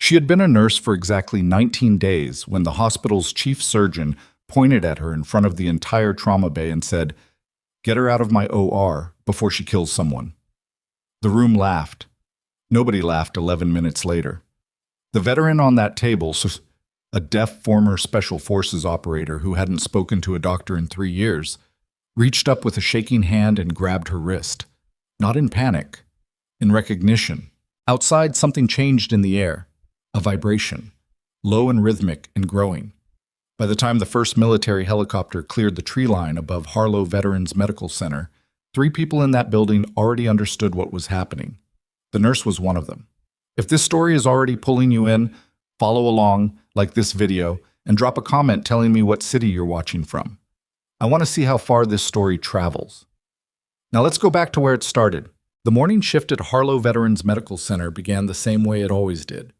She had been a nurse for exactly 19 days when the hospital's chief surgeon pointed at her in front of the entire trauma bay and said, "Get her out of my OR before she kills someone." The room laughed. Nobody laughed 11 minutes later. The veteran on that table, a deaf former Special Forces operator who hadn't spoken to a doctor in 3 years, reached up with a shaking hand and grabbed her wrist. Not in panic, in recognition. Outside, something changed in the air. A vibration, low and rhythmic and growing. By the time the first military helicopter cleared the tree line above Harlow Veterans Medical Center, 3 people in that building already understood what was happening. The nurse was one of them. If this story is already pulling you in, follow along, like this video, and drop a comment telling me what city you're watching from. I want to see how far this story travels. Now let's go back to where it started. The morning shift at Harlow Veterans Medical Center began the same way it always did,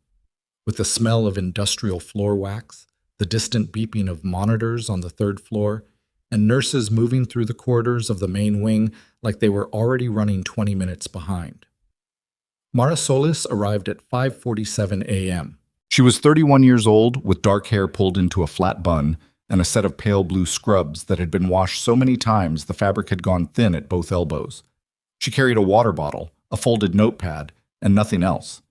with the smell of industrial floor wax, the distant beeping of monitors on the 3rd floor, and nurses moving through the corridors of the main wing like they were already running 20 minutes behind. Mara Solis arrived at 5:47 a.m. She was 31 years old, with dark hair pulled into a flat bun and a set of pale blue scrubs that had been washed so many times the fabric had gone thin at both elbows. She carried a water bottle, a folded notepad, and nothing else.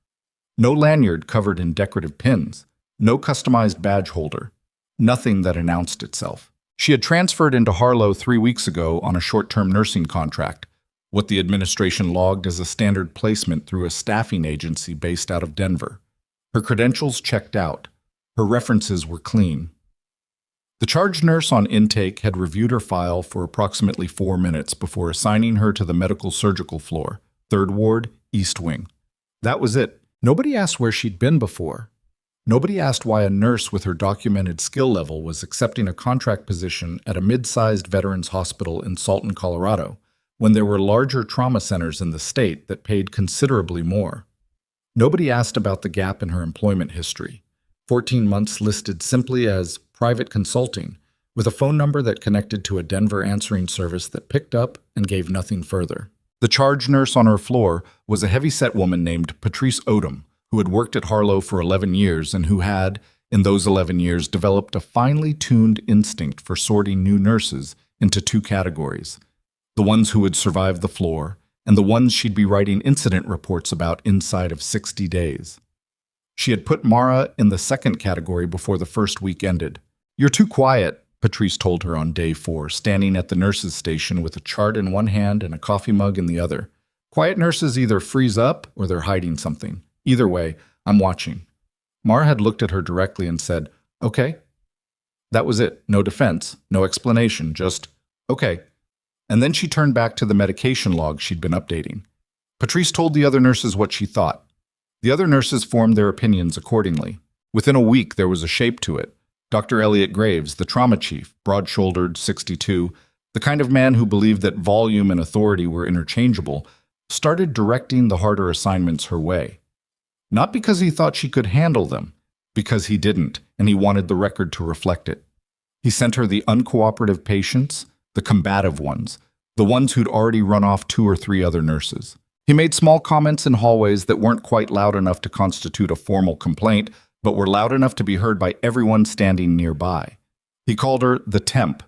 No lanyard covered in decorative pins, no customized badge holder, nothing that announced itself. She had transferred into Harlow 3 weeks ago on a short-term nursing contract, what the administration logged as a standard placement through a staffing agency based out of Denver. Her credentials checked out. Her references were clean. The charge nurse on intake had reviewed her file for approximately 4 minutes before assigning her to the medical surgical floor, 3rd Ward, East Wing. That was it. Nobody asked where she'd been before. Nobody asked why a nurse with her documented skill level was accepting a contract position at a mid-sized veterans hospital in Salton, Colorado, when there were larger trauma centers in the state that paid considerably more. Nobody asked about the gap in her employment history, 14 months listed simply as private consulting, with a phone number that connected to a Denver answering service that picked up and gave nothing further. The charge nurse on her floor was a heavy-set woman named Patrice Odom, who had worked at Harlow for 11 years and who had, in those 11 years, developed a finely tuned instinct for sorting new nurses into 2 categories: the ones who would survive the floor and the ones she'd be writing incident reports about inside of 60 days. She had put Mara in the 2nd category before the first week ended. "You're too quiet," Patrice told her on day 4, standing at the nurses' station with a chart in one hand and a coffee mug in the other. "Quiet nurses either freeze up or they're hiding something. Either way, I'm watching." Mara had looked at her directly and said, "Okay." That was it. No defense, no explanation, just, "Okay." And then she turned back to the medication log she'd been updating. Patrice told the other nurses what she thought. The other nurses formed their opinions accordingly. Within a week, there was a shape to it. Dr. Elliot Graves, the trauma chief, broad-shouldered, 62, the kind of man who believed that volume and authority were interchangeable, started directing the harder assignments her way. Not because he thought she could handle them, because he didn't, and he wanted the record to reflect it. He sent her the uncooperative patients, the combative ones, the ones who'd already run off 2 or 3 other nurses. He made small comments in hallways that weren't quite loud enough to constitute a formal complaint, but were loud enough to be heard by everyone standing nearby. He called her the temp.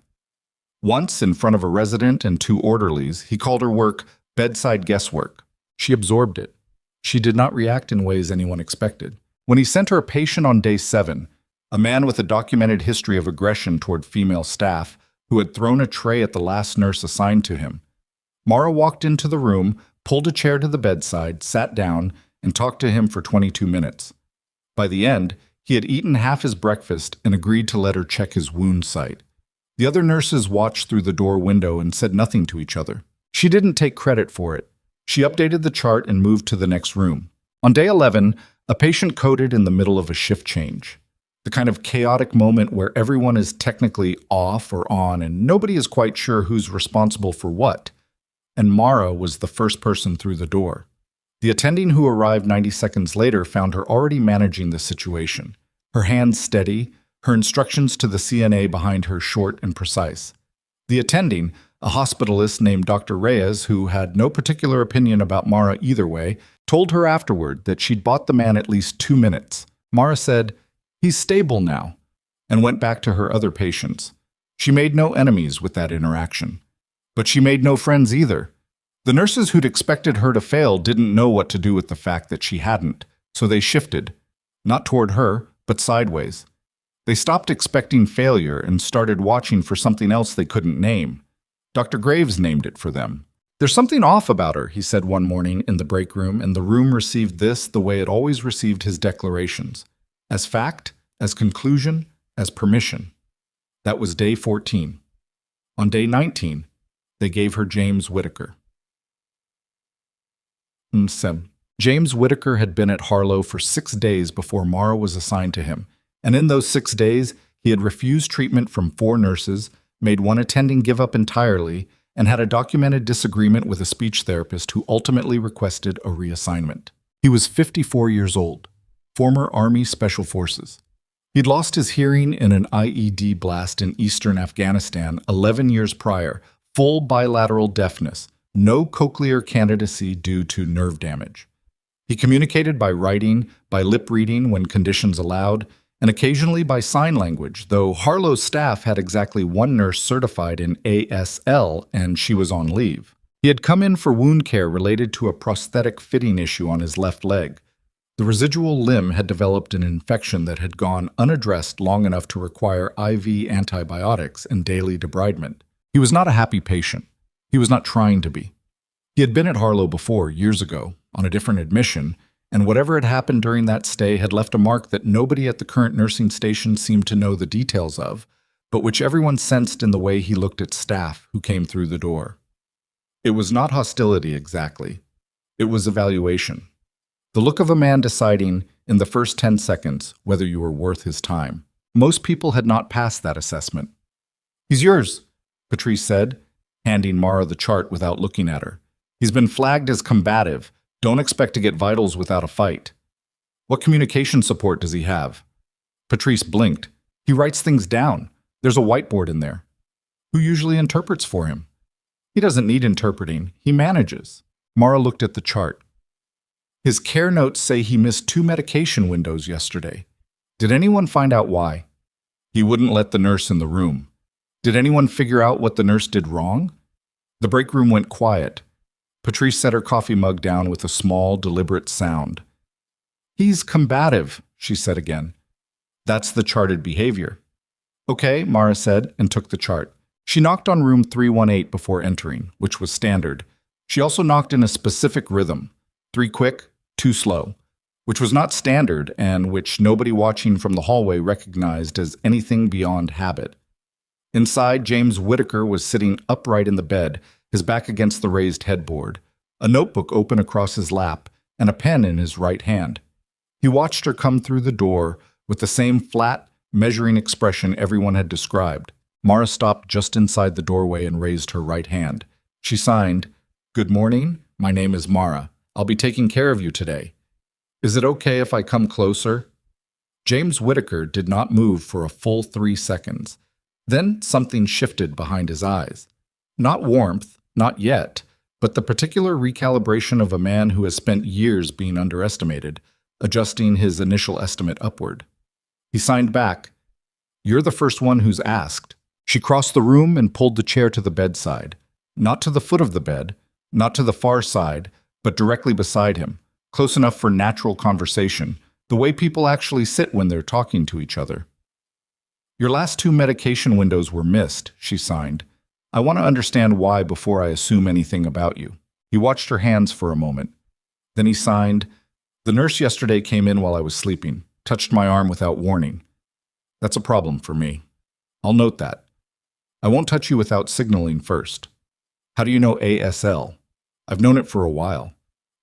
Once, in front of a resident and 2 orderlies, he called her work bedside guesswork. She absorbed it. She did not react in ways anyone expected. When he sent her a patient on day 7, a man with a documented history of aggression toward female staff who had thrown a tray at the last nurse assigned to him, Mara walked into the room, pulled a chair to the bedside, sat down, and talked to him for 22 minutes. By the end, he had eaten half his breakfast and agreed to let her check his wound site. The other nurses watched through the door window and said nothing to each other. She didn't take credit for it. She updated the chart and moved to the next room. On day 11, a patient coded in the middle of a shift change. The kind of chaotic moment where everyone is technically off or on and nobody is quite sure who's responsible for what. And Mara was the first person through the door. The attending who arrived 90 seconds later found her already managing the situation. Her hands steady, her instructions to the CNA behind her short and precise. The attending, a hospitalist named Dr. Reyes, who had no particular opinion about Mara either way, told her afterward that she'd bought the man at least 2 minutes, Mara said, "He's stable now," and went back to her other patients. She made no enemies with that interaction. But she made no friends either. The nurses who'd expected her to fail didn't know what to do with the fact that she hadn't, so they shifted, not toward her, but sideways. They stopped expecting failure and started watching for something else they couldn't name. Dr. Graves named it for them. "There's something off about her," he said one morning in the break room, and the room received this the way it always received his declarations. As fact, as conclusion, as permission. That was day 14. On day 19, they gave her James Whittaker. James Whittaker had been at Harlow for 6 days before Mara was assigned to him, and in those 6 days, he had refused treatment from 4 nurses, made one attending give up entirely, and had a documented disagreement with a speech therapist who ultimately requested a reassignment. He was 54 years old, former Army Special Forces. He'd lost his hearing in an IED blast in eastern Afghanistan 11 years prior, full bilateral deafness, no cochlear candidacy due to nerve damage. He communicated by writing, by lip reading when conditions allowed, and occasionally by sign language, though Harlow's staff had exactly 1 nurse certified in ASL and she was on leave. He had come in for wound care related to a prosthetic fitting issue on his left leg. The residual limb had developed an infection that had gone unaddressed long enough to require IV antibiotics and daily debridement. He was not a happy patient. He was not trying to be. He had been at Harlow before, years ago, on a different admission, and whatever had happened during that stay had left a mark that nobody at the current nursing station seemed to know the details of, but which everyone sensed in the way he looked at staff who came through the door. It was not hostility exactly. It was evaluation. The look of a man deciding, in the first 10 seconds, whether you were worth his time. Most people had not passed that assessment. "He's yours," Patrice said, handing Mara the chart without looking at her. "He's been flagged as combative. Don't expect to get vitals without a fight." "What communication support does he have?" Patrice blinked. "He writes things down. There's a whiteboard in there." "Who usually interprets for him?" "He doesn't need interpreting. He manages." Mara looked at the chart. "His care notes say he missed 2 medication windows yesterday. Did anyone find out why?" "He wouldn't let the nurse in the room." "Did anyone figure out what the nurse did wrong?" The break room went quiet. Patrice set her coffee mug down with a small, deliberate sound. "He's combative," she said again. "That's the charted behavior." "Okay," Mara said, and took the chart. She knocked on room 318 before entering, which was standard. She also knocked in a specific rhythm, 3 quick, 2 slow, which was not standard and which nobody watching from the hallway recognized as anything beyond habit. Inside, James Whittaker was sitting upright in the bed, his back against the raised headboard, a notebook open across his lap, and a pen in his right hand. He watched her come through the door with the same flat, measuring expression everyone had described. Mara stopped just inside the doorway and raised her right hand. She signed, "Good morning, my name is Mara. I'll be taking care of you today. Is it okay if I come closer?" James Whittaker did not move for a full 3 seconds. Then something shifted behind his eyes. Not warmth, not yet, but the particular recalibration of a man who has spent years being underestimated, adjusting his initial estimate upward. He signed back, "You're the first one who's asked." She crossed the room and pulled the chair to the bedside. Not to the foot of the bed, not to the far side, but directly beside him, close enough for natural conversation, the way people actually sit when they're talking to each other. "Your last 2 medication windows were missed," she signed. "I want to understand why before I assume anything about you." He watched her hands for a moment. Then he signed, "The nurse yesterday came in while I was sleeping, touched my arm without warning. That's a problem for me. I'll note that. I won't touch you without signaling first. How do you know ASL? I've known it for a while."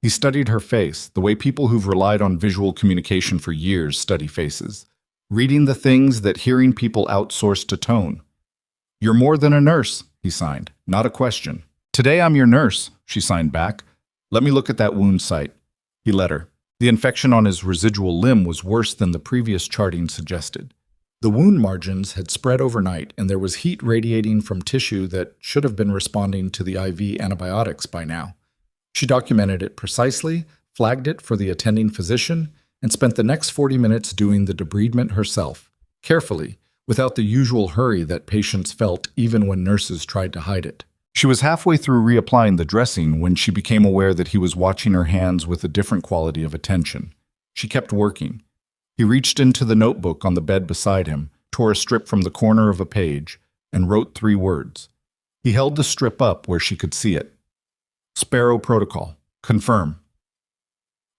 He studied her face, the way people who've relied on visual communication for years study faces, reading the things that hearing people outsource to tone. "You're more than a nurse," he signed, "not a question." "Today I'm your nurse," she signed back. "Let me look at that wound site." He let her. The infection on his residual limb was worse than the previous charting suggested. The wound margins had spread overnight, and there was heat radiating from tissue that should have been responding to the IV antibiotics by now. She documented it precisely, flagged it for the attending physician, and spent the next 40 minutes doing the debridement herself, carefully, without the usual hurry that patients felt even when nurses tried to hide it. She was halfway through reapplying the dressing when she became aware that he was watching her hands with a different quality of attention. She kept working. He reached into the notebook on the bed beside him, tore a strip from the corner of a page, and wrote 3 words. He held the strip up where she could see it. Sparrow Protocol. Confirm.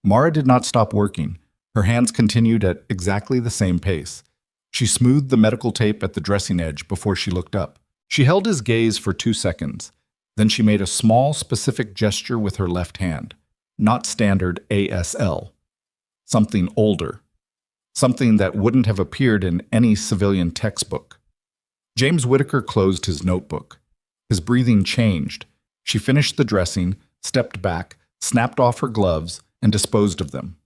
Mara did not stop working. Her hands continued at exactly the same pace. She smoothed the medical tape at the dressing edge before she looked up. She held his gaze for 2 seconds. Then she made a small, specific gesture with her left hand. Not standard ASL. Something older. Something that wouldn't have appeared in any civilian textbook. James Whitaker closed his notebook. His breathing changed. She finished the dressing, stepped back, snapped off her gloves, and disposed of them.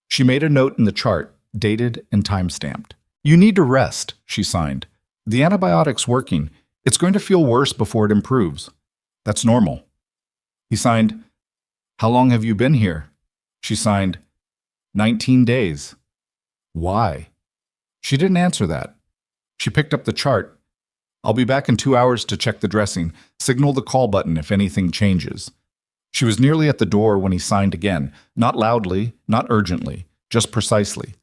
She made a note in the chart, dated and time-stamped. "You need to rest," she signed. "The antibiotic's working. It's going to feel worse before it improves. That's normal." He signed, "How long have you been here?" She signed, 19 days. Why? She didn't answer that. She picked up the chart. "I'll be back in 2 hours to check the dressing. Signal the call button if anything changes." She was nearly at the door when he signed again, not loudly, not urgently, just precisely.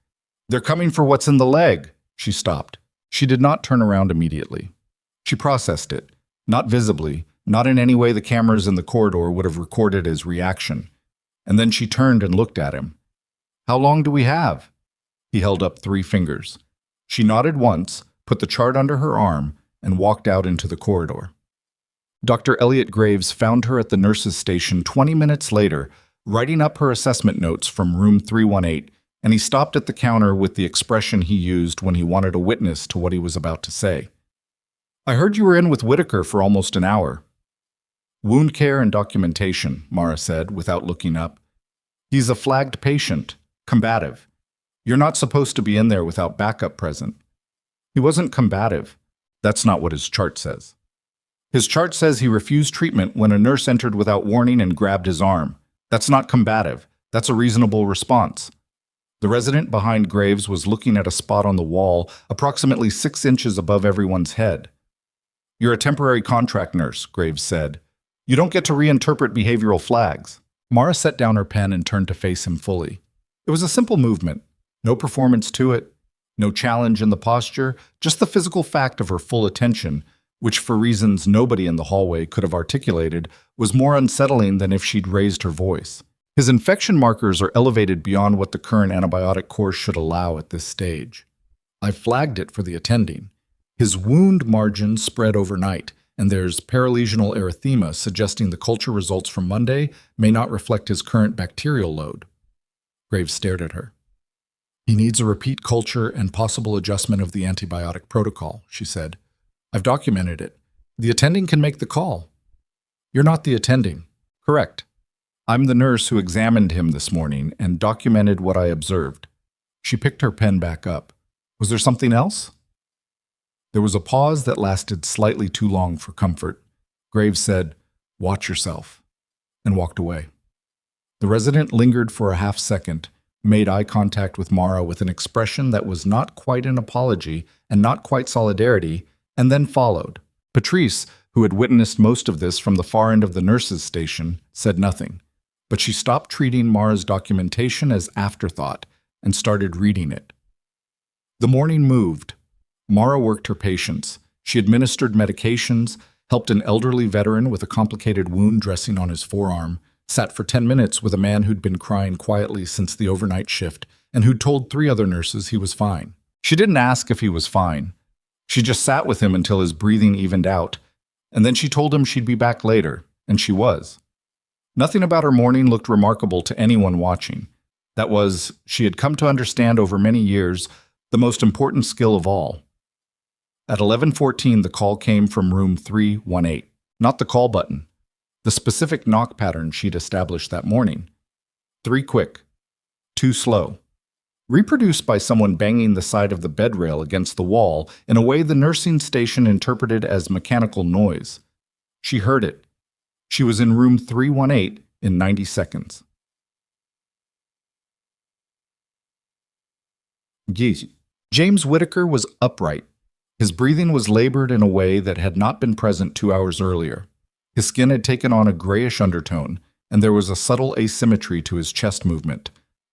"They're coming for what's in the leg." She stopped. She did not turn around immediately. She processed it, not visibly, not in any way the cameras in the corridor would have recorded his reaction. And then she turned and looked at him. "How long do we have?" He held up 3 fingers. She nodded once, put the chart under her arm, and walked out into the corridor. Dr. Elliot Graves found her at the nurse's station 20 minutes later, writing up her assessment notes from room 318, and he stopped at the counter with the expression he used when he wanted a witness to what he was about to say. "I heard you were in with Whitaker for almost an hour." "Wound care and documentation," Mara said, without looking up. "He's a flagged patient, combative. You're not supposed to be in there without backup present." He wasn't combative. That's not what his chart says. His chart says he refused treatment when a nurse entered without warning and grabbed his arm. That's not combative. That's a reasonable response. The resident behind Graves was looking at a spot on the wall approximately 6 inches above everyone's head. "You're a temporary contract nurse," Graves said. "You don't get to reinterpret behavioral flags." Mara set down her pen and turned to face him fully. It was a simple movement. No performance to it. No challenge in the posture, just the physical fact of her full attention, which for reasons nobody in the hallway could have articulated, was more unsettling than if she'd raised her voice. His infection markers are elevated beyond what the current antibiotic course should allow at this stage. I flagged it for the attending. His wound margins spread overnight, and there's perilesional erythema suggesting the culture results from Monday may not reflect his current bacterial load. Graves stared at her. "He needs a repeat culture and possible adjustment of the antibiotic protocol," she said. "I've documented it. The attending can make the call." "You're not the attending." "Correct. I'm the nurse who examined him this morning and documented what I observed." She picked her pen back up. "Was there something else?" There was a pause that lasted slightly too long for comfort. Graves said, "Watch yourself," and walked away. The resident lingered for a half-second, made eye contact with Mara with an expression that was not quite an apology and not quite solidarity, and then followed. Patrice, who had witnessed most of this from the far end of the nurses' station, said nothing, but she stopped treating Mara's documentation as afterthought and started reading it. The morning moved. Mara worked her patients. She administered medications, helped an elderly veteran with a complicated wound dressing on his forearm, sat for 10 minutes with a man who'd been crying quietly since the overnight shift and who'd told 3 other nurses he was fine. She didn't ask if he was fine. She just sat with him until his breathing evened out, and then she told him she'd be back later, and she was. Nothing about her morning looked remarkable to anyone watching. That was, she had come to understand over many years, the most important skill of all. At 11:14, the call came from room 318, not the call button. The specific knock pattern she'd established that morning. 3 quick, 2 slow. Reproduced by someone banging the side of the bed rail against the wall in a way the nursing station interpreted as mechanical noise. She heard it. She was in room 318 in 90 seconds. Geez. James Whitaker was upright. His breathing was labored in a way that had not been present 2 hours earlier. His skin had taken on a grayish undertone, and there was a subtle asymmetry to his chest movement,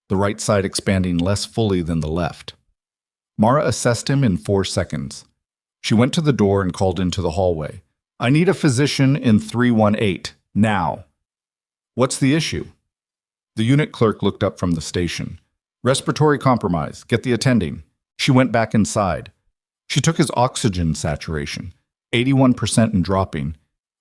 the right side expanding less fully than the left. Mara assessed him in 4 seconds. She went to the door and called into the hallway. "I need a physician in 318, now." "What's the issue?" The unit clerk looked up from the station. "Respiratory compromise. Get the attending." She went back inside. She took his oxygen saturation, 81% and dropping,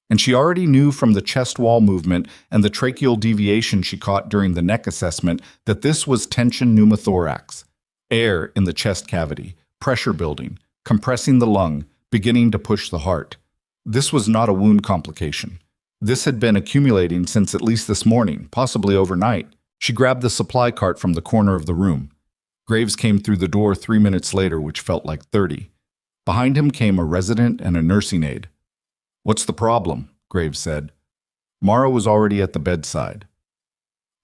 and she already knew from the chest wall movement and the tracheal deviation she caught during the neck assessment that this was tension pneumothorax, air in the chest cavity, pressure building, compressing the lung, beginning to push the heart. This was not a wound complication. This had been accumulating since at least this morning, possibly overnight. She grabbed the supply cart from the corner of the room. Graves came through the door 3 minutes later, which felt like 30. Behind him came a resident and a nursing aide. "What's the problem?" Graves said. Mara was already at the bedside.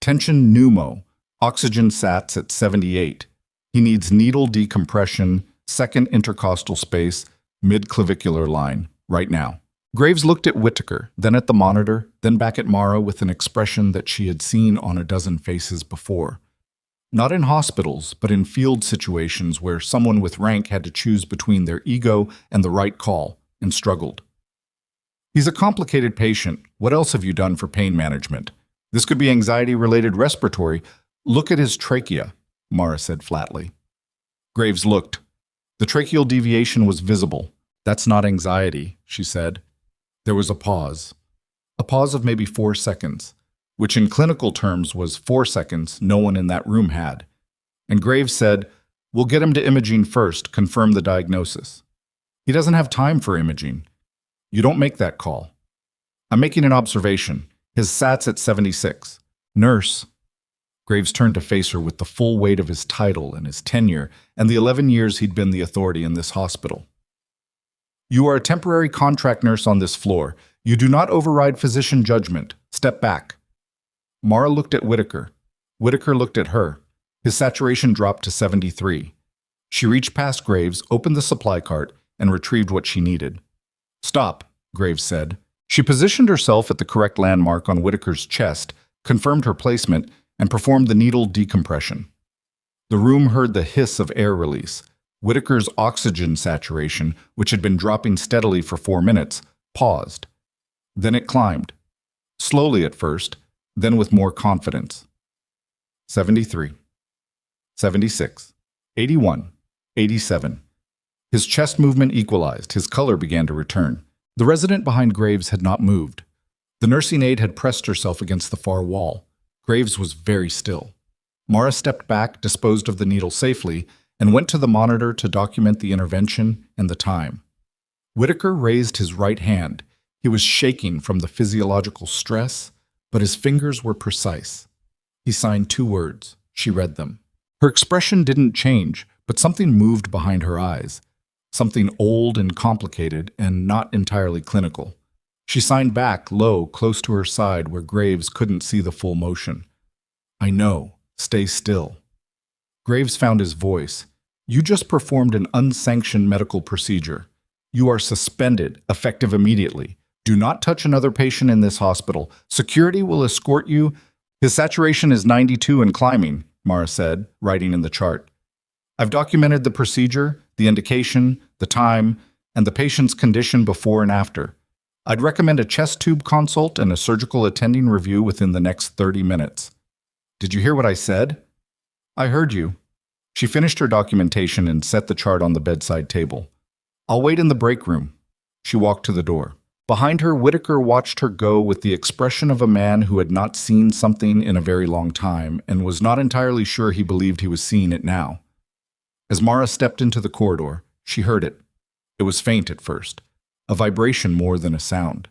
"Tension pneumo, oxygen sats at 78. He needs needle decompression, second intercostal space, mid-clavicular line, right now." Graves looked at Whitaker, then at the monitor, then back at Mara with an expression that she had seen on a dozen faces before. Not in hospitals, but in field situations where someone with rank had to choose between their ego and the right call, and struggled. "He's a complicated patient. What else have you done for pain management? This could be anxiety-related respiratory. Look at his trachea," Mara said flatly. Graves looked. The tracheal deviation was visible. "That's not anxiety," she said. There was a pause of maybe 4 seconds, which in clinical terms was 4 seconds no one in that room had. And Graves said, "We'll get him to imaging first, confirm the diagnosis." "He doesn't have time for imaging." "You don't make that call." "I'm making an observation. His SAT's at 76. Nurse." Graves turned to face her with the full weight of his title and his tenure and the 11 years he'd been the authority in this hospital. "You are a temporary contract nurse on this floor. You do not override physician judgment. Step back." Mara looked at Whitaker. Whitaker looked at her. His saturation dropped to 73. She reached past Graves, opened the supply cart, and retrieved what she needed. "Stop," Graves said. She positioned herself at the correct landmark on Whitaker's chest, confirmed her placement, and performed the needle decompression. The room heard the hiss of air release. Whitaker's oxygen saturation, which had been dropping steadily for 4 minutes, paused. Then it climbed. Slowly at first, then with more confidence. 73. 76. 81. 87. His chest movement equalized. His color began to return. The resident behind Graves had not moved. The nursing aide had pressed herself against the far wall. Graves was very still. Mara stepped back, disposed of the needle safely, and went to the monitor to document the intervention and the time. Whitaker raised his right hand. He was shaking from the physiological stress, but his fingers were precise. He signed 2 words. She read them. Her expression didn't change, but something moved behind her eyes. Something old and complicated and not entirely clinical. She signed back, low, close to her side where Graves couldn't see the full motion. "I know. Stay still." Graves found his voice. "You just performed an unsanctioned medical procedure. You are suspended, effective immediately. Do not touch another patient in this hospital. Security will escort you." "His saturation is 92 and climbing," Mara said, writing in the chart. "I've documented the procedure, the indication, the time, and the patient's condition before and after. I'd recommend a chest tube consult and a surgical attending review within the next 30 minutes. Did you hear what I said?" "I heard you." She finished her documentation and set the chart on the bedside table. "I'll wait in the break room." She walked to the door. Behind her, Whitaker watched her go with the expression of a man who had not seen something in a very long time and was not entirely sure he believed he was seeing it now. As Mara stepped into the corridor, she heard it. It was faint at first, a vibration more than a sound,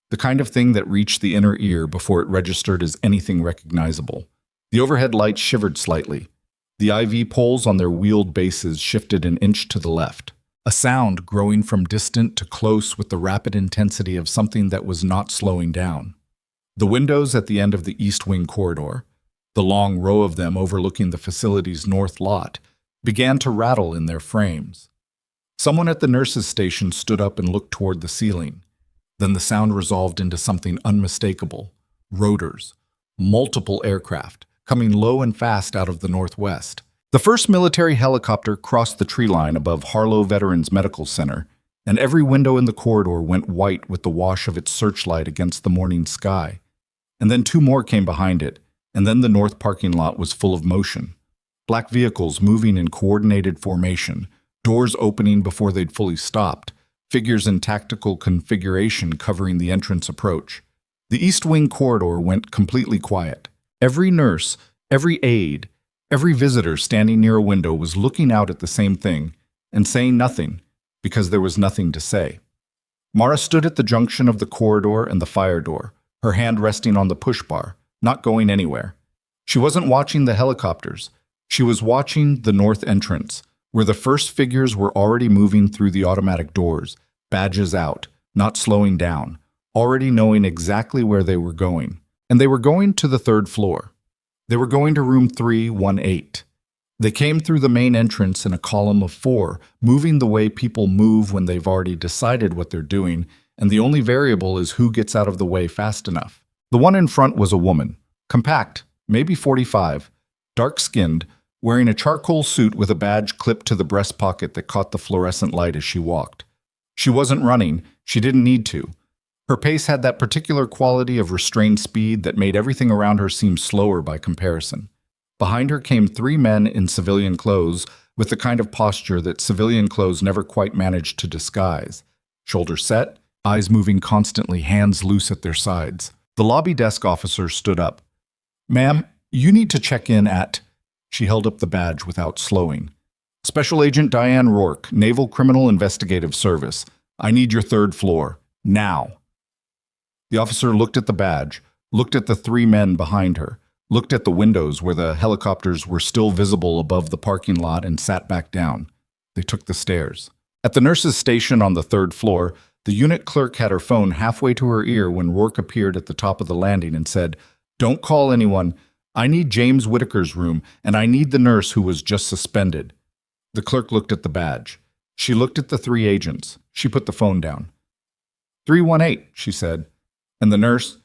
the kind of thing that reached the inner ear before it registered as anything recognizable. The overhead lights shivered slightly. The IV poles on their wheeled bases shifted an inch to the left. A sound growing from distant to close with the rapid intensity of something that was not slowing down. The windows at the end of the East Wing corridor, the long row of them overlooking the facility's north lot, began to rattle in their frames. Someone at the nurses' station stood up and looked toward the ceiling. Then the sound resolved into something unmistakable. Rotors. Multiple aircraft, coming low and fast out of the northwest. The first military helicopter crossed the tree line above Harlow Veterans Medical Center, and every window in the corridor went white with the wash of its searchlight against the morning sky. And then two more came behind it, and then the north parking lot was full of motion. Black vehicles moving in coordinated formation, doors opening before they'd fully stopped, figures in tactical configuration covering the entrance approach. The East Wing corridor went completely quiet. Every nurse, every aide, every visitor standing near a window was looking out at the same thing and saying nothing because there was nothing to say. Mara stood at the junction of the corridor and the fire door, her hand resting on the push bar, not going anywhere. She wasn't watching the helicopters. She was watching the north entrance, where the first figures were already moving through the automatic doors, badges out, not slowing down, already knowing exactly where they were going. And they were going to the third floor. They were going to room 318. They came through the main entrance in a column of 4, moving the way people move when they've already decided what they're doing, and the only variable is who gets out of the way fast enough. The one in front was a woman, compact, maybe 45, dark-skinned, wearing a charcoal suit with a badge clipped to the breast pocket that caught the fluorescent light as she walked. She wasn't running. She didn't need to. Her pace had that particular quality of restrained speed that made everything around her seem slower by comparison. Behind her came 3 men in civilian clothes with the kind of posture that civilian clothes never quite managed to disguise. Shoulders set, eyes moving constantly, hands loose at their sides. The lobby desk officer stood up. "Ma'am, you need to check in at..." She held up the badge without slowing. "Special Agent Diane Rourke, Naval Criminal Investigative Service. I need your 3rd floor. Now." The officer looked at the badge, looked at the 3 men behind her, looked at the windows where the helicopters were still visible above the parking lot and sat back down. They took the stairs. At the nurses' station on the 3rd floor, the unit clerk had her phone halfway to her ear when Rourke appeared at the top of the landing and said, "Don't call anyone. I need James Whitaker's room, and I need the nurse who was just suspended." The clerk looked at the badge. She looked at the 3 agents. She put the phone down. 318, she said. "And the nurse?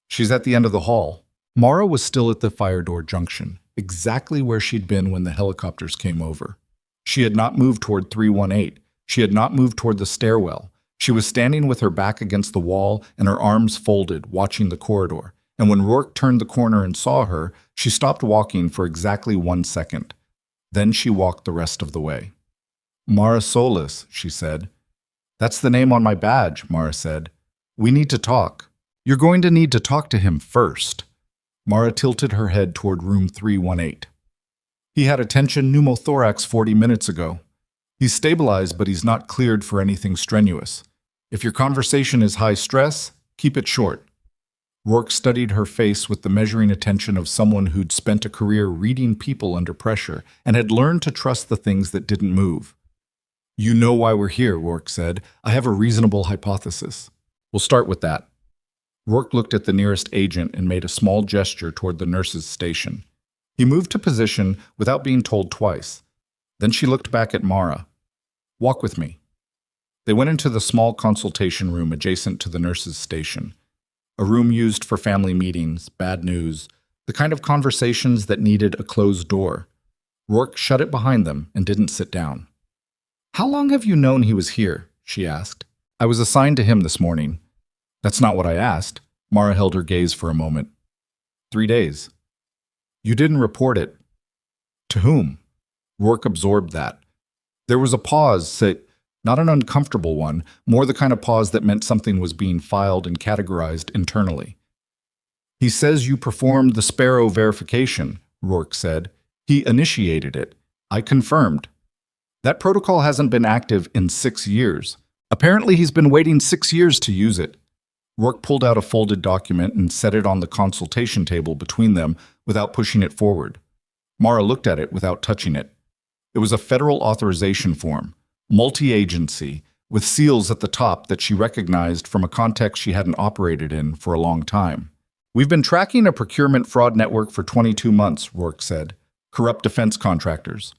She's at the end of the hall." Mara was still at the fire door junction, exactly where she'd been when the helicopters came over. She had not moved toward 318. She had not moved toward the stairwell. She was standing with her back against the wall and her arms folded, watching the corridor. And when Rourke turned the corner and saw her, she stopped walking for exactly 1 second. Then she walked the rest of the way. "Mara Solis," she said. "That's the name on my badge," Mara said. "We need to talk." "You're going to need to talk to him first." Mara tilted her head toward room 318. "He had a tension pneumothorax 40 minutes ago. He's stabilized, but he's not cleared for anything strenuous. If your conversation is high stress, keep it short." Rourke studied her face with the measuring attention of someone who'd spent a career reading people under pressure and had learned to trust the things that didn't move. "You know why we're here," Rourke said. "I have a reasonable hypothesis. We'll start with that." Rourke looked at the nearest agent and made a small gesture toward the nurse's station. He moved to position without being told twice. Then she looked back at Mara. "Walk with me." They went into the small consultation room adjacent to the nurse's station. A room used for family meetings, bad news, the kind of conversations that needed a closed door. Rourke shut it behind them and didn't sit down. "How long have you known he was here?" she asked. "I was assigned to him this morning." "That's not what I asked." Mara held her gaze for a moment. 3 days. "You didn't report it." "To whom?" Rourke absorbed that. There was a pause, not an uncomfortable one, more the kind of pause that meant something was being filed and categorized internally. "He says you performed the Sparrow verification," Rourke said. "He initiated it. I confirmed. That protocol hasn't been active in 6 years. Apparently he's been waiting 6 years to use it." Rourke pulled out a folded document and set it on the consultation table between them without pushing it forward. Mara looked at it without touching it. It was a federal authorization form, multi-agency, with seals at the top that she recognized from a context she hadn't operated in for a long time. "We've been tracking a procurement fraud network for 22 months, Rourke said. Corrupt defense contractors.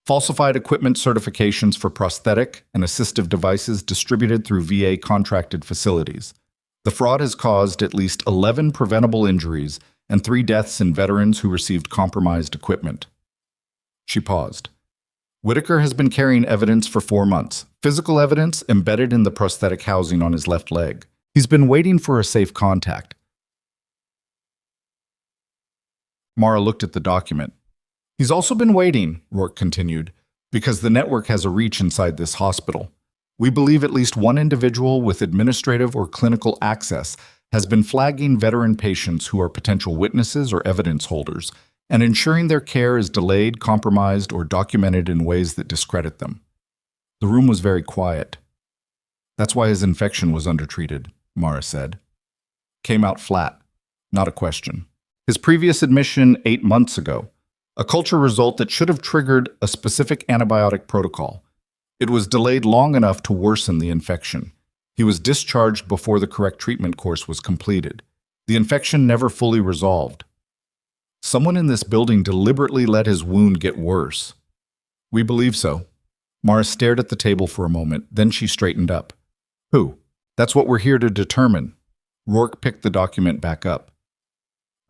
falsified equipment certifications for prosthetic and assistive devices distributed through VA contracted facilities. The fraud has caused at least 11 preventable injuries and 3 deaths in veterans who received compromised equipment. She paused. Whitaker has been carrying evidence for 4 months, physical evidence embedded in the prosthetic housing on his left leg. He's been waiting for a safe contact. Mara looked at the document. He's also been waiting, Rourke continued, because the network has a reach inside this hospital. We believe at least one individual with administrative or clinical access has been flagging veteran patients who are potential witnesses or evidence holders and ensuring their care is delayed, compromised, or documented in ways that discredit them. The room was very quiet. That's why his infection was undertreated, Mara said. Came out flat, not a question. His previous admission 8 months ago, a culture result that should have triggered a specific antibiotic protocol. It was delayed long enough to worsen the infection. He was discharged before the correct treatment course was completed. The infection never fully resolved. Someone in this building deliberately let his wound get worse. We believe so. Mara stared at the table for a moment, then she straightened up. Who? That's what we're here to determine. Rourke picked the document back up.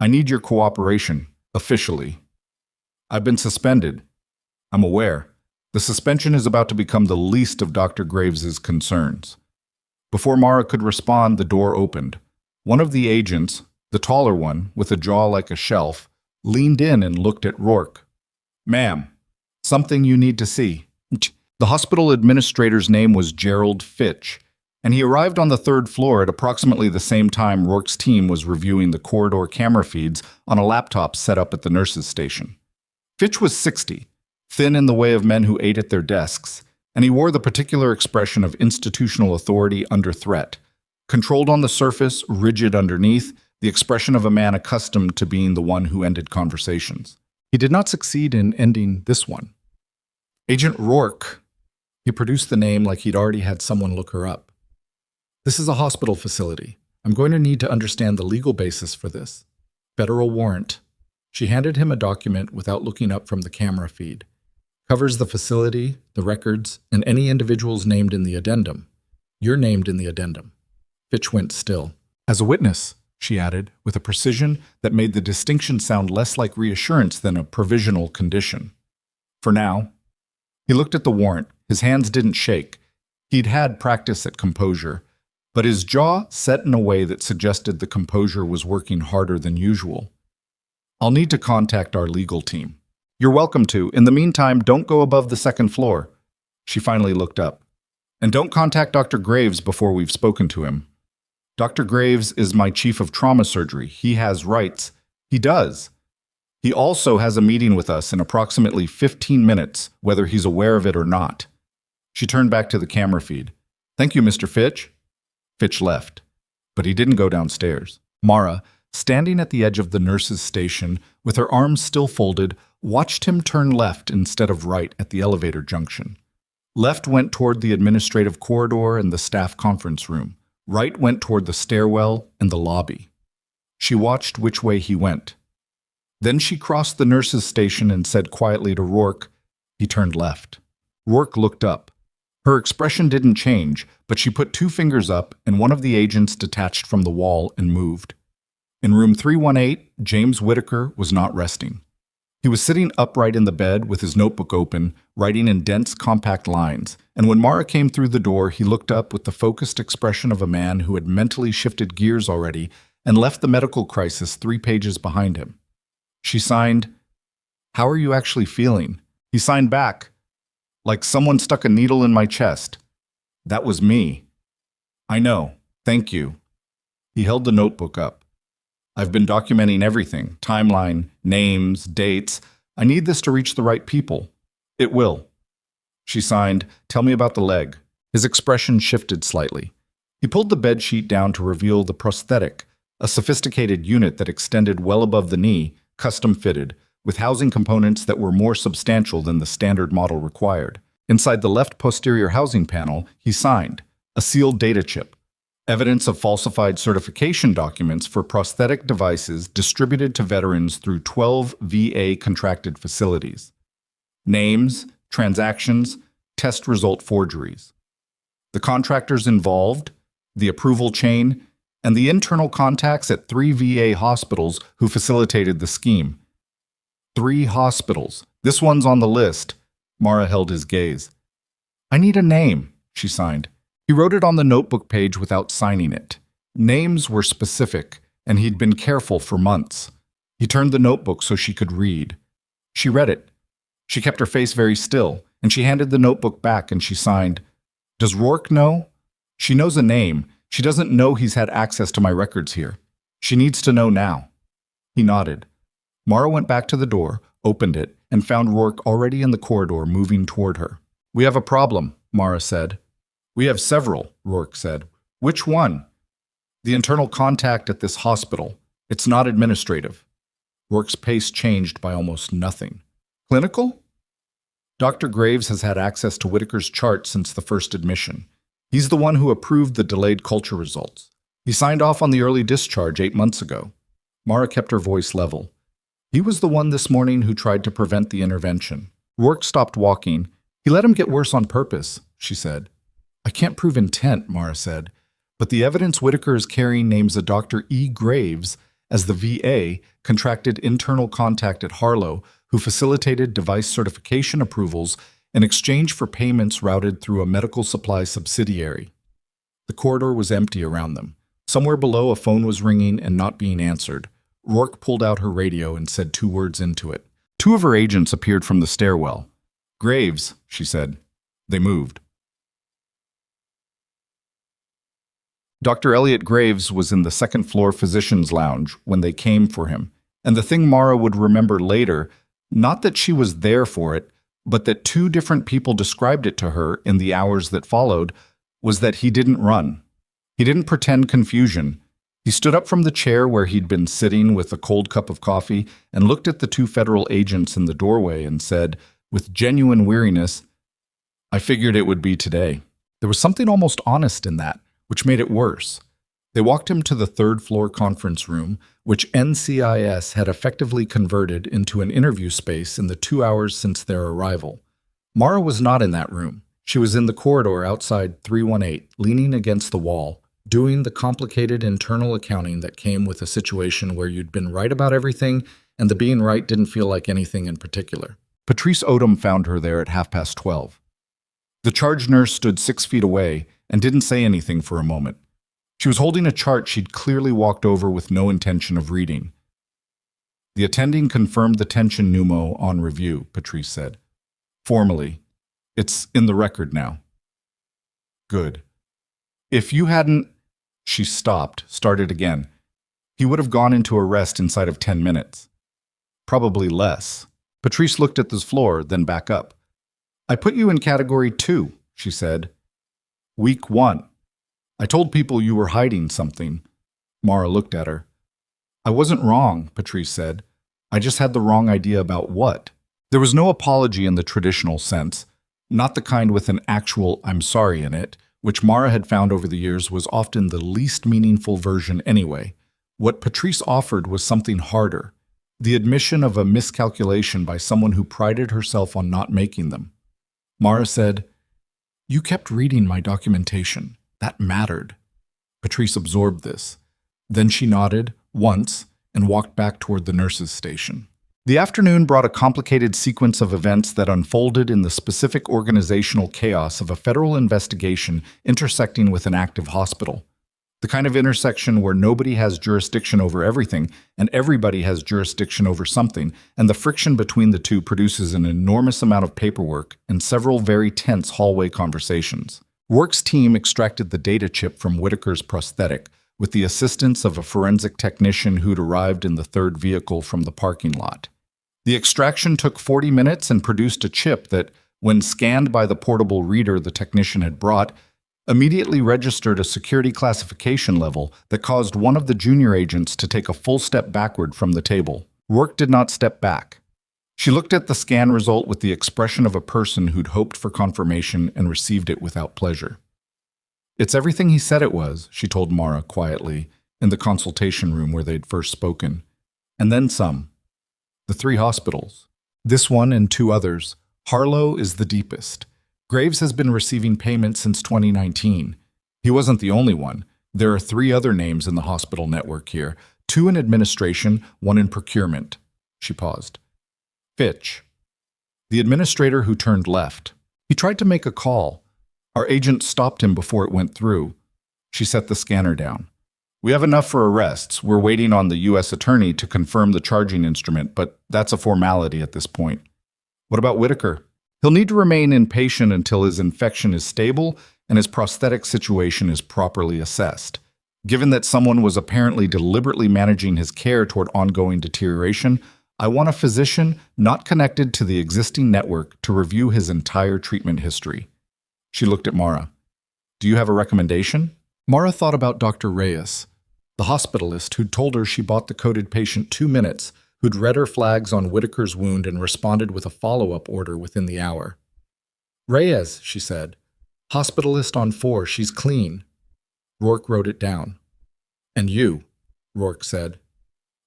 I need your cooperation, officially. I've been suspended. I'm aware. The suspension is about to become the least of Dr. Graves's concerns. Before Mara could respond, the door opened. One of the agents, the taller one, with a jaw like a shelf, leaned in and looked at Rourke. Ma'am, something you need to see. The hospital administrator's name was Gerald Fitch, and he arrived on the 3rd floor at approximately the same time Rourke's team was reviewing the corridor camera feeds on a laptop set up at the nurses' station. Fitch was 60, thin in the way of men who ate at their desks, and he wore the particular expression of institutional authority under threat. Controlled on the surface, rigid underneath, the expression of a man accustomed to being the one who ended conversations. He did not succeed in ending this one. Agent Rourke. He produced the name like he'd already had someone look her up. This is a hospital facility. I'm going to need to understand the legal basis for this. Federal warrant. She handed him a document without looking up from the camera feed. Covers the facility, the records, and any individuals named in the addendum. You're named in the addendum. Fitch went still. As a witness, she added, with a precision that made the distinction sound less like reassurance than a provisional condition. For now. He looked at the warrant. His hands didn't shake. He'd had practice at composure, but his jaw set in a way that suggested the composure was working harder than usual. I'll need to contact our legal team. You're welcome to. In the meantime, don't go above the 2nd floor. She finally looked up. And don't contact Dr. Graves before we've spoken to him. Dr. Graves is my chief of trauma surgery. He has rights. He does. He also has a meeting with us in approximately 15 minutes, whether he's aware of it or not. She turned back to the camera feed. Thank you, Mr. Fitch. Fitch left, but he didn't go downstairs. Mara, standing at the edge of the nurse's station, with her arms still folded, watched him turn left instead of right at the elevator junction. Left went toward the administrative corridor and the staff conference room. Right went toward the stairwell and the lobby. She watched which way he went. Then she crossed the nurse's station and said quietly to Rourke, he turned left. Rourke looked up. Her expression didn't change, but she put 2 fingers up and one of the agents detached from the wall and moved. In room 318, James Whitaker was not resting. He was sitting upright in the bed with his notebook open, writing in dense, compact lines, and when Mara came through the door, he looked up with the focused expression of a man who had mentally shifted gears already and left the medical crisis 3 pages behind him. She signed, "How are you actually feeling?" He signed back, "Like someone stuck a needle in my chest." That was me. "I know. Thank you." He held the notebook up. "I've been documenting everything, timeline, names, dates. I need this to reach the right people. It will." She signed, "Tell me about the leg." His expression shifted slightly. He pulled the bed sheet down to reveal the prosthetic, a sophisticated unit that extended well above the knee, custom-fitted, with housing components that were more substantial than the standard model required. Inside the left posterior housing panel, he signed, a sealed data chip, evidence of falsified certification documents for prosthetic devices distributed to veterans through 12 VA contracted facilities. Names, transactions, test result forgeries. The contractors involved, the approval chain, and the internal contacts at 3 VA hospitals who facilitated the scheme. 3 hospitals. This one's on the list. Mara held his gaze. I need a name, she signed. He wrote it on the notebook page without signing it. Names were specific, and he'd been careful for months. He turned the notebook so she could read. She read it. She kept her face very still, and she handed the notebook back and she signed, Does Rourke know? She knows a name. She doesn't know he's had access to my records here. She needs to know now. He nodded. Mara went back to the door, opened it, and found Rourke already in the corridor moving toward her. We have a problem, Mara said. We have several, Rourke said. Which one? The internal contact at this hospital. It's not administrative. Rourke's pace changed by almost nothing. Clinical? Dr. Graves has had access to Whitaker's chart since the first admission. He's the one who approved the delayed culture results. He signed off on the early discharge 8 months ago. Mara kept her voice level. He was the one this morning who tried to prevent the intervention. Rourke stopped walking. He let him get worse on purpose, she said. I can't prove intent, Mara said, but the evidence Whitaker is carrying names a Dr. E. Graves as the VA contracted internal contact at Harlow who facilitated device certification approvals in exchange for payments routed through a medical supply subsidiary. The corridor was empty around them. Somewhere below, a phone was ringing and not being answered. Rourke pulled out her radio and said 2 words into it. 2 of her agents appeared from the stairwell. Graves, she said. They moved. Dr. Elliot Graves was in the second-floor physician's lounge when they came for him, and the thing Mara would remember later, not that she was there for it, but that 2 different people described it to her in the hours that followed, was that he didn't run. He didn't pretend confusion. He stood up from the chair where he'd been sitting with a cold cup of coffee and looked at the 2 federal agents in the doorway and said, with genuine weariness, I figured it would be today. There was something almost honest in that, which made it worse. They walked him to the 3rd-floor conference room, which NCIS had effectively converted into an interview space in the 2 hours since their arrival. Mara was not in that room. She was in the corridor outside 318, leaning against the wall, doing the complicated internal accounting that came with a situation where you'd been right about everything and the being right didn't feel like anything in particular. Patrice Odom found her there at 12:30. The charge nurse stood 6 feet away and didn't say anything for a moment. She was holding a chart she'd clearly walked over with no intention of reading. The attending confirmed the tension pneumo on review, Patrice said. Formally. It's in the record now. Good. If you hadn't... She stopped, started again. He would have gone into arrest inside of 10 minutes. Probably less. Patrice looked at the floor, then back up. I put you in category 2, she said. Week 1. I told people you were hiding something. Mara looked at her. I wasn't wrong, Patrice said. I just had the wrong idea about what. There was no apology in the traditional sense, not the kind with an actual I'm sorry in it, which Mara had found over the years was often the least meaningful version anyway. What Patrice offered was something harder, the admission of a miscalculation by someone who prided herself on not making them. Mara said, You kept reading my documentation. That mattered. Patrice absorbed this. Then she nodded, once, and walked back toward the nurse's station. The afternoon brought a complicated sequence of events that unfolded in the specific organizational chaos of a federal investigation intersecting with an active hospital. The kind of intersection where nobody has jurisdiction over everything and everybody has jurisdiction over something, and the friction between the two produces an enormous amount of paperwork and several very tense hallway conversations. Rourke's team extracted the data chip from Whitaker's prosthetic with the assistance of a forensic technician who'd arrived in the 3rd vehicle from the parking lot. The extraction took 40 minutes and produced a chip that, when scanned by the portable reader the technician had brought, immediately registered a security classification level that caused one of the junior agents to take a full step backward from the table. Rourke did not step back. She looked at the scan result with the expression of a person who'd hoped for confirmation and received it without pleasure. It's everything he said it was, she told Mara quietly, in the consultation room where they'd first spoken. And then some. The 3 hospitals. This one and 2 others, Harlow is the deepest. Graves has been receiving payment since 2019. He wasn't the only one. There are 3 other names in the hospital network here, 2 in administration, 1 in procurement. She paused. Fitch. The administrator who turned left. He tried to make a call. Our agent stopped him before it went through. She set the scanner down. We have enough for arrests. We're waiting on the U.S. attorney to confirm the charging instrument, but that's a formality at this point. What about Whitaker? He'll need to remain inpatient until his infection is stable and his prosthetic situation is properly assessed. Given that someone was apparently deliberately managing his care toward ongoing deterioration, I want a physician not connected to the existing network to review his entire treatment history. She looked at Mara. Do you have a recommendation? Mara thought about Dr. Reyes, the hospitalist who'd told her she bought the coded patient 2 minutes, who'd read her flags on Whitaker's wound and responded with a follow-up order within the hour. Reyes, she said. Hospitalist on 4, she's clean. Rourke wrote it down. And you, Rourke said.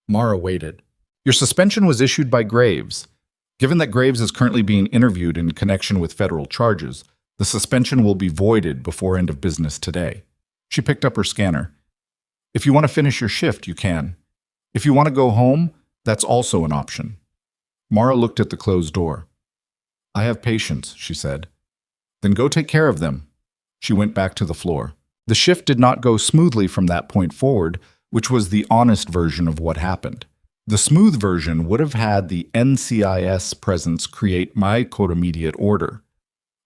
Mara waited. Your suspension was issued by Graves. Given that Graves is currently being interviewed in connection with federal charges, the suspension will be voided before end of business today. She picked up her scanner. If you want to finish your shift, you can. If you want to go home, that's also an option. Mara looked at the closed door. I have patients, she said. Then go take care of them. She went back to the floor. The shift did not go smoothly from that point forward, which was the honest version of what happened. The smooth version would have had the NCIS presence create my immediate order,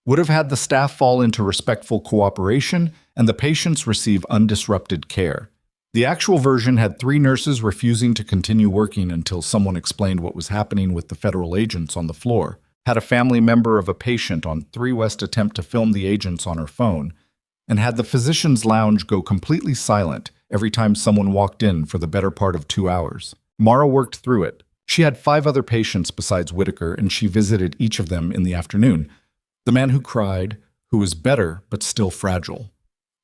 would have had the staff fall into respectful cooperation, and the patients receive undisrupted care. The actual version had 3 nurses refusing to continue working until someone explained what was happening with the federal agents on the floor, had a family member of a patient on 3 West attempt to film the agents on her phone, and had the physician's lounge go completely silent every time someone walked in for the better part of 2 hours. Mara worked through it. She had 5 other patients besides Whitaker, and she visited each of them in the afternoon. The man who cried, who was better but still fragile.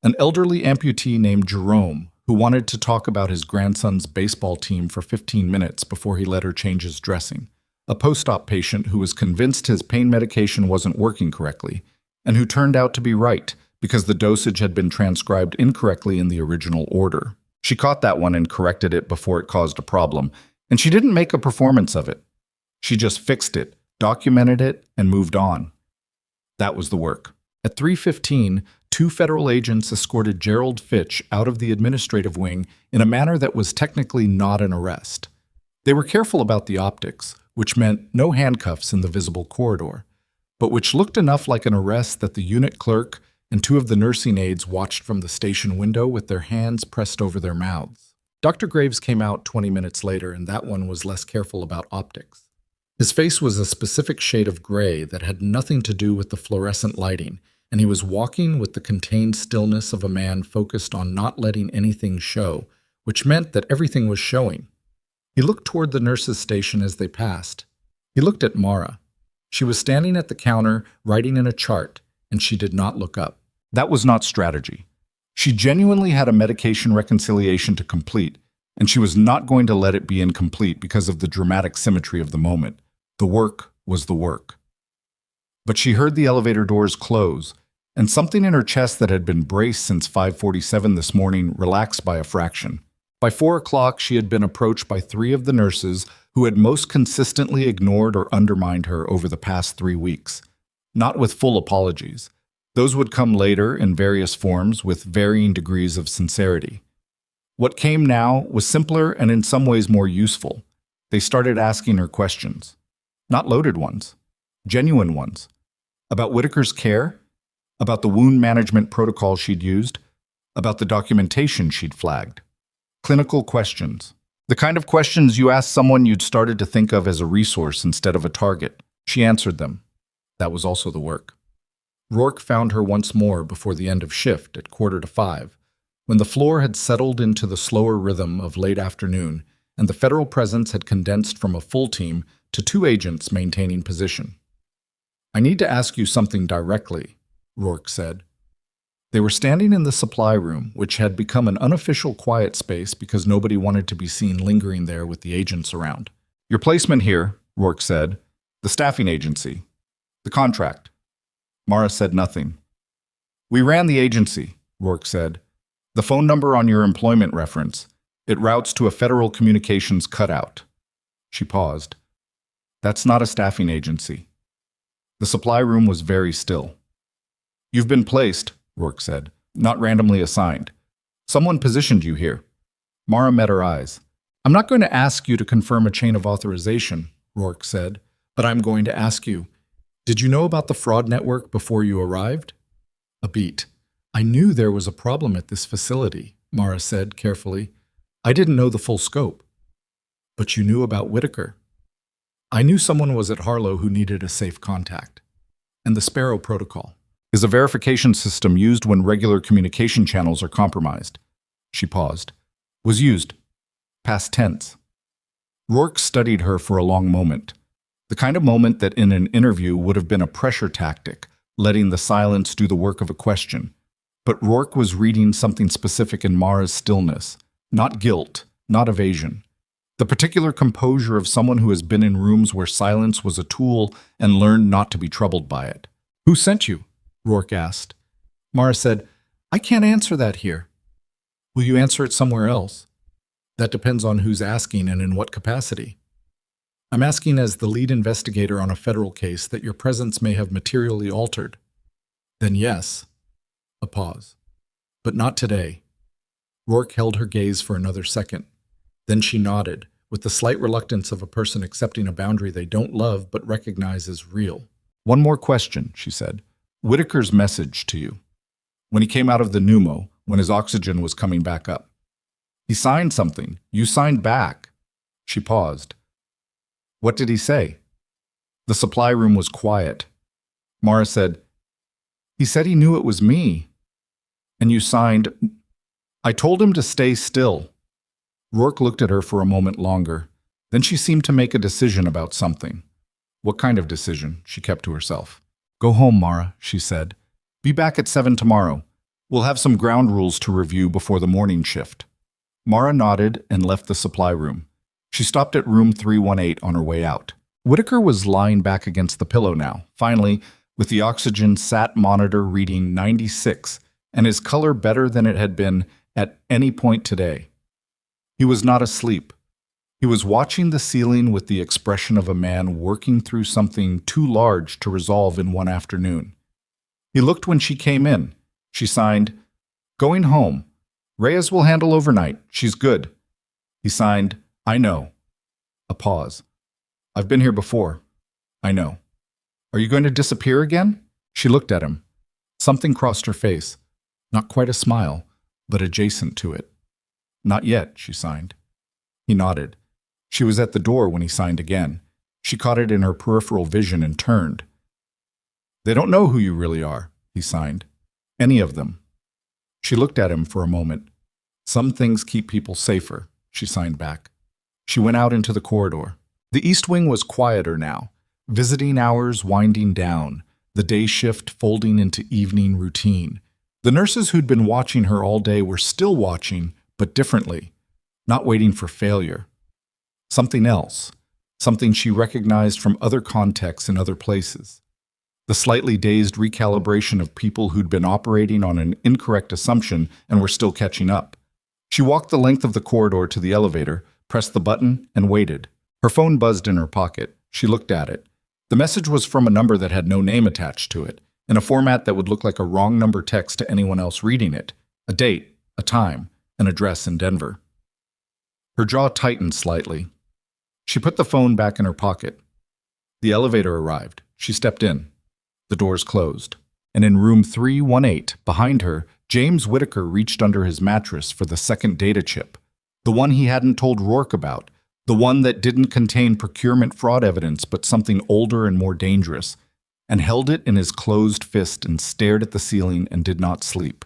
An elderly amputee named Jerome, who wanted to talk about his grandson's baseball team for 15 minutes before he let her change his dressing. A post-op patient who was convinced his pain medication wasn't working correctly, and who turned out to be right because the dosage had been transcribed incorrectly in the original order. She caught that one and corrected it before it caused a problem, and she didn't make a performance of it. She just fixed it, documented it, and moved on. That was the work. At 3:15, 2 federal agents escorted Gerald Fitch out of the administrative wing in a manner that was technically not an arrest. They were careful about the optics, which meant no handcuffs in the visible corridor, but which looked enough like an arrest that the unit clerk and 2 of the nursing aides watched from the station window with their hands pressed over their mouths. Dr. Graves came out 20 minutes later, and that one was less careful about optics. His face was a specific shade of gray that had nothing to do with the fluorescent lighting, and he was walking with the contained stillness of a man focused on not letting anything show, which meant that everything was showing. He looked toward the nurses' station as they passed. He looked at Mara. She was standing at the counter, writing in a chart, and she did not look up. That was not strategy. She genuinely had a medication reconciliation to complete, and she was not going to let it be incomplete because of the dramatic symmetry of the moment. The work was the work. But she heard the elevator doors close, and something in her chest that had been braced since 5:47 this morning relaxed by a fraction. By 4 o'clock, she had been approached by 3 of the nurses who had most consistently ignored or undermined her over the past 3 weeks. Not with full apologies. Those would come later in various forms with varying degrees of sincerity. What came now was simpler and in some ways more useful. They started asking her questions. Not loaded ones. Genuine ones. About Whitaker's care. About the wound management protocol she'd used. About the documentation she'd flagged. Clinical questions. The kind of questions you ask someone you'd started to think of as a resource instead of a target. She answered them. That was also the work. Rourke found her once more before the end of shift at 4:45, when the floor had settled into the slower rhythm of late afternoon and the federal presence had condensed from a full team to 2 agents maintaining position. I need to ask you something directly, Rourke said. They were standing in the supply room, which had become an unofficial quiet space because nobody wanted to be seen lingering there with the agents around. Your placement here, Rourke said, the staffing agency. The contract. Mara said nothing. We ran the agency, Rourke said. The phone number on your employment reference. It routes to a federal communications cutout. She paused. That's not a staffing agency. The supply room was very still. You've been placed, Rourke said, not randomly assigned. Someone positioned you here. Mara met her eyes. I'm not going to ask you to confirm a chain of authorization, Rourke said, but I'm going to ask you, did you know about the fraud network before you arrived? A beat. I knew there was a problem at this facility, Mara said carefully. I didn't know the full scope. But you knew about Whitaker. I knew someone was at Harlow who needed a safe contact. And the Sparrow Protocol is a verification system used when regular communication channels are compromised. She paused. Was used. Past tense. Rourke studied her for a long moment. The kind of moment that in an interview would have been a pressure tactic, letting the silence do the work of a question. But Rourke was reading something specific in Mara's stillness. Not guilt, not evasion. The particular composure of someone who has been in rooms where silence was a tool and learned not to be troubled by it. Who sent you? Rourke asked. Mara said, I can't answer that here. Will you answer it somewhere else? That depends on who's asking and in what capacity. I'm asking as the lead investigator on a federal case that your presence may have materially altered. Then yes. A pause. But not today. Rourke held her gaze for another second. Then she nodded, with the slight reluctance of a person accepting a boundary they don't love but recognize as real. One more question, she said. Whitaker's message to you. When he came out of the pneumo, when his oxygen was coming back up. He signed something. You signed back. She paused. What did he say? The supply room was quiet. Mara said, He said he knew it was me. And you signed... I told him to stay still. Rourke looked at her for a moment longer. Then she seemed to make a decision about something. What kind of decision? She kept to herself. Go home, Mara, she said. Be back at 7 tomorrow. We'll have some ground rules to review before the morning shift. Mara nodded and left the supply room. She stopped at room 318 on her way out. Whitaker was lying back against the pillow now, finally, with the oxygen sat monitor reading 96, and his color better than it had been at any point today. He was not asleep. He was watching the ceiling with the expression of a man working through something too large to resolve in one afternoon. He looked when she came in. She signed, Going home. Reyes will handle overnight. She's good. He signed, I know. A pause. I've been here before. I know. Are you going to disappear again? She looked at him. Something crossed her face. Not quite a smile, but adjacent to it. Not yet, she signed. He nodded. She was at the door when he signed again. She caught it in her peripheral vision and turned. They don't know who you really are, he signed. Any of them. She looked at him for a moment. Some things keep people safer, she signed back. She went out into the corridor. The East Wing was quieter now, visiting hours winding down, the day shift folding into evening routine. The nurses who'd been watching her all day were still watching, but differently, not waiting for failure. Something else, something she recognized from other contexts in other places. The slightly dazed recalibration of people who'd been operating on an incorrect assumption and were still catching up. She walked the length of the corridor to the elevator, pressed the button, and waited. Her phone buzzed in her pocket. She looked at it. The message was from a number that had no name attached to it, in a format that would look like a wrong number text to anyone else reading it. A date, a time, an address in Denver. Her jaw tightened slightly. She put the phone back in her pocket. The elevator arrived. She stepped in. The doors closed. And in room 318, behind her, James Whitaker reached under his mattress for the second data chip. The one he hadn't told Rourke about. The one that didn't contain procurement fraud evidence, but something older and more dangerous. And held it in his closed fist and stared at the ceiling and did not sleep.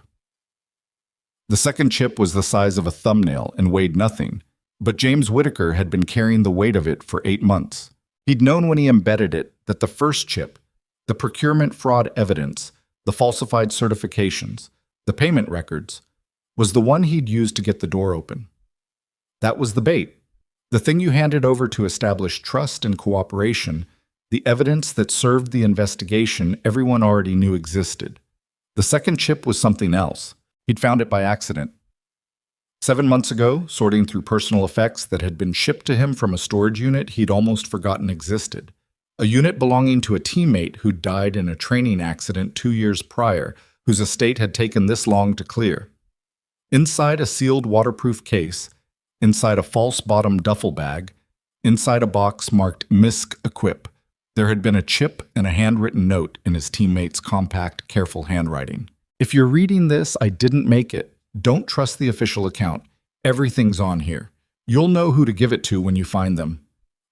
The second chip was the size of a thumbnail and weighed nothing, but James Whitaker had been carrying the weight of it for 8 months. He'd known when he embedded it that the first chip, the procurement fraud evidence, the falsified certifications, the payment records, was the one he'd used to get the door open. That was the bait, the thing you handed over to establish trust and cooperation, The evidence that served the investigation everyone already knew existed. The second chip was something else. He'd found it by accident. 7 months ago, sorting through personal effects that had been shipped to him from a storage unit he'd almost forgotten existed. A unit belonging to a teammate who'd died in a training accident 2 years prior, whose estate had taken this long to clear. Inside a sealed waterproof case, inside a false-bottom duffel bag, inside a box marked MISC Equip, there had been a chip and a handwritten note in his teammate's compact, careful handwriting. If you're reading this, I didn't make it. Don't trust the official account. Everything's on here. You'll know who to give it to when you find them.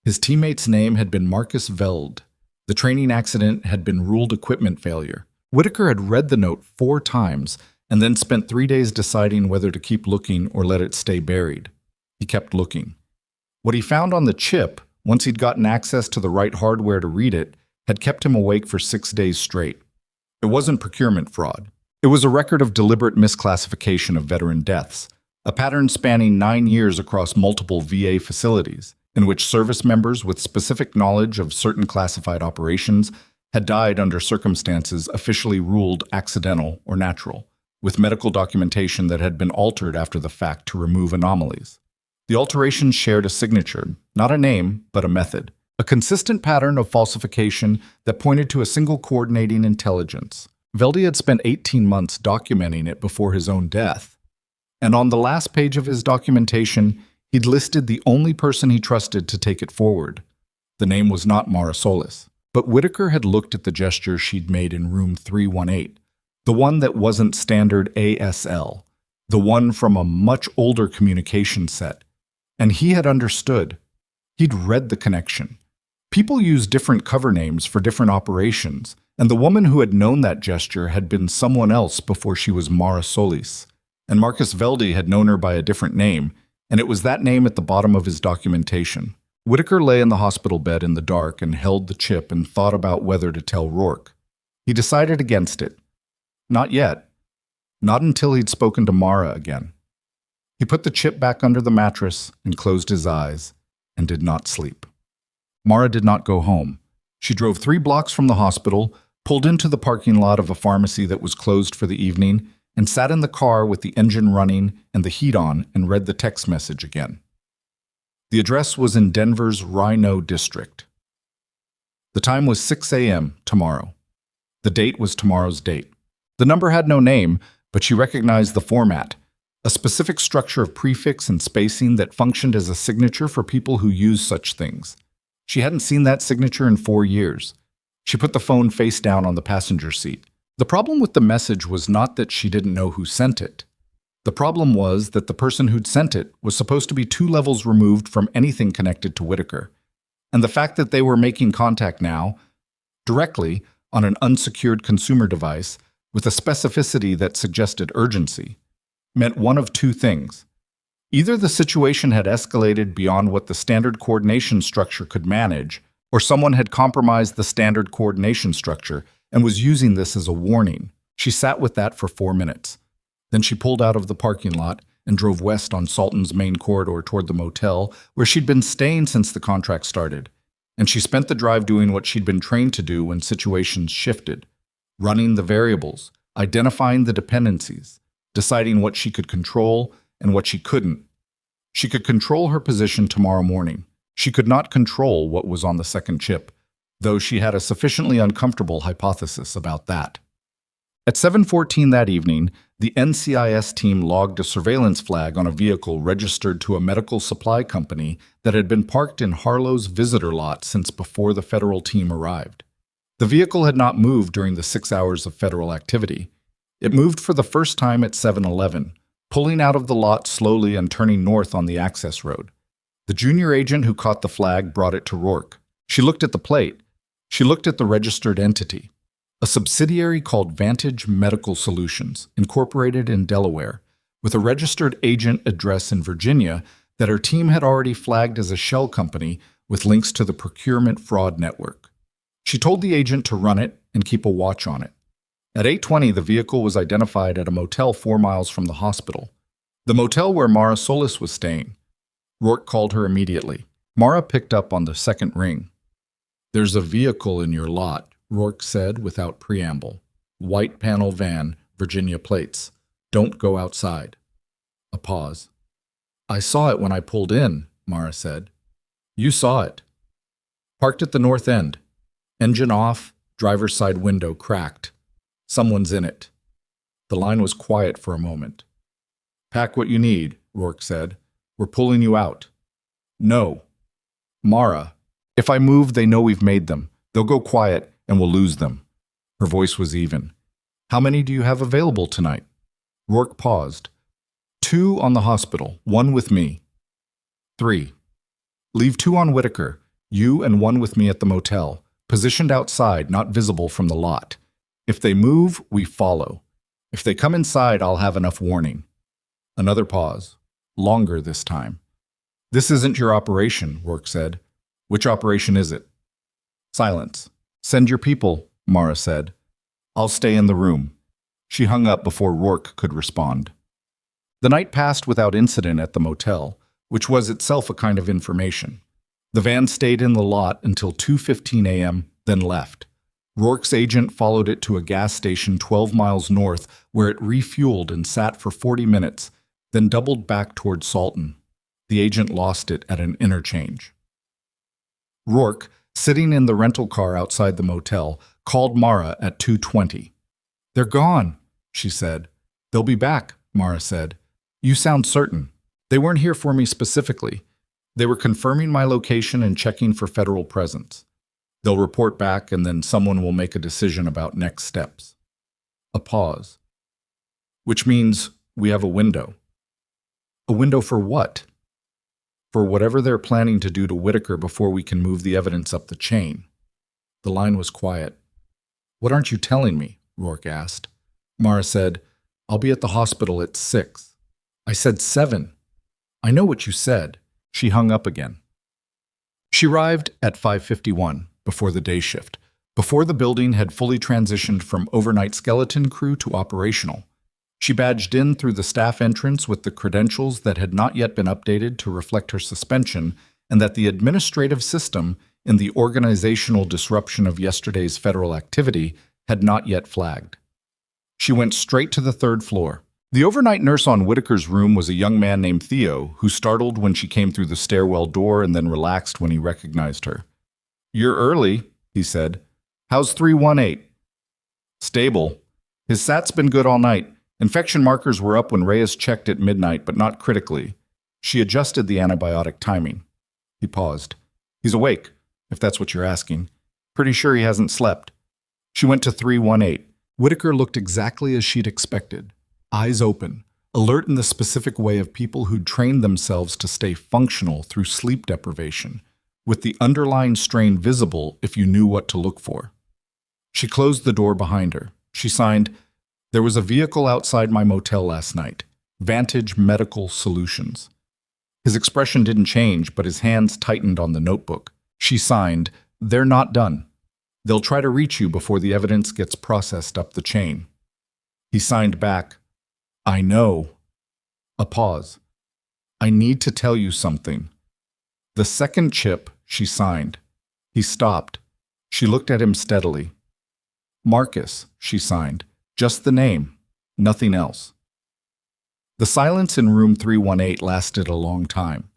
His teammate's name had been Marcus Veld. The training accident had been ruled equipment failure. Whitaker had read the note 4 times and then spent 3 days deciding whether to keep looking or let it stay buried. He kept looking. What he found on the chip, once he'd gotten access to the right hardware to read it, had kept him awake for 6 days straight. It wasn't procurement fraud. It was a record of deliberate misclassification of veteran deaths, a pattern spanning 9 years across multiple VA facilities, in which service members with specific knowledge of certain classified operations had died under circumstances officially ruled accidental or natural, with medical documentation that had been altered after the fact to remove anomalies. The alterations shared a signature, not a name, but a method, a consistent pattern of falsification that pointed to a single coordinating intelligence. Velde had spent 18 months documenting it before his own death, and on the last page of his documentation, he'd listed the only person he trusted to take it forward. The name was not Mara Solis, but Whitaker had looked at the gesture she'd made in room 318, the one that wasn't standard ASL, the one from a much older communication set, and he had understood. He'd read the connection. People use different cover names for different operations, and the woman who had known that gesture had been someone else before she was Mara Solis, and Marcus Velde had known her by a different name, and it was that name at the bottom of his documentation. Whitaker lay in the hospital bed in the dark and held the chip and thought about whether to tell Rourke. He decided against it. Not yet. Not until he'd spoken to Mara again. He put the chip back under the mattress and closed his eyes and did not sleep. Mara did not go home. She drove 3 blocks from the hospital, pulled into the parking lot of a pharmacy that was closed for the evening, and sat in the car with the engine running and the heat on and read the text message again. The address was in Denver's Rhino district. The time was 6 a.m. tomorrow. The date was tomorrow's date. The number had no name, but she recognized the format, a specific structure of prefix and spacing that functioned as a signature for people who use such things. She hadn't seen that signature in 4 years. She put the phone face down on the passenger seat. The problem with the message was not that she didn't know who sent it. The problem was that the person who'd sent it was supposed to be 2 levels removed from anything connected to Whitaker. And the fact that they were making contact now, directly, on an unsecured consumer device, with a specificity that suggested urgency, meant one of 2 things. Either the situation had escalated beyond what the standard coordination structure could manage, or someone had compromised the standard coordination structure and was using this as a warning. She sat with that for 4 minutes. Then she pulled out of the parking lot and drove west on Salton's main corridor toward the motel where she'd been staying since the contract started. And she spent the drive doing what she'd been trained to do when situations shifted, running the variables, identifying the dependencies, deciding what she could control and what she couldn't. She could control her position tomorrow morning. She could not control what was on the second chip, though she had a sufficiently uncomfortable hypothesis about that. At 7:14 that evening, the NCIS team logged a surveillance flag on a vehicle registered to a medical supply company that had been parked in Harlow's visitor lot since before the federal team arrived. The vehicle had not moved during the 6 hours of federal activity. It moved for the first time at 7:11, pulling out of the lot slowly and turning north on the access road. The junior agent who caught the flag brought it to Rourke. She looked at the plate. She looked at the registered entity, a subsidiary called Vantage Medical Solutions, incorporated in Delaware, with a registered agent address in Virginia that her team had already flagged as a shell company with links to the procurement fraud network. She told the agent to run it and keep a watch on it. At 8:20, the vehicle was identified at a motel 4 miles from the hospital, the motel where Mara Solis was staying. Rourke called her immediately. Mara picked up on the second ring. There's a vehicle in your lot, Rourke said without preamble. White panel van, Virginia plates. Don't go outside. A pause. I saw it when I pulled in, Mara said. You saw it. Parked at the north end. Engine off, driver's side window cracked. Someone's in it. The line was quiet for a moment. Pack what you need, Rourke said. We're pulling you out. No. Mara, if I move, they know we've made them. They'll go quiet, and we'll lose them. Her voice was even. How many do you have available tonight? Rourke paused. 2 on the hospital, 1 with me. 3. Leave 2 on Whitaker, you and 1 with me at the motel, positioned outside, not visible from the lot. If they move, we follow. If they come inside, I'll have enough warning. Another pause. Longer this time. This isn't your operation, Rourke said. Which operation is it? Silence. Send your people, Mara said. I'll stay in the room. She hung up before Rourke could respond. The night passed without incident at the motel, which was itself a kind of information. The van stayed in the lot until 2:15 a.m., then left. Rourke's agent followed it to a gas station 12 miles north, where it refueled and sat for 40 minutes, then doubled back toward Salton. The agent lost it at an interchange. Rourke, sitting in the rental car outside the motel, called Mara at 2:20. They're gone, she said. They'll be back, Mara said. You sound certain. They weren't here for me specifically. They were confirming my location and checking for federal presence. They'll report back and then someone will make a decision about next steps. A pause. Which means we have a window. A window for what? For whatever they're planning to do to Whitaker before we can move the evidence up the chain. The line was quiet. What aren't you telling me? Rourke asked. Mara said, I'll be at the hospital at 6. I said 7. I know what you said. She hung up again. She arrived at 5:51, before the day shift, before the building had fully transitioned from overnight skeleton crew to operational. She badged in through the staff entrance with the credentials that had not yet been updated to reflect her suspension and that the administrative system, in the organizational disruption of yesterday's federal activity, had not yet flagged. She went straight to the 3rd floor. The overnight nurse on Whitaker's room was a young man named Theo, who startled when she came through the stairwell door and then relaxed when he recognized her. You're early, he said. How's 318? Stable. His SAT's been good all night. Infection markers were up when Reyes checked at midnight, but not critically. She adjusted the antibiotic timing. He paused. He's awake, if that's what you're asking. Pretty sure he hasn't slept. She went to 318. Whitaker looked exactly as she'd expected. Eyes open, alert in the specific way of people who'd trained themselves to stay functional through sleep deprivation, with the underlying strain visible if you knew what to look for. She closed the door behind her. She signed, There was a vehicle outside my motel last night. Vantage Medical Solutions. His expression didn't change, but his hands tightened on the notebook. She signed, They're not done. They'll try to reach you before the evidence gets processed up the chain. He signed back, I know. A pause. I need to tell you something. The second chip, she signed. He stopped. She looked at him steadily. Marcus, she signed. Just the name, nothing else. The silence in room 318 lasted a long time.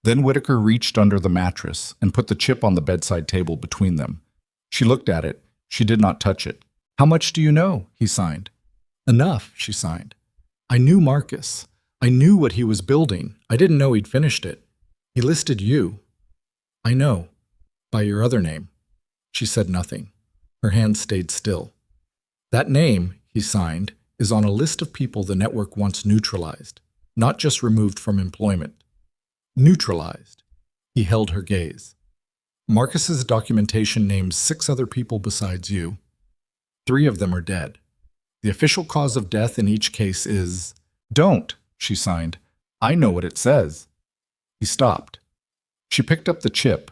Then Whitaker reached under the mattress and put the chip on the bedside table between them. She looked at it. She did not touch it. How much do you know? He signed. Enough, she signed. I knew Marcus. I knew what he was building. I didn't know he'd finished it. He listed you. I know. By your other name. She said nothing. Her hand stayed still. That name, he signed, is on a list of people the network wants neutralized, not just removed from employment. Neutralized. He held her gaze. Marcus's documentation names 6 other people besides you. 3 of them are dead. The official cause of death in each case is... Don't, she signed. I know what it says. He stopped. She picked up the chip.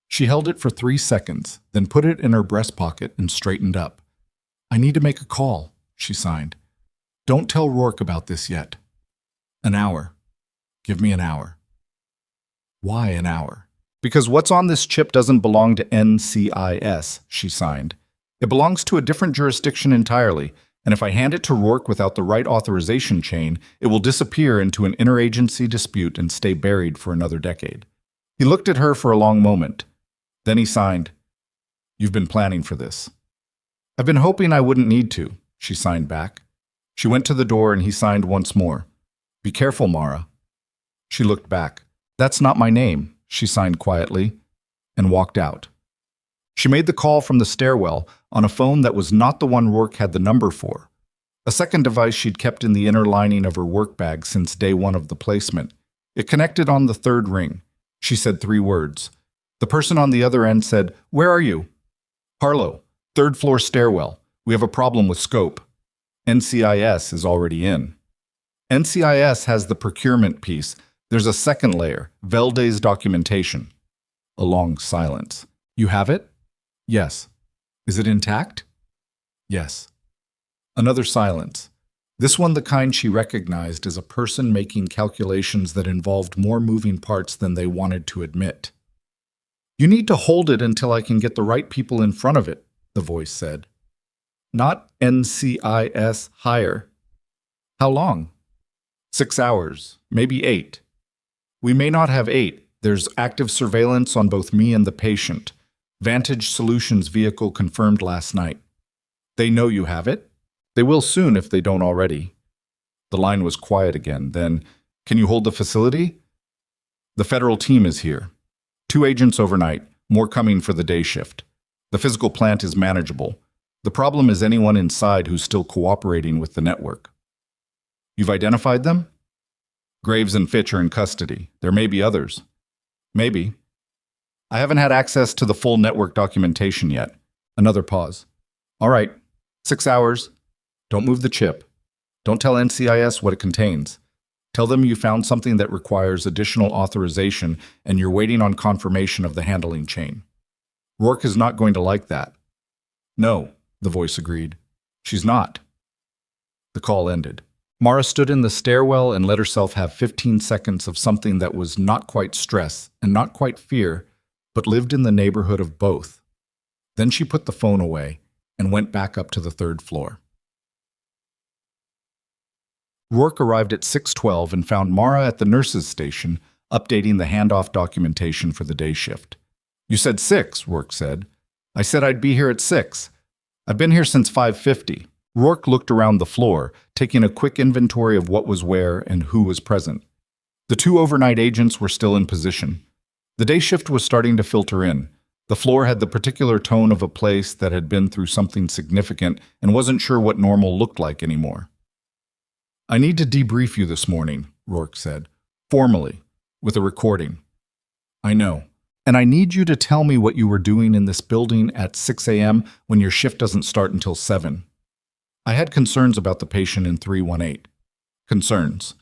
She held it for 3 seconds, then put it in her breast pocket and straightened up. I need to make a call, she signed. Don't tell Rourke about this yet. An hour. Give me an hour. Why an hour? Because what's on this chip doesn't belong to NCIS, she signed. It belongs to a different jurisdiction entirely, and if I hand it to Rourke without the right authorization chain, it will disappear into an interagency dispute and stay buried for another decade. He looked at her for a long moment. Then he signed, "You've been planning for this." "I've been hoping I wouldn't need to," she signed back. She went to the door and he signed once more. "Be careful, Mara." She looked back. "That's not my name," she signed quietly, and walked out. She made the call from the stairwell on a phone that was not the one Rourke had the number for. A second device she'd kept in the inner lining of her work bag since day one of the placement. It connected on the third ring. She said 3 words. The person on the other end said, "Where are you?" "Harlow, 3rd floor stairwell. We have a problem with scope." NCIS is already in. NCIS has the procurement piece. There's a second layer, Velday's documentation. A long silence. "You have it?" "Yes." "Is it intact?" "Yes." Another silence. This one the kind she recognized as a person making calculations that involved more moving parts than they wanted to admit. "You need to hold it until I can get the right people in front of it," the voice said. "Not NCIS higher." "How long?" 6 hours, maybe 8. "We may not have 8. There's active surveillance on both me and the patient. Vantage Solutions vehicle confirmed last night." "They know you have it?" "They will soon if they don't already." The line was quiet again. Then, "Can you hold the facility?" "The federal team is here. 2 agents overnight, more coming for the day shift. The physical plant is manageable. The problem is anyone inside who's still cooperating with the network." "You've identified them?" "Graves and Fitch are in custody. There may be others." "Maybe. I haven't had access to the full network documentation yet." Another pause. "All right. 6 hours. Don't move the chip. Don't tell NCIS what it contains. Tell them you found something that requires additional authorization and you're waiting on confirmation of the handling chain." "Rourke is not going to like that." "No," the voice agreed. "She's not." The call ended. Mara stood in the stairwell and let herself have 15 seconds of something that was not quite stress and not quite fear, but lived in the neighborhood of both. Then she put the phone away and went back up to the 3rd floor. Rourke arrived at 6:12 and found Mara at the nurse's station, updating the handoff documentation for the day shift. "You said 6, Rourke said. "I said I'd be here at 6. I've been here since 5:50. Rourke looked around the floor, taking a quick inventory of what was where and who was present. The 2 overnight agents were still in position. The day shift was starting to filter in. The floor had the particular tone of a place that had been through something significant and wasn't sure what normal looked like anymore. "I need to debrief you this morning," Rourke said. "Formally, with a recording." "I know. And I need you to tell me what you were doing in this building at 6 a.m. when your shift doesn't start until 7. I had concerns about the patient in 318. Concerns.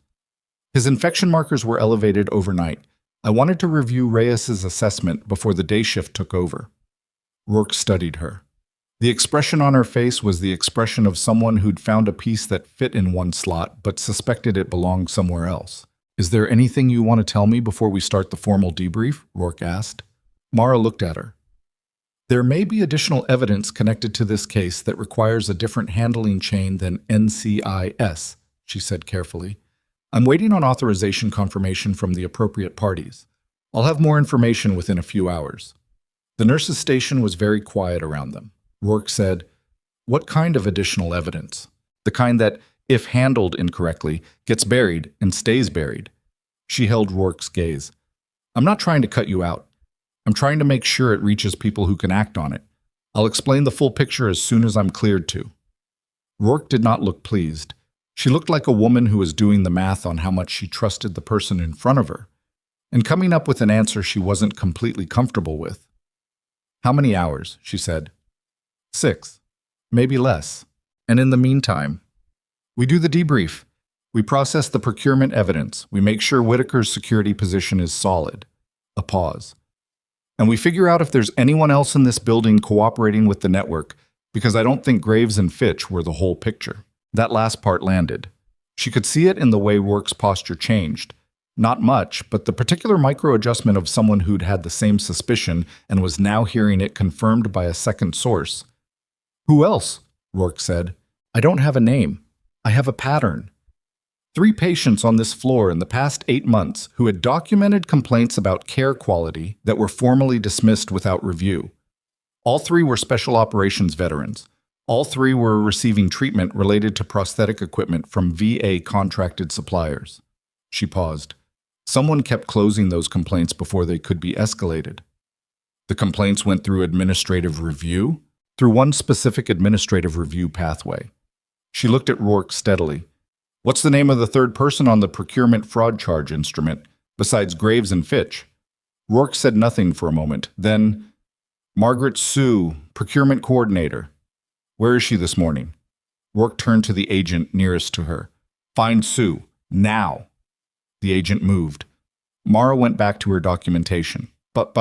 His infection markers were elevated overnight. I wanted to review Reyes's assessment before the day shift took over." Rourke studied her. The expression on her face was the expression of someone who'd found a piece that fit in one slot but suspected it belonged somewhere else. "Is there anything you want to tell me before we start the formal debrief?" Rourke asked. Mara looked at her. "There may be additional evidence connected to this case that requires a different handling chain than NCIS, she said carefully. "I'm waiting on authorization confirmation from the appropriate parties. I'll have more information within a few hours." The nurse's station was very quiet around them. Rourke said, "What kind of additional evidence?" "The kind that, if handled incorrectly, gets buried and stays buried." She held Rourke's gaze. "I'm not trying to cut you out. I'm trying to make sure it reaches people who can act on it. I'll explain the full picture as soon as I'm cleared to." Rourke did not look pleased. She looked like a woman who was doing the math on how much she trusted the person in front of her, and coming up with an answer she wasn't completely comfortable with. "How many hours?" she said. 6. Maybe less. And in the meantime, we do the debrief. We process the procurement evidence. We make sure Whitaker's security position is solid." A pause. "And we figure out if there's anyone else in this building cooperating with the network, because I don't think Graves and Fitch were the whole picture." That last part landed. She could see it in the way Rourke's posture changed. Not much, but the particular micro-adjustment of someone who'd had the same suspicion and was now hearing it confirmed by a second source. "Who else?" Rourke said. "I don't have a name. I have a pattern. 3 patients on this floor in the past 8 months who had documented complaints about care quality that were formally dismissed without review. All 3 were special operations veterans. All 3 were receiving treatment related to prosthetic equipment from VA contracted suppliers." She paused. Someone kept closing those complaints before they could be escalated. The complaints went through administrative review? Through one specific administrative review pathway. She looked at Rourke steadily. "What's the name of the third person on the procurement fraud charge instrument, besides Graves and Fitch?" Rourke said nothing for a moment. Then, "Margaret Sue, procurement coordinator. Where is she this morning?" Rourke turned to the agent nearest to her. "Find Sue, now." The agent moved. Mara went back to her documentation. But,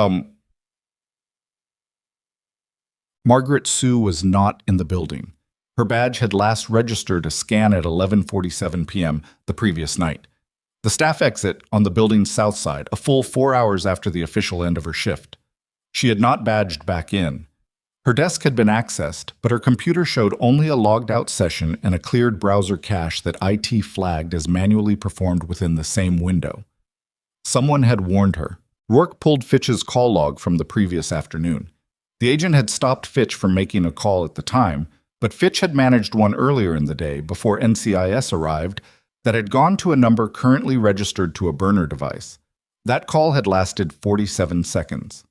Margaret Sue was not in the building. Her badge had last registered a scan at 11:47 p.m. the previous night. The staff exit on the building's south side, a full 4 hours after the official end of her shift. She had not badged back in. Her desk had been accessed, but her computer showed only a logged-out session and a cleared browser cache that IT flagged as manually performed within the same window. Someone had warned her. Rourke pulled Fitch's call log from the previous afternoon. The agent had stopped Fitch from making a call at the time, but Fitch had managed one earlier in the day, before NCIS arrived, that had gone to a number currently registered to a burner device. That call had lasted 47 seconds.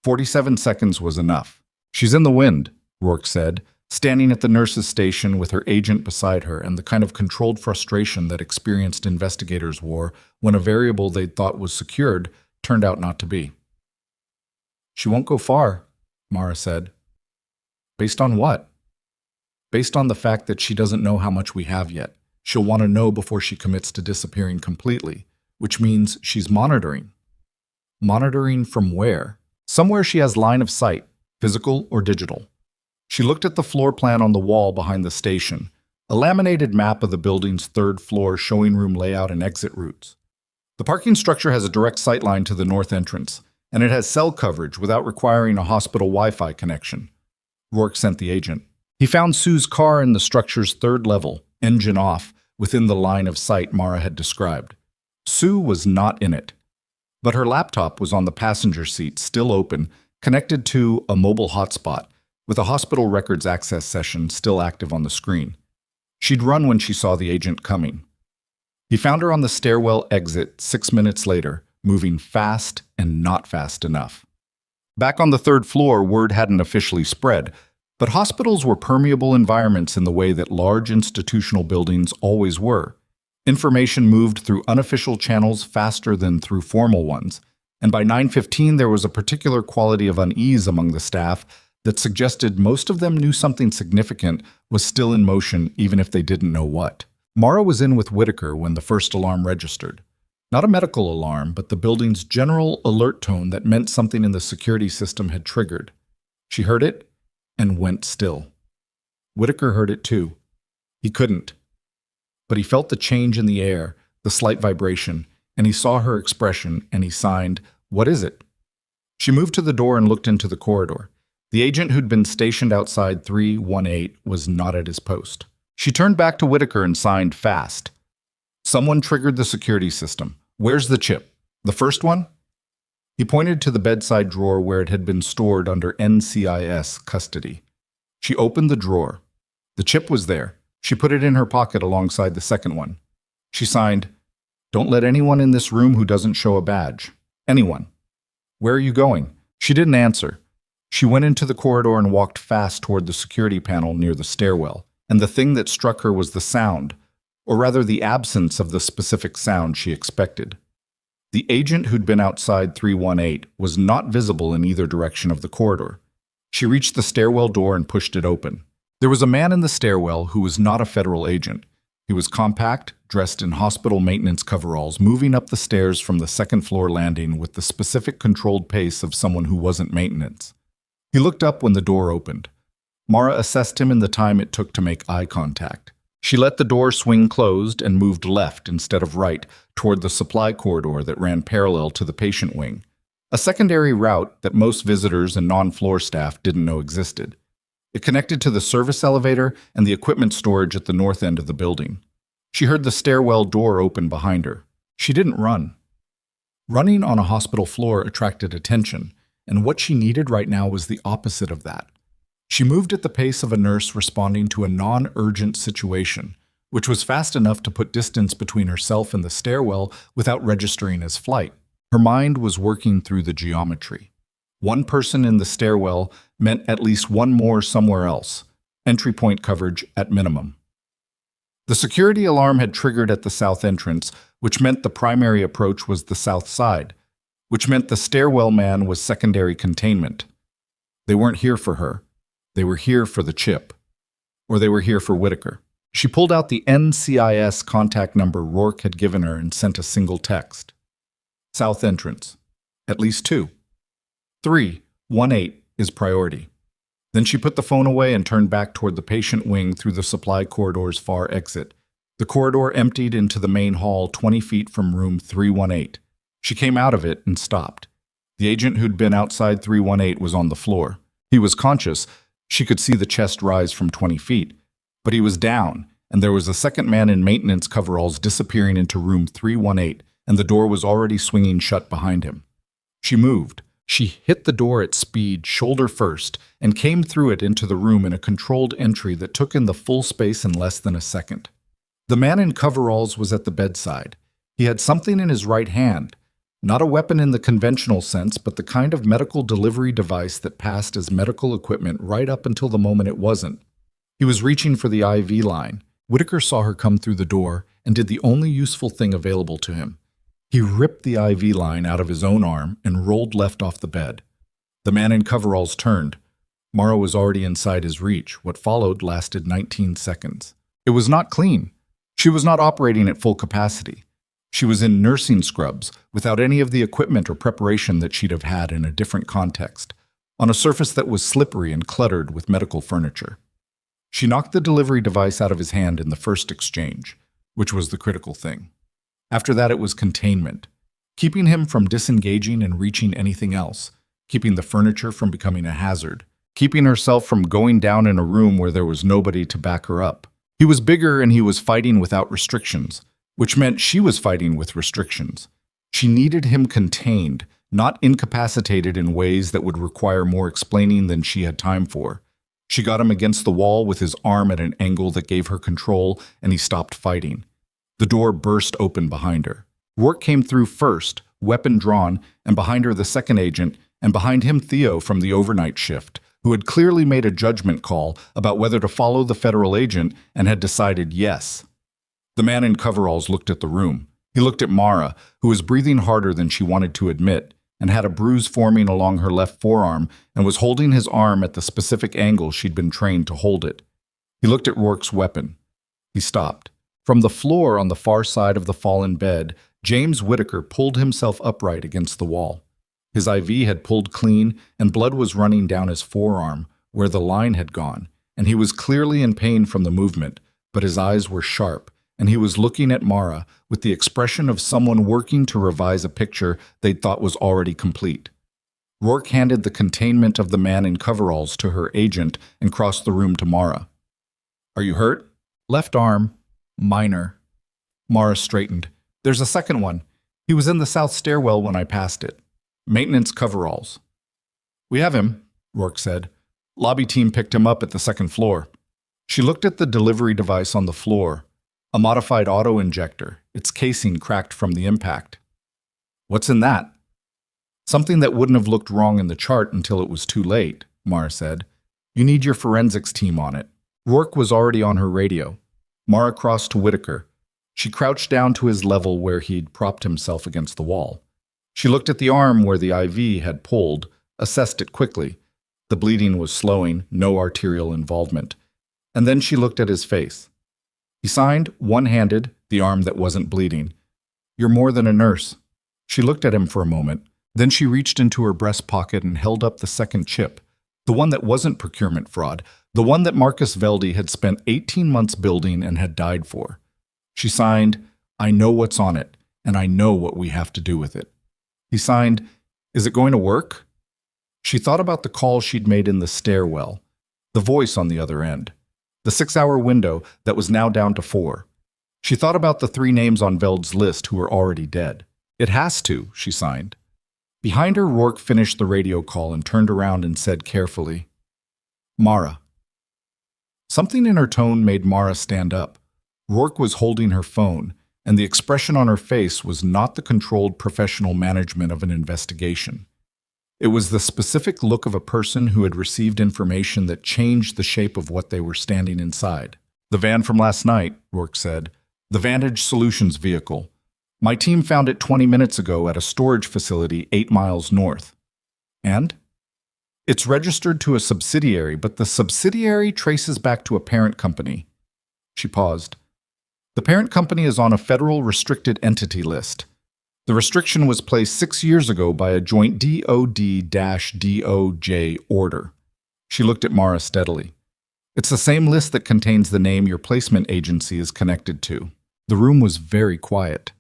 47 seconds was enough. "She's in the wind," Rourke said, standing at the nurse's station with her agent beside her and the kind of controlled frustration that experienced investigators wore when a variable they'd thought was secured turned out not to be. "She won't go far," Mara said. "Based on what?" "Based on the fact that she doesn't know how much we have yet. She'll want to know before she commits to disappearing completely, which means she's monitoring." "Monitoring from where?" "Somewhere she has line of sight, physical or digital." She looked at the floor plan on the wall behind the station, a laminated map of the building's 3rd floor showing room layout and exit routes. "The parking structure has a direct sightline to the north entrance, and it has cell coverage without requiring a hospital Wi-Fi connection." Rourke sent the agent. He found Sue's car in the structure's 3rd level, engine off, within the line of sight Mara had described. Sue was not in it, but her laptop was on the passenger seat, still open, connected to a mobile hotspot, with a hospital records access session still active on the screen. She'd run when she saw the agent coming. He found her on the stairwell exit 6 minutes later, moving fast and not fast enough. Back on the 3rd floor, word hadn't officially spread, but hospitals were permeable environments in the way that large institutional buildings always were. Information moved through unofficial channels faster than through formal ones, and by 9:15 there was a particular quality of unease among the staff that suggested most of them knew something significant was still in motion even if they didn't know what. Mara was in with Whitaker when the first alarm registered. Not a medical alarm, but the building's general alert tone that meant something in the security system had triggered. She heard it and went still. Whitaker heard it too. He couldn't. But he felt the change in the air, the slight vibration, and he saw her expression, and he signed, "What is it?" She moved to the door and looked into the corridor. The agent who'd been stationed outside 318 was not at his post. She turned back to Whitaker and signed fast. "Someone triggered the security system. Where's the chip? The first one?" He pointed to the bedside drawer where it had been stored under NCIS custody. She opened the drawer. The chip was there. She put it in her pocket alongside the second one. She signed, "Don't let anyone in this room who doesn't show a badge. Anyone." "Where are you going?" She didn't answer. She went into the corridor and walked fast toward the security panel near the stairwell, and the thing that struck her was the sound, or rather the absence of the specific sound she expected. The agent who'd been outside 318 was not visible in either direction of the corridor. She reached the stairwell door and pushed it open. There was a man in the stairwell who was not a federal agent. He was compact, dressed in hospital maintenance coveralls, moving up the stairs from the 2nd floor landing with the specific controlled pace of someone who wasn't maintenance. He looked up when the door opened. Mara assessed him in the time it took to make eye contact. She let the door swing closed and moved left instead of right toward the supply corridor that ran parallel to the patient wing, a secondary route that most visitors and non-floor staff didn't know existed. It connected to the service elevator and the equipment storage at the north end of the building. She heard the stairwell door open behind her. She didn't run. Running on a hospital floor attracted attention, and what she needed right now was the opposite of that. She moved at the pace of a nurse responding to a non-urgent situation, which was fast enough to put distance between herself and the stairwell without registering as flight. Her mind was working through the geometry. One person in the stairwell meant at least one more somewhere else, entry point coverage at minimum. The security alarm had triggered at the south entrance, which meant the primary approach was the south side, which meant the stairwell man was secondary containment. They weren't here for her. They were here for the chip. Or they were here for Whitaker. She pulled out the NCIS contact number Rourke had given her and sent a single text. South entrance. At least 2. 318 is priority. Then she put the phone away and turned back toward the patient wing through the supply corridor's far exit. The corridor emptied into the main hall 20 feet from room 318. She came out of it and stopped. The agent who'd been outside 318 was on the floor. He was conscious. She could see the chest rise from 20 feet. But he was down, and there was a second man in maintenance coveralls disappearing into room 318, and the door was already swinging shut behind him. She moved. She hit the door at speed, shoulder first, and came through it into the room in a controlled entry that took in the full space in less than a second. The man in coveralls was at the bedside. He had something in his right hand. Not a weapon in the conventional sense, but the kind of medical delivery device that passed as medical equipment right up until the moment it wasn't. He was reaching for the IV line. Whitaker saw her come through the door and did the only useful thing available to him. He ripped the IV line out of his own arm and rolled left off the bed. The man in coveralls turned. Mara was already inside his reach. What followed lasted 19 seconds. It was not clean. She was not operating at full capacity. She was in nursing scrubs, without any of the equipment or preparation that she'd have had in a different context, on a surface that was slippery and cluttered with medical furniture. She knocked the delivery device out of his hand in the first exchange, which was the critical thing. After that, it was containment, keeping him from disengaging and reaching anything else, keeping the furniture from becoming a hazard, keeping herself from going down in a room where there was nobody to back her up. He was bigger and he was fighting without restrictions, which meant she was fighting with restrictions. She needed him contained, not incapacitated in ways that would require more explaining than she had time for. She got him against the wall with his arm at an angle that gave her control, and he stopped fighting. The door burst open behind her. Rourke came through first, weapon drawn, and behind her the second agent, and behind him Theo from the overnight shift, who had clearly made a judgment call about whether to follow the federal agent and had decided yes. The man in coveralls looked at the room. He looked at Mara, who was breathing harder than she wanted to admit, and had a bruise forming along her left forearm and was holding his arm at the specific angle she'd been trained to hold it. He looked at Rourke's weapon. He stopped. From the floor on the far side of the fallen bed, James Whitaker pulled himself upright against the wall. His IV had pulled clean, and blood was running down his forearm, where the line had gone, and he was clearly in pain from the movement, but his eyes were sharp, and he was looking at Mara with the expression of someone working to revise a picture they'd thought was already complete. Rourke handed the containment of the man in coveralls to her agent and crossed the room to Mara. "Are you hurt?" "Left arm. Minor." Mara straightened. "There's a second one. He was in the south stairwell when I passed it. Maintenance coveralls." "We have him," Rourke said. "Lobby team picked him up at the second floor." She looked at the delivery device on the floor, a modified auto-injector, its casing cracked from the impact. "What's in that?" "Something that wouldn't have looked wrong in the chart until it was too late," Mara said. "You need your forensics team on it." Rourke was already on her radio. Mara crossed to Whitaker. She crouched down to his level where he'd propped himself against the wall. She looked at the arm where the IV had pulled, assessed it quickly. The bleeding was slowing, no arterial involvement. And then she looked at his face. He signed, one-handed, the arm that wasn't bleeding. "You're more than a nurse." She looked at him for a moment. Then she reached into her breast pocket and held up the second chip, The one that wasn't procurement fraud, the one that Marcus Veldy had spent 18 months building and had died for. She signed, "I know what's on it, and I know what we have to do with it." He signed, "Is it going to work?" She thought about the call she'd made in the stairwell, the voice on the other end, the 6-hour window that was now down to 4. She thought about the 3 names on Veld's list who were already dead. "It has to," she signed. Behind her, Rourke finished the radio call and turned around and said carefully, "Mara." Something in her tone made Mara stand up. Rourke was holding her phone, and the expression on her face was not the controlled professional management of an investigation. It was the specific look of a person who had received information that changed the shape of what they were standing inside. "The van from last night," Rourke said. "The Vantage Solutions vehicle. My team found it 20 minutes ago at a storage facility 8 miles north." "And?" "It's registered to a subsidiary, but the subsidiary traces back to a parent company." She paused. "The parent company is on a federal restricted entity list. The restriction was placed 6 years ago by a joint DOD-DOJ order." She looked at Mara steadily. "It's the same list that contains the name your placement agency is connected to." The room was very quiet.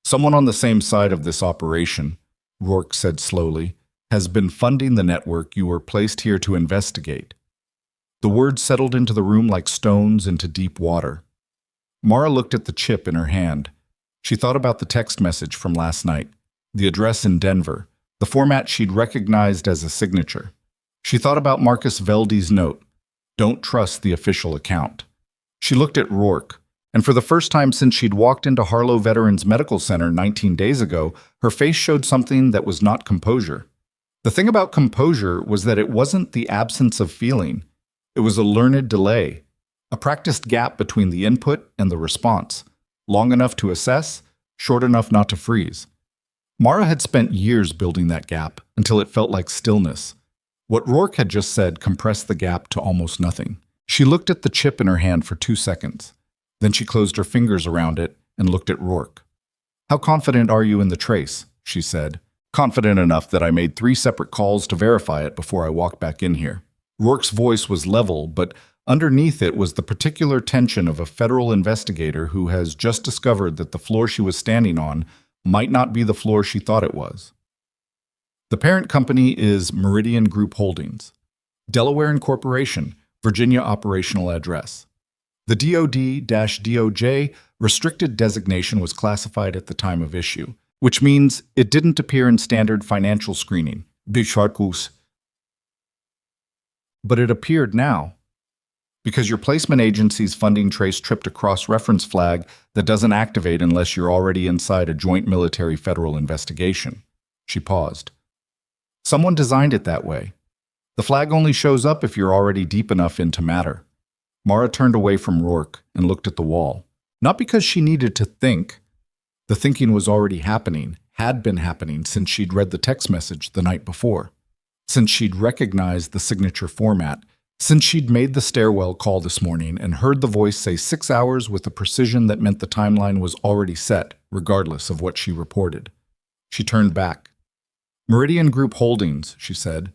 "Someone on the same side of this operation," Rourke said slowly, "has been funding the network you were placed here to investigate." The words settled into the room like stones into deep water. Mara looked at the chip in her hand. She thought about the text message from last night, the address in Denver, the format she'd recognized as a signature. She thought about Marcus Veldy's note, "Don't trust the official account." She looked at Rourke, and for the first time since she'd walked into Harlow Veterans Medical Center 19 days ago, her face showed something that was not composure. The thing about composure was that it wasn't the absence of feeling. It was a learned delay, a practiced gap between the input and the response, long enough to assess, short enough not to freeze. Mara had spent years building that gap until it felt like stillness. What Rourke had just said compressed the gap to almost nothing. She looked at the chip in her hand for 2 seconds. Then she closed her fingers around it and looked at Rourke. "How confident are you in the trace?" she said. "Confident enough that I made 3 separate calls to verify it before I walked back in here." Rourke's voice was level, but underneath it was the particular tension of a federal investigator who has just discovered that the floor she was standing on might not be the floor she thought it was. "The parent company is Meridian Group Holdings, Delaware Incorporation, Virginia operational address. The DOD-DOJ restricted designation was classified at the time of issue, which means it didn't appear in standard financial screening, but it appeared now. Because your placement agency's funding trace tripped a cross-reference flag that doesn't activate unless you're already inside a joint military-federal investigation." She paused. "Someone designed it that way. The flag only shows up if you're already deep enough into matter." Mara turned away from Rourke and looked at the wall. Not because she needed to think. The thinking was already happening, had been happening since she'd read the text message the night before, since she'd recognized the signature format, since she'd made the stairwell call this morning and heard the voice say 6 hours with a precision that meant the timeline was already set, regardless of what she reported. She turned back. "Meridian Group Holdings," she said.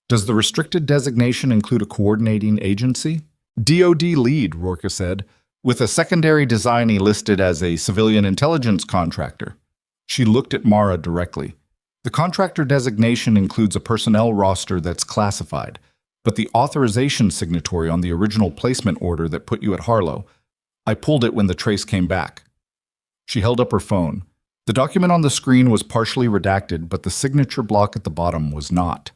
"Does the restricted designation include a coordinating agency?" "DOD lead," Rourke said, "with a secondary designee listed as a civilian intelligence contractor." She looked at Mara directly. "The contractor designation includes a personnel roster that's classified, but the authorization signatory on the original placement order that put you at Harlow, I pulled it when the trace came back." She held up her phone. The document on the screen was partially redacted, but the signature block at the bottom was not.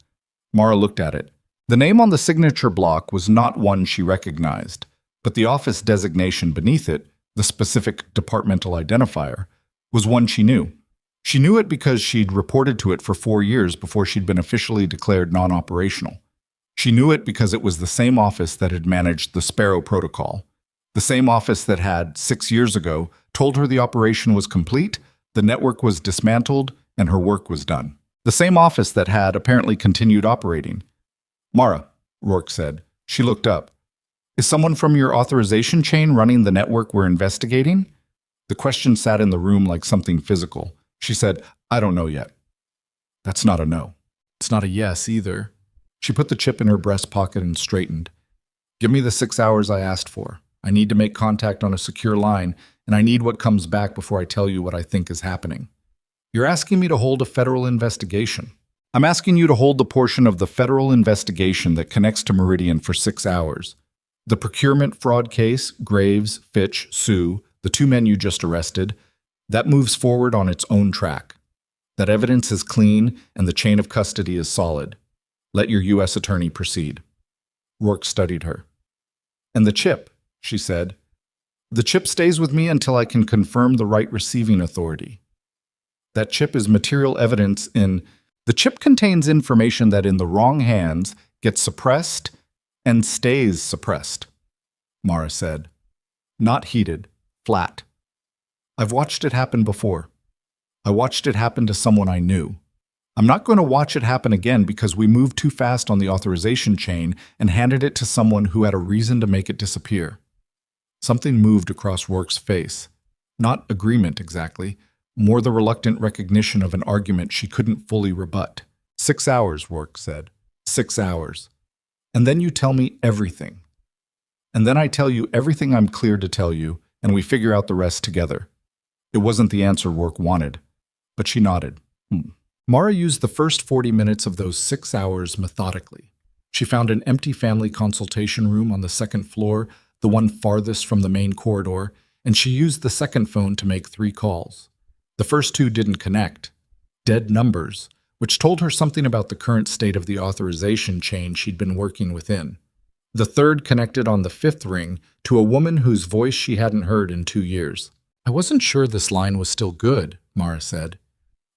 Mara looked at it. The name on the signature block was not one she recognized, but the office designation beneath it, the specific departmental identifier, was one she knew. She knew it because she'd reported to it for 4 years before she'd been officially declared non-operational. She knew it because it was the same office that had managed the Sparrow Protocol, the same office that had, 6 years ago, told her the operation was complete, the network was dismantled, and her work was done. The same office that had apparently continued operating. "Mara," Rourke said. She looked up. "Is someone from your authorization chain running the network we're investigating?" The question sat in the room like something physical. She said, "I don't know yet." "That's not a no. It's not a yes either." She put the chip in her breast pocket and straightened. Give me the 6 hours I asked for. I need to make contact on a secure line, and I need what comes back before I tell you what I think is happening. You're asking me to hold a federal investigation. I'm asking you to hold the portion of the federal investigation that connects to Meridian for 6 hours. The procurement fraud case, Graves, Fitch, Sue, the 2 men you just arrested, that moves forward on its own track. That evidence is clean and the chain of custody is solid. Let your U.S. attorney proceed. Rourke studied her. And the chip, she said. The chip stays with me until I can confirm the right receiving authority. That chip is material evidence in... The chip contains information that in the wrong hands gets suppressed and stays suppressed, Mara said. Not heated, flat. I've watched it happen before. I watched it happen to someone I knew. I'm not going to watch it happen again because we moved too fast on the authorization chain and handed it to someone who had a reason to make it disappear. Something moved across Rourke's face. Not agreement exactly, more the reluctant recognition of an argument she couldn't fully rebut. 6 hours, Rourke said. 6 hours. And then you tell me everything. And then I tell you everything I'm cleared to tell you, and we figure out the rest together. It wasn't the answer Rourke wanted, but she nodded. Mara used the first 40 minutes of those 6 hours methodically. She found an empty family consultation room on the second floor, the one farthest from the main corridor, and she used the second phone to make 3 calls. The first 2 didn't connect. Dead numbers, which told her something about the current state of the authorization chain she'd been working within. The third connected on the 5th ring to a woman whose voice she hadn't heard in 2 years. I wasn't sure this line was still good, Mara said.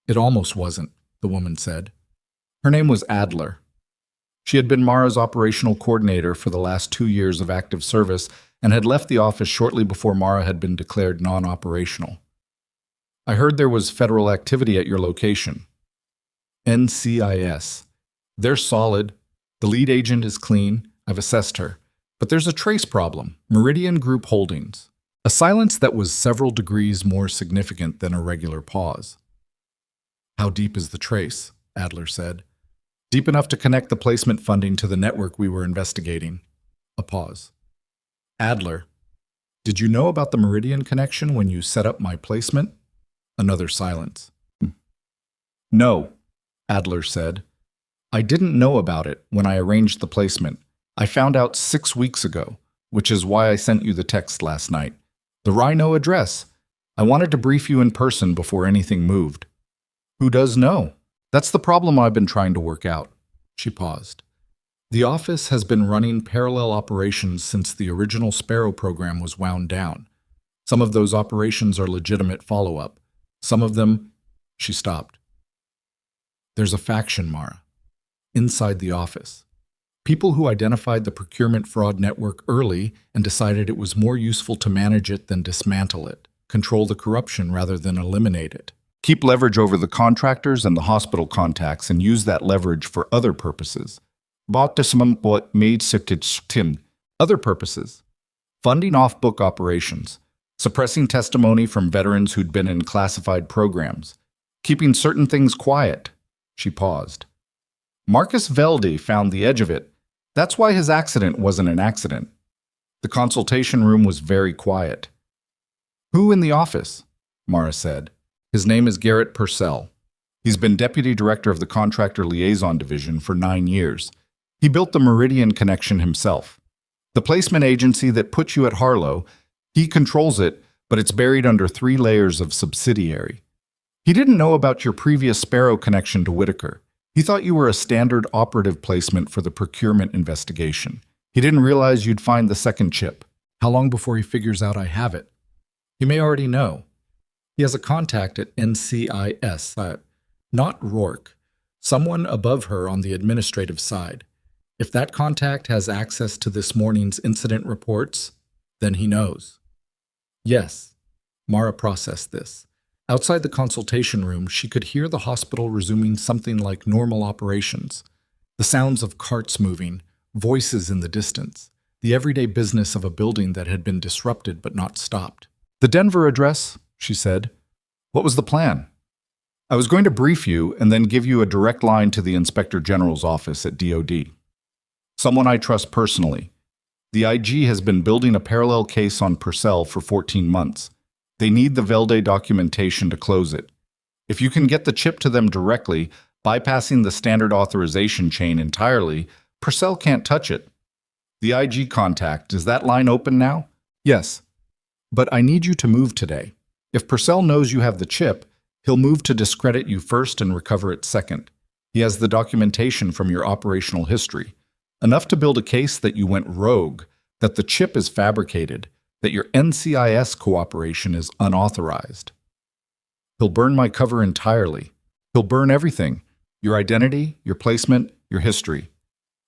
It almost wasn't, the woman said. Her name was Adler. She had been Mara's operational coordinator for the last 2 years of active service and had left the office shortly before Mara had been declared non-operational. I heard there was federal activity at your location. NCIS. They're solid. The lead agent is clean. I've assessed her. But there's a trace problem. Meridian Group Holdings. A silence that was several degrees more significant than a regular pause. How deep is the trace? Adler said. Deep enough to connect the placement funding to the network we were investigating. A pause. Adler, did you know about the Meridian connection when you set up my placement? Another silence. No, Adler said. I didn't know about it when I arranged the placement. I found out 6 weeks ago, which is why I sent you the text last night. The Rhino address. I wanted to brief you in person before anything moved. Who does know? That's the problem I've been trying to work out. She paused. The office has been running parallel operations since the original Sparrow program was wound down. Some of those operations are legitimate follow-up. Some of them... She stopped. There's a faction, Mara. Inside the office. People who identified the procurement fraud network early and decided it was more useful to manage it than dismantle it, control the corruption rather than eliminate it. Keep leverage over the contractors and the hospital contacts and use that leverage for other purposes. Other purposes. Funding off-book operations. Suppressing testimony from veterans who'd been in classified programs. Keeping certain things quiet. She paused. Marcus Velde found the edge of it. That's why his accident wasn't an accident. The consultation room was very quiet. Who in the office? Mara said. His name is Garrett Purcell. He's been deputy director of the Contractor Liaison Division for 9 years. He built the Meridian connection himself. The placement agency that put you at Harlow, he controls it, but it's buried under 3 layers of subsidiary. He didn't know about your previous Sparrow connection to Whitaker. He thought you were a standard operative placement for the procurement investigation. He didn't realize you'd find the second chip. How long before he figures out I have it? He may already know. He has a contact at NCIS, not Rourke, someone above her on the administrative side. If that contact has access to this morning's incident reports, then he knows. Yes, Mara processed this. Outside the consultation room, she could hear the hospital resuming something like normal operations. The sounds of carts moving, voices in the distance, the everyday business of a building that had been disrupted but not stopped. The Denver address, she said. What was the plan? I was going to brief you and then give you a direct line to the Inspector General's office at DOD. Someone I trust personally. The IG has been building a parallel case on Purcell for 14 months. They need the Velde documentation to close it. If you can get the chip to them directly, bypassing the standard authorization chain entirely, Purcell can't touch it. The IG contact, is that line open now? Yes. But I need you to move today. If Purcell knows you have the chip, he'll move to discredit you first and recover it second. He has the documentation from your operational history. Enough to build a case that you went rogue, that the chip is fabricated, that your NCIS cooperation is unauthorized. He'll burn my cover entirely. He'll burn everything, your identity, your placement, your history.